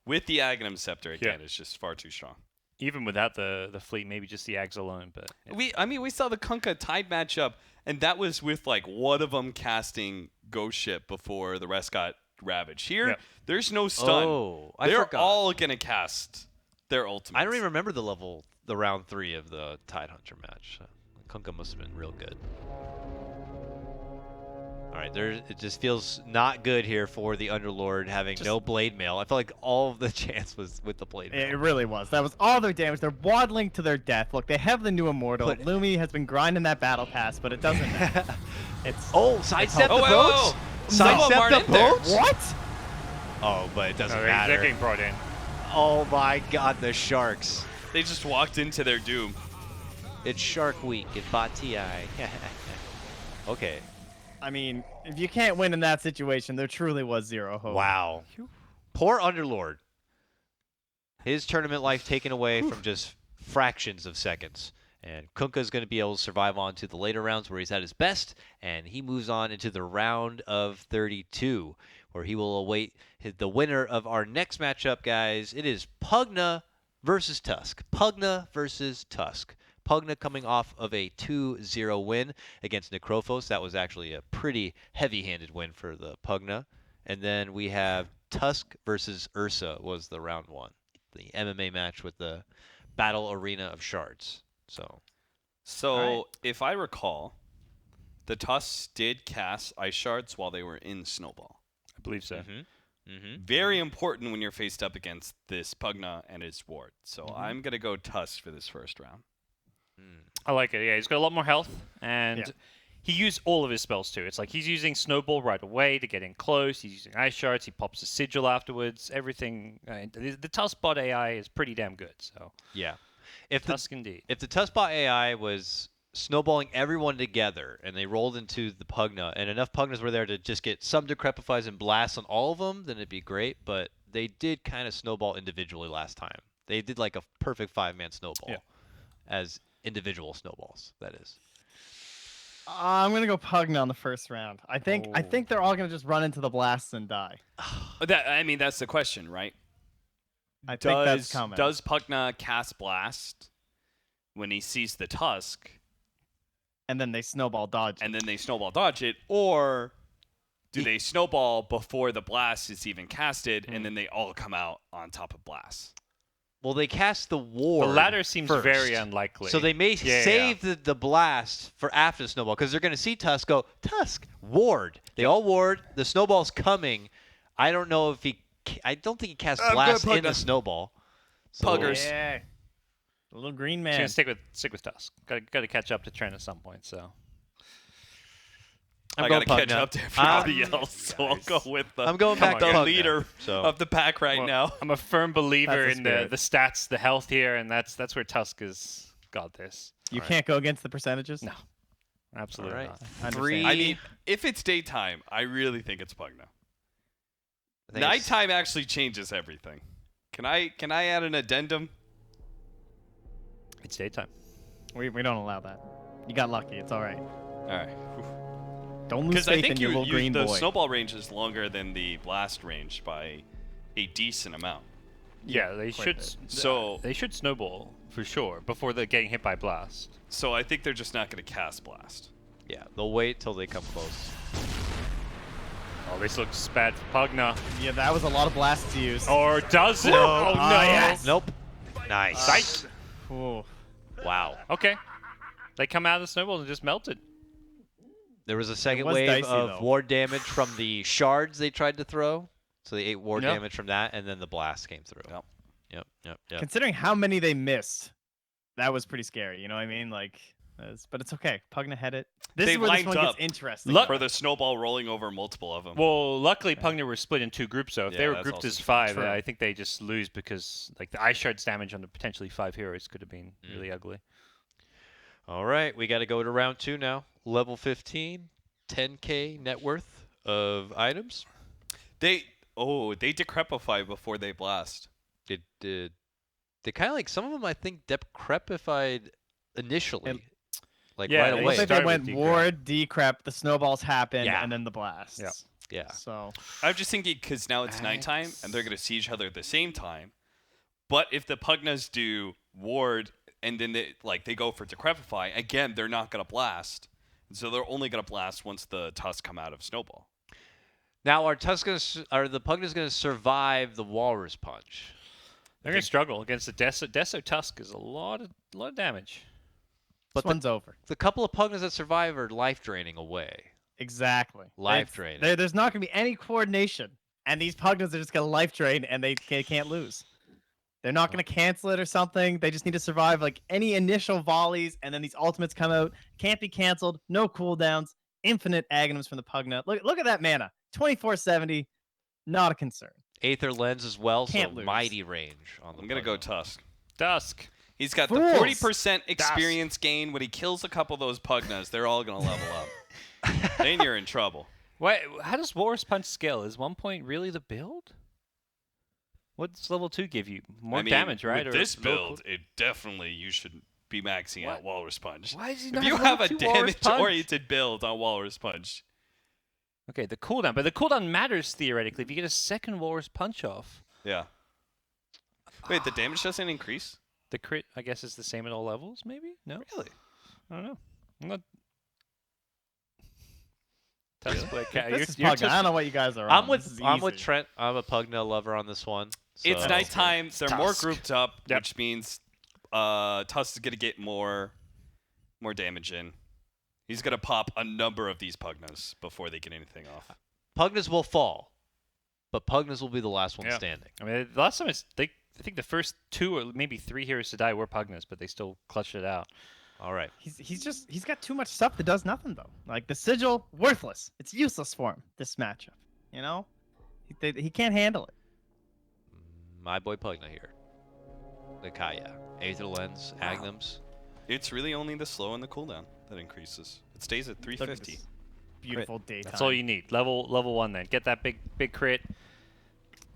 with the Aghanim Scepter again is just far too strong. Even without the fleet, maybe just the Ags alone. But yeah. We saw the Kunkka Tide matchup, and that was with like one of them casting Ghost Ship before the rest got ravaged. Here, there's no stun. Oh, I They're forgot. all gonna cast their ultimates. I don't even remember the round 3 of the Tidehunter match. Kunkka must have been real good. All right, it just feels not good here for the Underlord having no blade mail. I felt like all of the chance was with the blade mail. It really was. That was all their damage. They're waddling to their death. Look, they have the new Immortal. But- Lumi has been grinding that battle pass, but it doesn't matter. Sidestep the Oh, wait, boats? whoa. Sidestep Some of 'em the aren't in there. boats? What? Oh, but it doesn't No, matter. they're getting brought in. Oh my god, the sharks. They just walked into their doom. It's Shark Week at Bati. Okay. I mean, if you can't win in that situation, there truly was zero hope. Wow. Poor Underlord. His tournament life taken away from just fractions of seconds. And Kunkka's going to be able to survive on to the later rounds where he's at his best. And he moves on into the round of 32, where he will await the winner of our next matchup, guys. It is Pugna versus Tusk. Pugna versus Tusk. Pugna coming off of a 2-0 win against Necrophos. That was actually a pretty heavy-handed win for the Pugna. And then we have Tusk versus Ursa was the round 1. The MMA match with the Battle Arena of Shards. So So, if I recall, the Tusks did cast Ice Shards while they were in Snowball. I believe so. Very important when you're faced up against this Pugna and his ward. So, I'm going to go Tusk for this first round. I like it. Yeah, he's got a lot more health, and he used all of his spells too. It's like he's using Snowball right away to get in close. He's using Ice Shards. He pops a Sigil afterwards. Everything. The Tusk bot AI is pretty damn good. So yeah. If Tusk indeed. If the Tuskbot AI was snowballing everyone together and they rolled into the Pugna and enough Pugnas were there to just get some Decrepifies and blasts on all of them, then it'd be great. But they did kind of snowball individually last time. They did like a perfect 5-man snowball as individual snowballs, that is. I'm going to go Pugna on the first round. I think they're all going to just run into the blasts and die. That's the question, right? I think that's coming. Does Pugna cast Blast when he sees the Tusk? And then they snowball dodge. And then they snowball dodge it, or do they snowball before the blast is even casted, and then they all come out on top of blast? Well, they cast the ward. The latter seems first. very unlikely. So they may save the blast for after the snowball because they're going to see Tusk go, Tusk, ward. They all ward. The snowball's coming. I don't know if I don't think he casts blast in the snowball. So, Puggers. Yeah. The little green He's man. gonna stick with Tusk. Got to catch up to Trent at some point. So I got to catch up to everybody else, so I'll go with I'm going back to the Pugna, leader so. of the pack right now. I'm a firm believer That's in the the stats, the health here, and that's where Tusk has got this. You can't go against the percentages? No. Absolutely All right. not. Understand. I mean, if it's daytime, I really think it's Pugna. I think it's- Nighttime actually changes everything. Can I add an addendum? It's daytime. We don't allow that. You got lucky. It's all right. All right. Don't lose Because I faith think in your little green the boy. snowball range is longer than the blast range by a decent amount. Yeah, they quite a should. bit. So- they should snowball for sure before they're getting hit by blast. So I think they're just not going to cast blast. Yeah, they'll wait till they come close. Oh, this looks bad for Pugna. Yeah, that was a lot of blasts to use. Or does it? Oh, Oh no! yes. Nope. Nice. Psych. Ooh. Wow. Okay. They come out of the snowballs and just melted. There was a second was wave dicey, of though. ward damage from the shards they tried to throw. So they ate ward Yep. damage from that, and then the blast came through. Yep. Yep. Considering how many they missed, that was pretty scary. You know what I mean? Like, but it's okay. Pugna had it. This They is where this lined one up. gets interesting. Luck- For the snowball rolling over multiple of them. Well, luckily Pugna were split in 2 groups, so if Yeah, they were that's grouped also as true. 5, True. I think they just lose because like the Ice Shard's damage on the potentially 5 heroes could have been really ugly. All right, we got to go to round 2 now. Level 15, 10K net worth of items. they decrepify before they blast. It did. They kind of like some of them. I think decrepified initially, right Yeah, It away. looks like they started went with ward, decrep, the snowballs happen, Yeah. and then the blasts. Yeah. Yeah. So I'm just thinking because now it's nighttime and they're gonna see each other at the same time. But if the Pugnas do ward and then they go for decrepify again, they're not gonna blast, and so they're only gonna blast once the tusks come out of snowball. Now, are the Pugnas going to survive the Walrus Punch? They're going to struggle against the Deso Tusk is a lot of damage. this one's over. The couple of Pugnas that survive are life draining away. Exactly. Life draining. There's not going to be any coordination, and these Pugnas are just going to life drain, and they can't lose. They're not going to cancel it or something. They just need to survive like any initial volleys, and then these ultimates come out. Can't be canceled. No cooldowns. Infinite agonyms from the Pugna. Look at that mana. 2470. Not a concern. Aether Lens as well, Can't so lose. mighty range on the I'm gonna go Pugna. Tusk. Dusk. He's got Fools. the 40% experience gain when he kills a couple of those Pugnas. They're all gonna level up. Then you're in trouble. Why? How does Walrus Punch scale? Is 1 point really the build? What's level 2 give you? More I mean, damage, right? With Or this no build, it definitely you should be maxing out Walrus Punch. Why does he If not you have have a level 2 Walrus Punch? damage-oriented build on Walrus Punch, Okay, the cooldown. But the cooldown matters theoretically if you get a second Walrus Punch off. yeah. Wait, the damage doesn't increase? The crit, I guess, is the same at all levels, maybe? No? Really? I don't know. I'm not... Tough Really? split. This is Pugna. I don't know what you guys are on. I'm This with is easy. Trent. I'm a Pugna lover on this one. It's so- nighttime. They're more Tusk. grouped up, Yep. which means Tusk is going to get more damage in. He's going to pop a number of these Pugnas before they get anything off. Pugnas will fall, but Pugnas will be the last one Yeah. standing. I mean, the last time I think the first 2 or maybe 3 heroes to die were Pugnas, but they still clutched it out. All right. He's got too much stuff that does nothing though. Like the sigil, worthless. It's useless for him. This matchup, you know, he can't handle it. My boy Pugna here. The Kaya. Aether Lens, Agnums. It's really only the slow and the cooldown that increases. It stays at Look at 350. this beautiful daytime. That's all you need. Level 1 then. Get that big crit.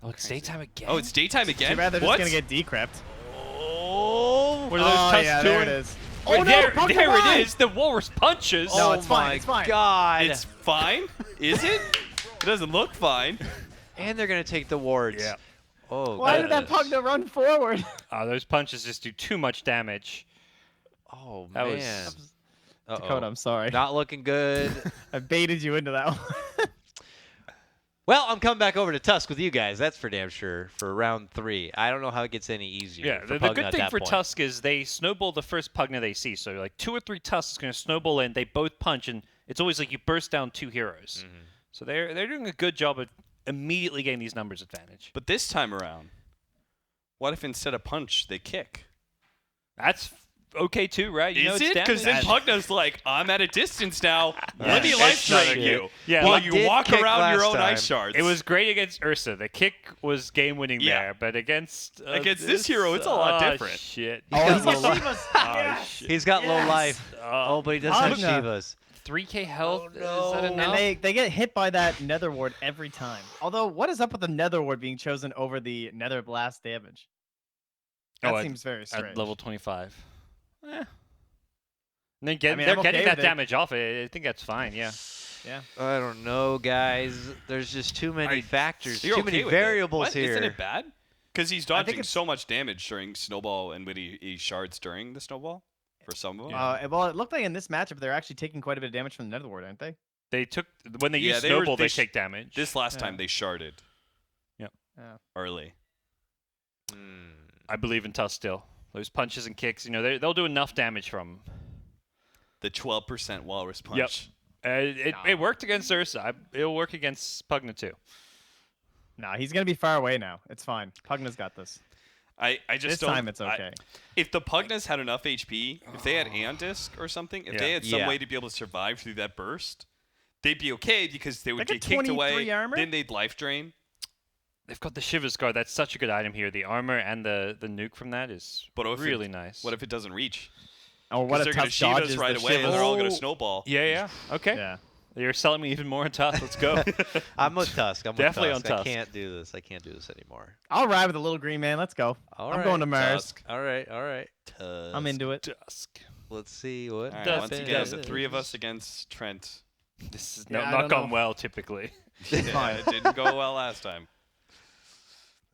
Oh, it's daytime again. Oh, it's daytime again? Too bad they're What? just gonna get decrept. Oh! What are those tusks yeah, doing? there it is. Wait, Oh, no, there Pugna won! it is. The Walrus punches. No, Oh it's fine, my it's fine. God! It's fine? Is it? It doesn't look fine. And they're gonna take the wards. Yeah. Oh. Why did that goodness. Pugna run forward? Those punches just do too much damage. Oh That was- man. Uh-oh. Dakota, I'm sorry. Not looking good. I baited you into that one. Well, I'm coming back over to Tusk with you guys. That's for damn sure for round 3. I don't know how it gets any easier. Yeah, for the Pugna good at thing that for point. Tusk is they snowball the first Pugna they see. So like 2 or 3 Tusks is going to snowball in. They both punch, and it's always like you burst down 2 heroes. Mm-hmm. So they're doing a good job of immediately getting these numbers advantage. But this time around, what if instead of punch, they kick? That's okay too, right? You know Is it's it? Because then damage. Pugna's like, I'm at a distance now. Yeah. Let me It's life not drain good. you. Yeah, while like you did walk kick around your last own ice time. shards. It was great against Ursa. The kick was game winning Yeah. there, but against This hero, it's a lot different. Shit. He's got got low Shivas. Oh, shit. He's got low Yes. life. Oh, but he does have Pugna. Shivas. 3k health. Oh, Is that no. enough? And they get hit by that Nether Ward every time. Although, what is up with the Nether Ward being chosen over the Nether Blast damage? That Oh, seems very strange. at level 25. And then I mean, they're I'm getting okay that with it. damage off. I think that's fine. Yeah. Yeah. I don't know, guys. There's just too many factors, You're too okay many with it. variables What? here. Isn't it bad? Because he's I think dodging it's- so much damage during snowball and when he shards during the snowball for some of them. Well, it looked like in this matchup they're actually taking quite a bit of damage from the Nether Ward, aren't they? They took when they Yeah, use they were- snowball, they they sh- take damage. This last Yeah. time they sharded Yeah. early. Hmm. I believe in Tusk still. Those punches and kicks, they'll do enough damage from. The 12% walrus punch. It worked against Ursa. It'll work against Pugna too. Nah, he's gonna be far away now. It's fine. Pugna's got this. I just This don't. time it's okay. If the Pugnas had enough HP, if they had Aeon Disc or something, if they Yeah. had some Yeah. way to be able to survive through that burst, they'd be okay because they would They get got kicked 23 away. armor? Then they'd life drain. They've got the Shivers Guard. That's such a good item here. The armor and the nuke from that is But if really nice. What if it doesn't reach? Oh, what Because a they're going tough to dodge Shivas is right the away and they're all going to Shivas. snowball. Yeah. Okay. Yeah. You're selling me even more on Tusk. Let's go. I'm with Tusk. Definitely with Tusk. on I Tusk. can't do this. I can't do this anymore. I'll ride with the little green man. Let's go. I'm going to Mars. Tusk. All right. I'm into it. Tusk. Let's see what. All right, Tusk once it again, is. the three of us against Trent. This is Yeah, I not don't gone know. well, typically. Yeah, it didn't go well last time.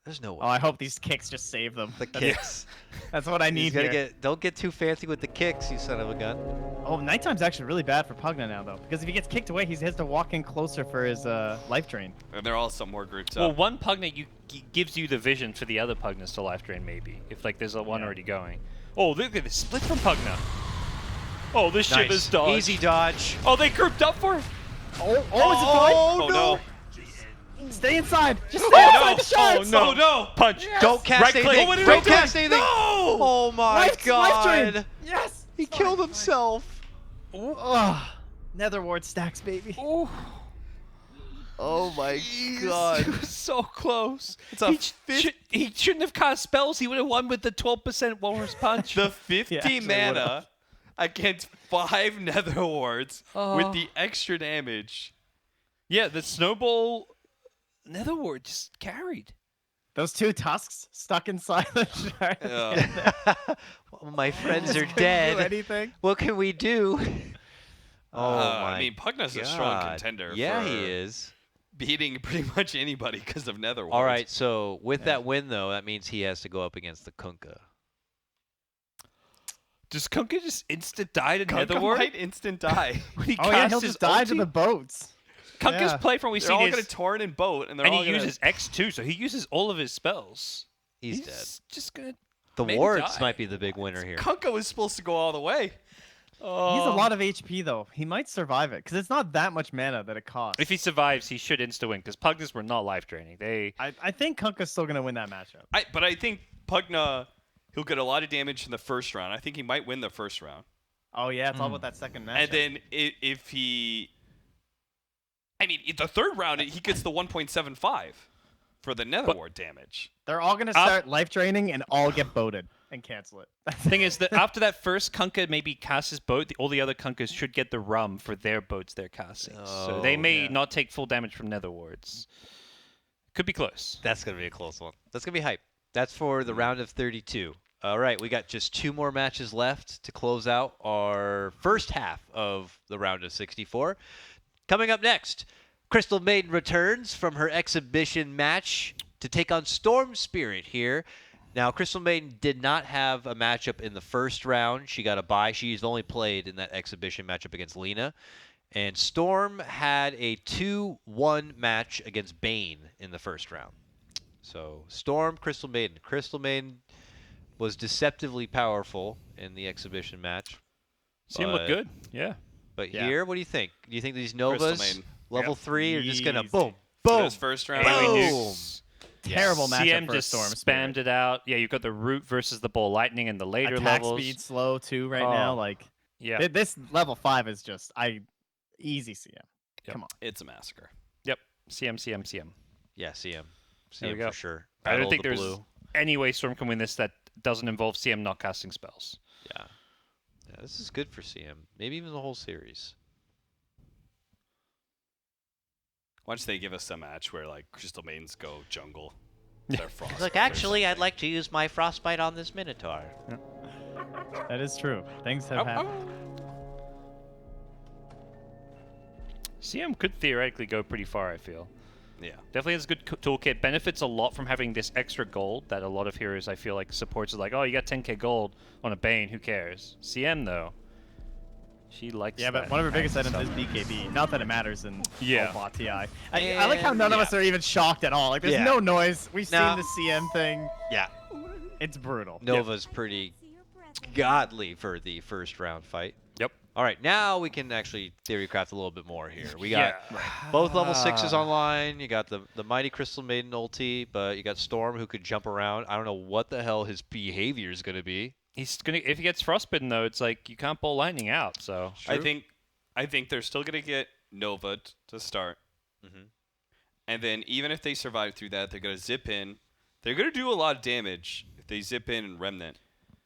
There's no way. Oh, I hope these kicks just save them. The kicks. That's what I He's need gonna here. don't get too fancy with the kicks, you son of a gun. Oh, nighttime's actually really bad for Pugna now, though. Because if he gets kicked away, he has to walk in closer for his life drain. And they're all some more grouped Well, up. one Pugna gives you the vision for the other Pugnas to life drain, maybe. If like there's a one Yeah. already going. Oh, look at this split from Pugna. Oh, this ship is dodged. Easy dodge. Oh, they grouped up for him. Oh, it's a fight? Oh, no. Stay inside. Just stay inside the shots. Oh, no. Punch. Don't cast Right click. anything. Oh, what did Don't he do? cast anything. No! Oh my Life drain. god. Yes. He killed himself. Oh, Netherward stacks, baby. Oh, Oh my he was so close. It's a He shouldn't have cast spells. He would have won with the 12% Walrus Punch. The 50 actually mana against 5 Nether Wards Oh. with the extra damage. Yeah, the Snowball Netherward just carried. Those two tusks stuck inside the shard. Well, my friends are Couldn't do dead. anything. What can we do? Oh my I mean, Pugna's a strong God. contender. Yeah, for he is. beating pretty much anybody because of Nether Wards. All right, so with that win though, that means he has to go up against the Kunkka. Does Kunkka just instant die to Kunkka Netherward? might instant die. When he Oh yeah, he'll casts his just dive to ulti? the boats. Kunkka's Yeah. play from what we've They're seen all is, going to torn and boat, and they're and all he gonna... uses X2, so he uses all of his spells. He's dead. Just gonna. The maybe wards die. might be the big winner here. Kunkka was supposed to go all the way. He's a lot of HP though. He might survive it because it's not that much mana that it costs. If he survives, he should insta win because Pugnas were not life draining. They I think Kunkka's still gonna win that matchup. But I think Pugna, he'll get a lot of damage in the first round. I think he might win the first round. Oh yeah, it's all about that second matchup. And then if he... I mean, in the third round, he gets the 1.75 for the Nether Ward damage. they're all gonna start life draining and all get boated and cancel it. thing is that after that first Kunkka maybe casts his boat, all the other Kunkkas should get the rum for their boats they're casting. So they Oh, may yeah. not take full damage from Nether Wards. Could be close. That's going to be a close one. That's going to be hype. That's for the round of 32. All right, we got just 2 more matches left to close out our first half of the round of 64. Coming up next, Crystal Maiden returns from her exhibition match to take on Storm Spirit here. Now, Crystal Maiden did not have a matchup in the first round. She got a bye. She's only played in that exhibition matchup against Lena. And Storm had a 2-1 match against Bane in the first round. So, Storm, Crystal Maiden. Crystal Maiden was deceptively powerful in the exhibition match. See him look But- good. Yeah. But Yeah. here, what do you think? Do you think these Crystal Novas, Maiden. level 3, are just going to Easy. boom, For boom, this first round. boom? Terrible matchup CM for a just Storm spammed Spirit. it out. Yeah, you've got the root versus the ball lightning in the later Attack levels. speed slow too right Oh. now. Like Yeah. this level 5 is just easy CM. Yep. Come on. It's a massacre. Yep. CM. Yeah, CM. There we CM go. for sure. I Battle don't of think the there's blue. any way Storm can win this that doesn't involve CM not casting spells. Yeah. Yeah, this is good for CM. Maybe even the whole series. Once they give us a match where like Crystal Maidens go jungle, they're frost. Look, actually, I'd like to use my Frostbite on this Minotaur. That is true. Things have happened. CM could theoretically go pretty far, I feel. Yeah. Definitely has a good toolkit. Benefits a lot from having this extra gold that a lot of heroes, I feel like, supports is like, oh, you got 10k gold on a Bane, who cares? CM, though, she likes Yeah, but that one of her biggest kind of items is BKB. Not that it matters in Yeah. Bot TI. I like how none of us are even shocked at all. Like, there's Yeah. no noise. We've No. seen the CM thing. Yeah. It's brutal. Nova's pretty godly for the first round fight. Yep. All right, now we can actually theory craft a little bit more here. We got both level 6s online. You got the mighty Crystal Maiden ulti, but you got Storm who could jump around. I don't know what the hell his behavior is going to be. He's gonna if he gets frostbitten though, it's like you can't bowl lightning out. So I think they're still gonna get Nova to start, and then even if they survive through that, they're gonna zip in. They're gonna do a lot of damage if they zip in and Remnant.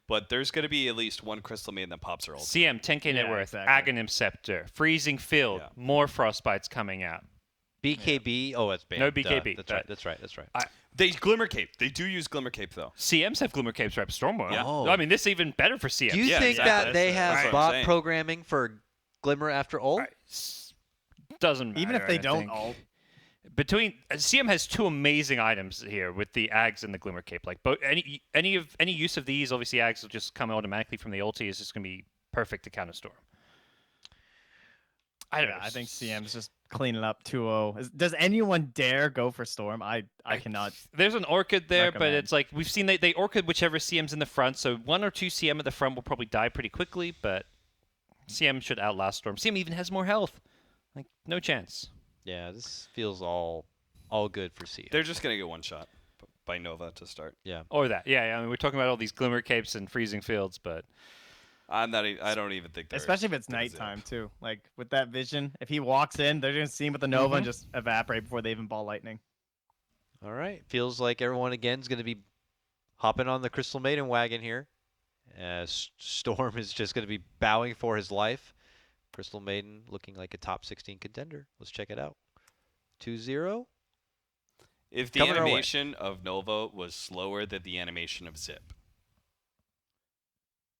but there's going to be at least one Crystal Maiden that pops her ult. CM, 10k net Yeah, worth, exactly. Aghanim Scepter, Freezing Field, Yeah. more Frostbites coming out. BKB. Oh, it's banned. No BKB, That's but- right. That's right. That's right. They Glimmer Cape. They do use Glimmer Cape though. CMs have Glimmer Capes right Stormworld. Yeah. Oh. I mean, this is even better for CMs. Do you Yeah, think exactly. that they That's have what I'm bot saying. programming for Glimmer after ult? Doesn't matter. Even if they I don't think. ult. Between CM has two amazing items here with the Ags and the Glimmer Cape. Like any use of these, obviously Ags will just come automatically from the ulti. Is just going to be perfect to counter Storm. I don't know. I think CM's just cleaning up 2-0. Does anyone dare go for Storm? I cannot. There's an Orchid there, but recommend. it's like we've seen they Orchid whichever CM's in the front. So 1 or 2 CM at the front will probably die pretty quickly, but CM should outlast Storm. CM even has more health. Like no chance. Yeah, this feels all good for CM. They're just going to get one shot by Nova to start. Yeah. Or that. Yeah. I mean, we're talking about all these Glimmer Capes and Freezing Fields, but I'm not. I don't even think they're. Especially if it's gonna zip. nighttime too. Like with that vision, if he walks in, they're gonna see him with the Nova and just evaporate before they even ball lightning. All right. Feels like everyone again is going to be hopping on the Crystal Maiden wagon here. Storm is just going to be bowing for his life. Crystal Maiden looking like a top 16 contender. Let's check it out. 2-0. If the Coming our way. animation of Nova was slower than the animation of Zip,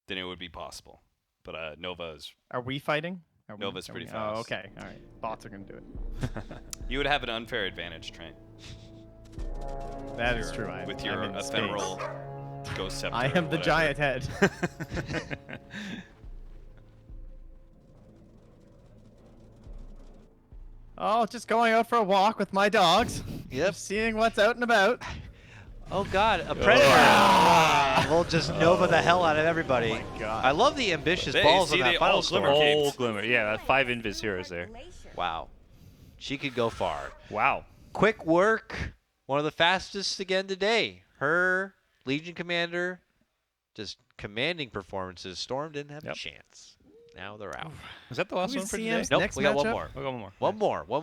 then it would be possible. But Nova is. Are we fighting? Nova's pretty Oh, fast. okay. All right. Bots are gonna do it. You would have an unfair advantage, Trent. That is true. With I'm your in space. ephemeral Ghost Scepter. I or am the whatever. giant head. Oh, just going out for a walk with my dogs. Yep. Just seeing what's out and about. Oh God, a predator! We'll just Nova the hell out of everybody. Oh my God. I love the ambitious Hey, balls see, on they that final all storm. Glimmer all Capes. Glimmer. Yeah, 5 Invis heroes there. Wow, she could go far. Wow. Quick work, one of the fastest again today. Her Legion Commander, just commanding performances. Storm didn't have Yep. a chance. Now they're out. Was that the last Who's one for CM's today? Nope, next we got one matchup? more. We got one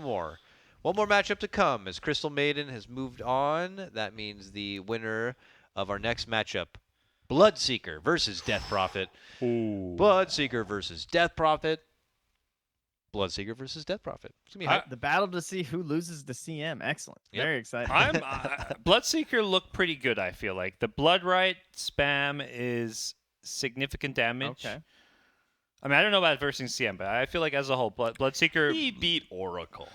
more. One more matchup to come as Crystal Maiden has moved on. That means the winner of our next matchup, Bloodseeker versus Death Prophet. Ooh. Bloodseeker versus Death Prophet. Bloodseeker versus Death Prophet. It's gonna be hype. The battle to see who loses to CM. Excellent. Yep. Very exciting. Bloodseeker looked pretty good, I feel like. The Bloodright spam is significant damage. Okay. I mean, I don't know about versus CM, but I feel like as a whole, Bloodseeker. He beat Oracle.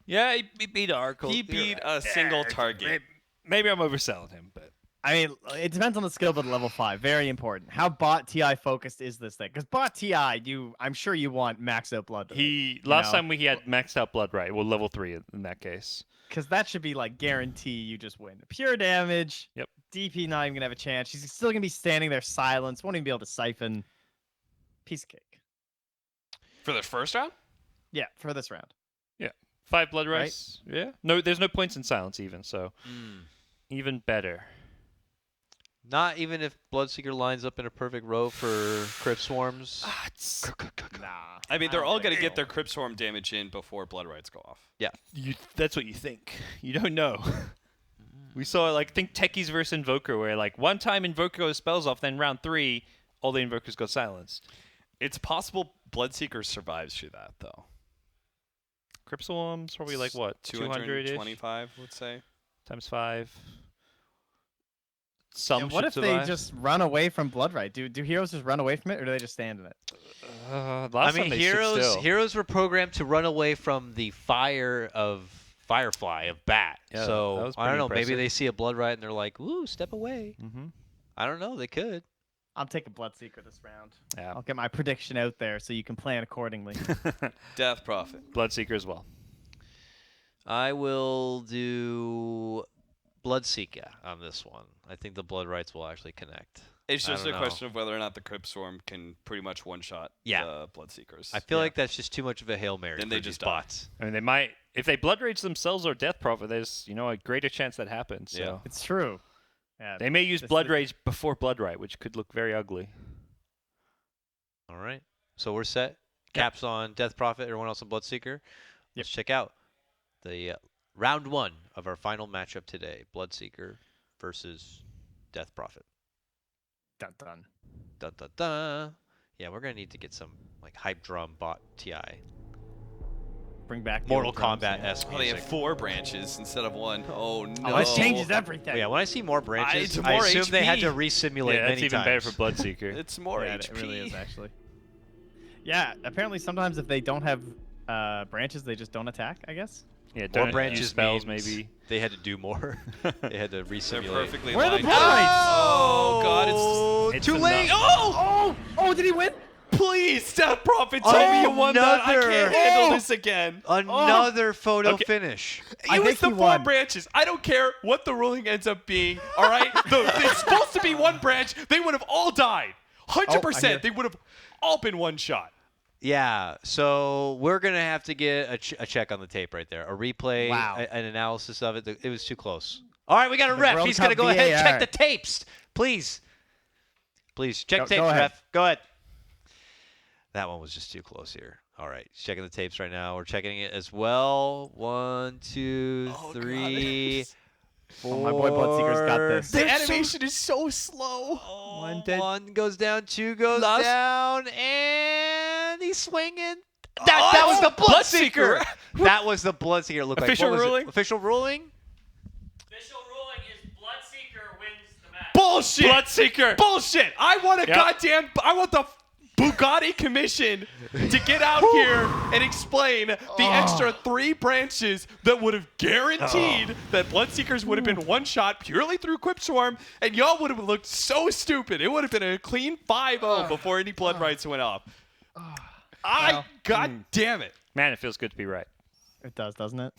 Yeah, he beat Oracle. He beat a single target. Maybe I'm overselling him, but I mean, it depends on the skill build at level 5. Very important. How bot TI focused is this thing? Because bot TI, I'm sure you want max out blood. last time he had maxed out Bloodright, well, level 3 in that case. Because that should be like guarantee you just win. Pure damage. Yep. DP not even gonna have a chance. She's still gonna be standing there silent. Won't even be able to siphon. Piece of cake. For the first round? Yeah, for this round. 5 Bloodrights. Yeah. No, there's no points in silence even, so Mm. even better. Not even if Bloodseeker lines up in a perfect row for Crypt Swarms. Nah. I mean, they're don't all think going to so. get their Crypt Swarm damage in before Bloodrights go off. That's what you think. You don't know. We saw, like, think Techies versus Invoker, where, like, one time Invoker goes spells off, then round 3, all the Invokers got silenced. It's possible Bloodseeker survives through that, though. Crypt Swarm's probably, like, what, 200-ish? 225, let's say. Times 5. Some And what if should they survive. just run away from Bloodright? Do heroes just run away from it, or do they just stand in it? Last I time mean, they stood still. heroes were programmed to run away from the fire of Firefly, of Bat. Yeah, that So was I don't pretty know. Maybe impressive. they see a Bloodright and they're like, "Ooh, step away." Mm-hmm. I don't know. They could. I'm taking Bloodseeker this round. Yeah. I'll get my prediction out there so you can plan accordingly. Death Prophet. Bloodseeker as well. I will do Bloodseeker on this one. I think the Bloodrights will actually connect. It's I just don't a know. question of whether or not the Crypt Swarm can pretty much one-shot Yeah. the Bloodseekers. I feel like that's just too much of a Hail Mary. Then for they these just die. bots. I mean, they might, if they Blood Rage themselves or Death Prophet, there's, a greater chance that happens. So. Yeah. It's true. Yeah. They may use This Blood is- Rage before Bloodright, which could look very ugly. All right. So we're set. Caps on Death Prophet. Everyone else on Bloodseeker. Let's check out the round 1 of our final matchup today. Bloodseeker versus Death Prophet. Dun dun. Da da da. Yeah, we're gonna need to get some like hype drum bot TI. Bring back the Mortal old drums, Kombat yeah. esque Oh, they music. have 4 branches instead of 1. Oh no. Oh, this changes everything. Yeah, when I see more branches, it's I more assume they had to HP. re-simulate Yeah, that's many even times. better for Bloodseeker. It's more Yeah, HP. it really is actually. Yeah, apparently sometimes if they don't have branches, they just don't attack. I guess. Yeah, More don't use branches spells means maybe. They had to do more. They had to They're re-simulate. perfectly Where are the lined blood up. rights? Oh god, it's It's too late. enough. Oh! Oh, did he win? Please, Death Prophet, tell me you won that. I Another- can't handle this again. Another photo Okay. finish. I It was think the he 4 won. branches. I don't care what the ruling ends up being. All right, it's supposed to be 1 branch. They would have all died. 100%. They would have all been 1 shot. Yeah, so we're gonna have to get a check on the tape right there, a replay, Wow. an analysis of it. It was too close. All right, we got a The ref. World He's gonna Cup go ahead and check VAR. the tapes, please. Please check Go tapes, ahead. ref. Go ahead. That one was just too close here. All right, he's checking the tapes right now. We're checking it as well. 1, 2, Oh, 3, God. 4. my boy Bloodseeker's got this. The animation is so slow. One, one goes down, 2 goes Last- down, and he's swinging. That was the Bloodseeker. That was the Bloodseeker. Look like Official what was it? ruling? Official ruling. Official ruling is Bloodseeker wins the match. Bullshit. Bloodseeker. Bullshit. I want Yep. I want the Bugatti Commission to get out here and explain the extra 3 branches that would have guaranteed that Bloodseekers would have been 1 shot purely through Quip Swarm, and y'all would have looked so stupid. It would have been a clean 5-0 before any blood rights went off. God damn it. Man, it feels good to be right. It does, doesn't it?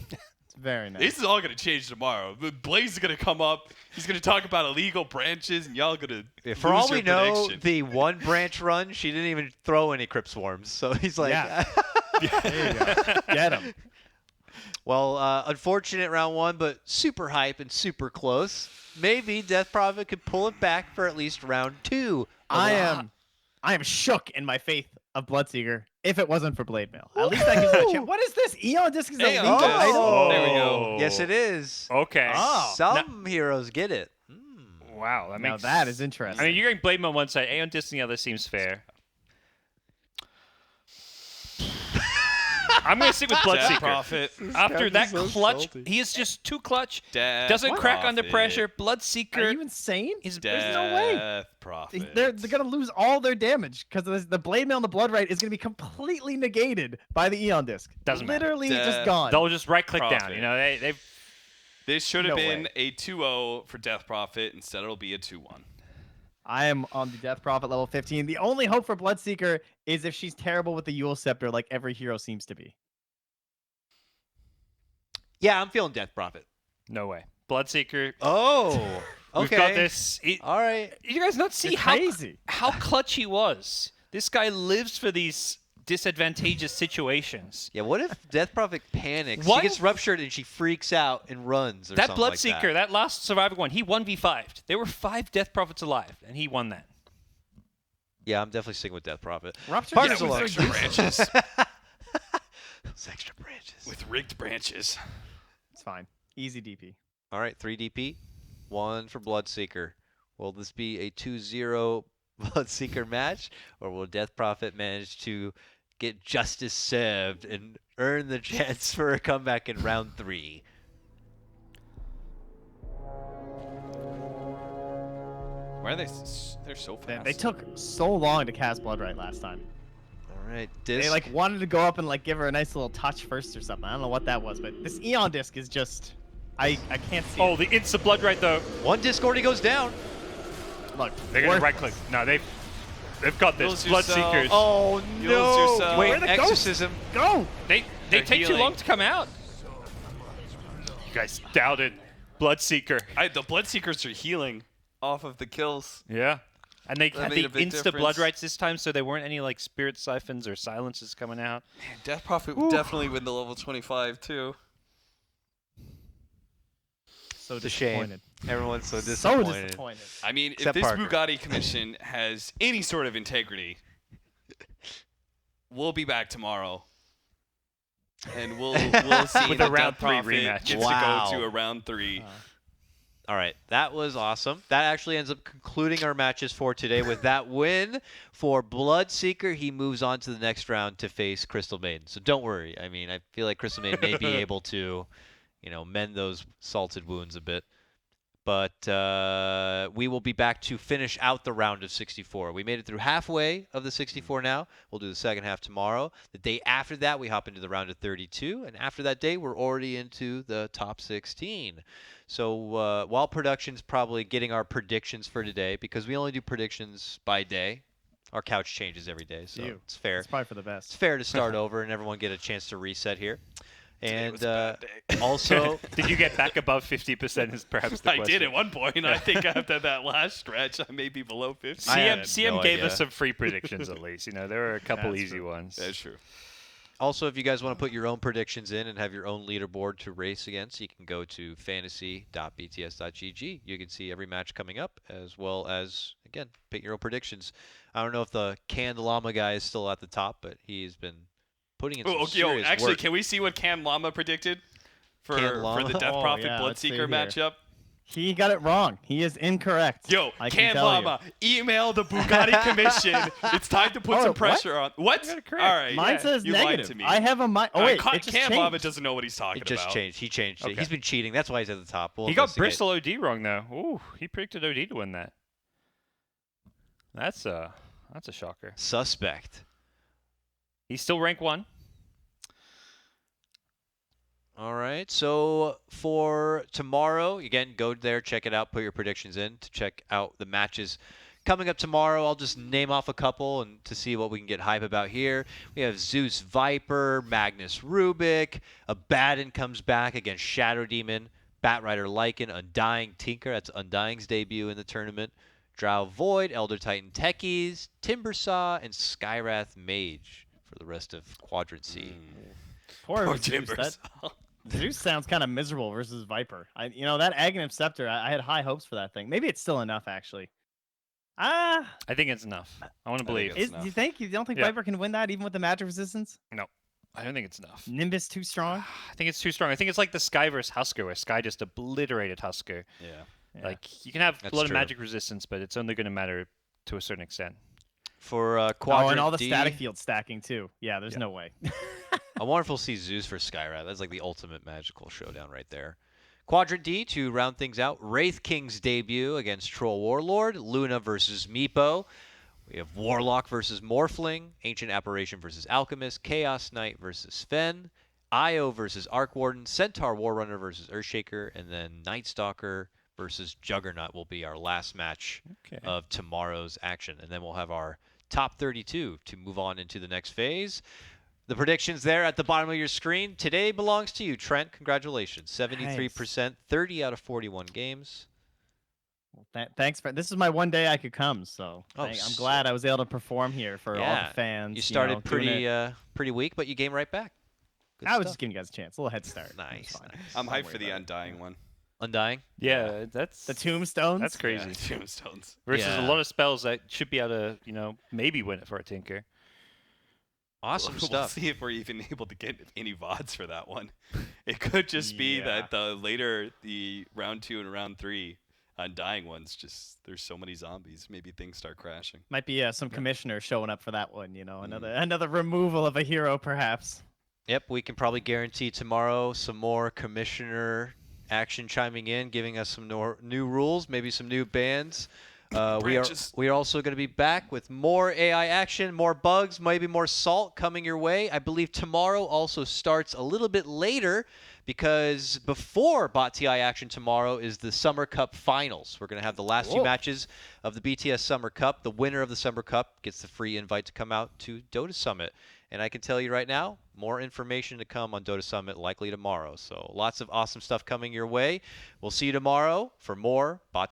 It's very nice. This is all going to change tomorrow. Blaze is going to come up. He's going to talk about illegal branches, and y'all going to For all we know, the 1 branch run, she didn't even throw any Crypt Swarms. So he's like, Yeah. There you go. Get him. well, unfortunate round 1, but super hype and super close. Maybe Death Prophet could pull it back for at least round 2. I am shook in my faith of Bloodseeker. If it wasn't for Blade Mail, at least that gives it a chance. What is this? Eon Disc is a Aeon legal Disc. item. Oh. There we go. Yes, it is. Okay. Oh. Some heroes get it. Wow, that Now makes. that is interesting. I mean, you're getting Blade on one side, Aeon Disc on the other seems fair. I'm gonna stick with Death Bloodseeker. Prophet. After that clutch, he is just too clutch. Death Doesn't crack under Prophet. pressure. Are Bloodseeker you insane? is There's no way. Death Prophet. They're gonna lose all their damage because the Blade Mail and the Blood Right is gonna be completely negated by the Eon Disc. Doesn't matter. Literally Death just gone. They'll just right click down. Prophet. You know, they've. This should have No been way. a 2-0 for Death Prophet. Instead, it'll be a 2-1. I am on the Death Prophet level 15. The only hope for Bloodseeker is if she's terrible with the Yule Scepter, like every hero seems to be. Yeah, I'm feeling Death Prophet. No way. Bloodseeker. Oh, okay. We've got this. All right. You guys not see It's how crazy. how clutch he was. This guy lives for these disadvantageous situations. Yeah, what if Death Prophet panics? Why- She gets ruptured and she freaks out and runs or That something like Bloodseeker, that last survivor one, he 1v5'd. There were 5 Death Prophets alive, and he won that. Yeah, I'm definitely sticking with Death Prophet. Rupture Partners with alone. Extra branches. Those extra branches. With rigged branches. It's fine. Easy DP. All right, 3 DP, 1 for Bloodseeker. Will this be a 2-0 Bloodseeker match, or will Death Prophet manage to get justice served and earn the chance for a comeback in round 3? Why are they? They're so fast. They took so long to cast Blood Right last time. All right, They disc. like wanted to go up and like give her a nice little touch first or something. I don't know what that was, but this Eon Disc is just I can't see. Oh, the insta blood right though. 1 Discord, he goes down. Look, They're gonna worth- right click. No, they've got this. Lose yourself. Bloodseekers. Oh You lose yourself. Wait, Where the ghost? exorcism. Go. They They're take too healing. long to come out. You guys doubted Bloodseeker. The Bloodseekers are healing off of the kills. Yeah. And they That had made the a big insta blood difference. rights this time, so there weren't any like spirit siphons or silences coming out. Death Prophet would definitely win the level 25 too. So It's a shame. disappointed. Everyone's so So disappointed. disappointed. I mean, Except if this Parker. Bugatti Commission has any sort of integrity, we'll be back tomorrow, and we'll see With that a round Death 3 Prophet rematch. Gets Wow. to go to a round 3. All right, that was awesome. That actually ends up concluding our matches for today. With that win for Bloodseeker, he moves on to the next round to face Crystal Maiden. So don't worry. I mean, I feel like Crystal Maiden may be able to, mend those salted wounds a bit. But we will be back to finish out the round of 64. We made it through halfway of the 64 now. We'll do the second half tomorrow. The day after that, we hop into the round of 32. And after that day, we're already into the top 16. So while production's probably getting our predictions for today, because we only do predictions by day, our couch changes every day. So it's fair. It's probably for the best. It's fair to start over and everyone get a chance to reset here. Today was And a bad day. also, Did you get back above 50% is perhaps the I question. did at one point. I think after that last stretch, I may be below 50. I CM, had CM no gave idea. us some free predictions at least. There were a couple That's easy true. ones. That's true. Also, if you guys want to put your own predictions in and have your own leaderboard to race against, you can go to fantasy.bts.gg. You can see every match coming up, as well as, again, pick your own predictions. I don't know if the Canned Llama guy is still at the top, but he's been putting in some serious actually, work. can we see what Can Llama predicted for Can Llama? the Death Oh, Prophet yeah, let's see Bloodseeker here. matchup? He got it wrong. He is incorrect. Yo, I can Can tell Llama, email the Bugatti Commission. It's time to put Oh, some what? pressure on. What? You got it All correct. right. Mine yeah, says you negative. lied to me. I have a Oh wait, it just Can Llama changed. doesn't know what he's talking It just about. changed. He changed it. Okay. He's been cheating. That's why he's at the top. We'll He got investigate. Bristol OD wrong though. Ooh, he predicted OD to win that. That's a shocker. Suspect. He's still rank 1. All right. So for tomorrow, again, go there, check it out, put your predictions in to check out the matches coming up tomorrow. I'll just name off a couple and to see what we can get hype about here. We have Zeus Viper, Magnus Rubik, Abaddon comes back against Shadow Demon, Batrider Lycan, Undying Tinker. That's Undying's debut in the tournament. Drow Void, Elder Titan Techies, Timbersaw, and Skywrath Mage for the rest of Quadrant C. Poor Poor Zeus. Timbers. Zeus sounds kind of miserable versus Viper. That Aghanim Scepter, I had high hopes for that thing. Maybe it's still enough, actually. I think it's enough. I want to believe. it's Do you think? You don't think Yeah. Viper can win that even with the magic resistance? No, I don't think it's enough. Nimbus too strong? I think it's too strong. I think it's like the Sky versus Husker, where Sky just obliterated Husker. Yeah. Yeah. Like, you can have That's a lot true. of magic resistance, but it's only going to matter to a certain extent. For Oh, Quadrant and all the D, static field stacking too. Yeah, there's no way. I wonder if we'll see Zeus for Skywrath. That's like the ultimate magical showdown right there. Quadrant D, to round things out, Wraith King's debut against Troll Warlord, Luna versus Meepo. We have Warlock versus Morphling, Ancient Apparition versus Alchemist, Chaos Knight versus Sven, Io versus Arc Warden, Centaur Warrunner versus Earthshaker, and then Night Stalker versus Juggernaut will be our last match Okay. of tomorrow's action. And then we'll have our top 32 to move on into the next phase. The predictions there at the bottom of your screen. Today belongs to you, Trent. Congratulations. 73%, 30 out of 41 games. Thanks for this is my one day I could come, so Oh, I'm sick. glad I was able to perform here for all Yeah. the fans. You started doing it. pretty weak, but you came right back. Good I was stuff. just giving you guys a chance, a little head start. Nice, It's fine. nice. I'm Don't hyped worry for the about it. Undying one. Undying? Yeah, that's The tombstones. that's crazy. Yeah, Tombstones. Versus Yeah. a lot of spells that should be able to, maybe win it for a Tinker. Awesome We'll stuff. see if we're even able to get any VODs for that one. It could just be Yeah. that the round 2 and round 3 Undying ones, just there's so many zombies. Maybe things start crashing. Might be some commissioner showing up for that one. Another removal of a hero, perhaps. Yep, we can probably guarantee tomorrow some more commissioner action chiming in, giving us some new rules, maybe some new bans. Branches. We are also going to be back with more AI action, more bugs, maybe more salt coming your way. I believe tomorrow also starts a little bit later because before Bot TI action tomorrow is the Summer Cup Finals. We're going to have the last few matches of the BTS Summer Cup. The winner of the Summer Cup gets the free invite to come out to Dota Summit. And I can tell you right now, more information to come on Dota Summit likely tomorrow. So lots of awesome stuff coming your way. We'll see you tomorrow for more Bot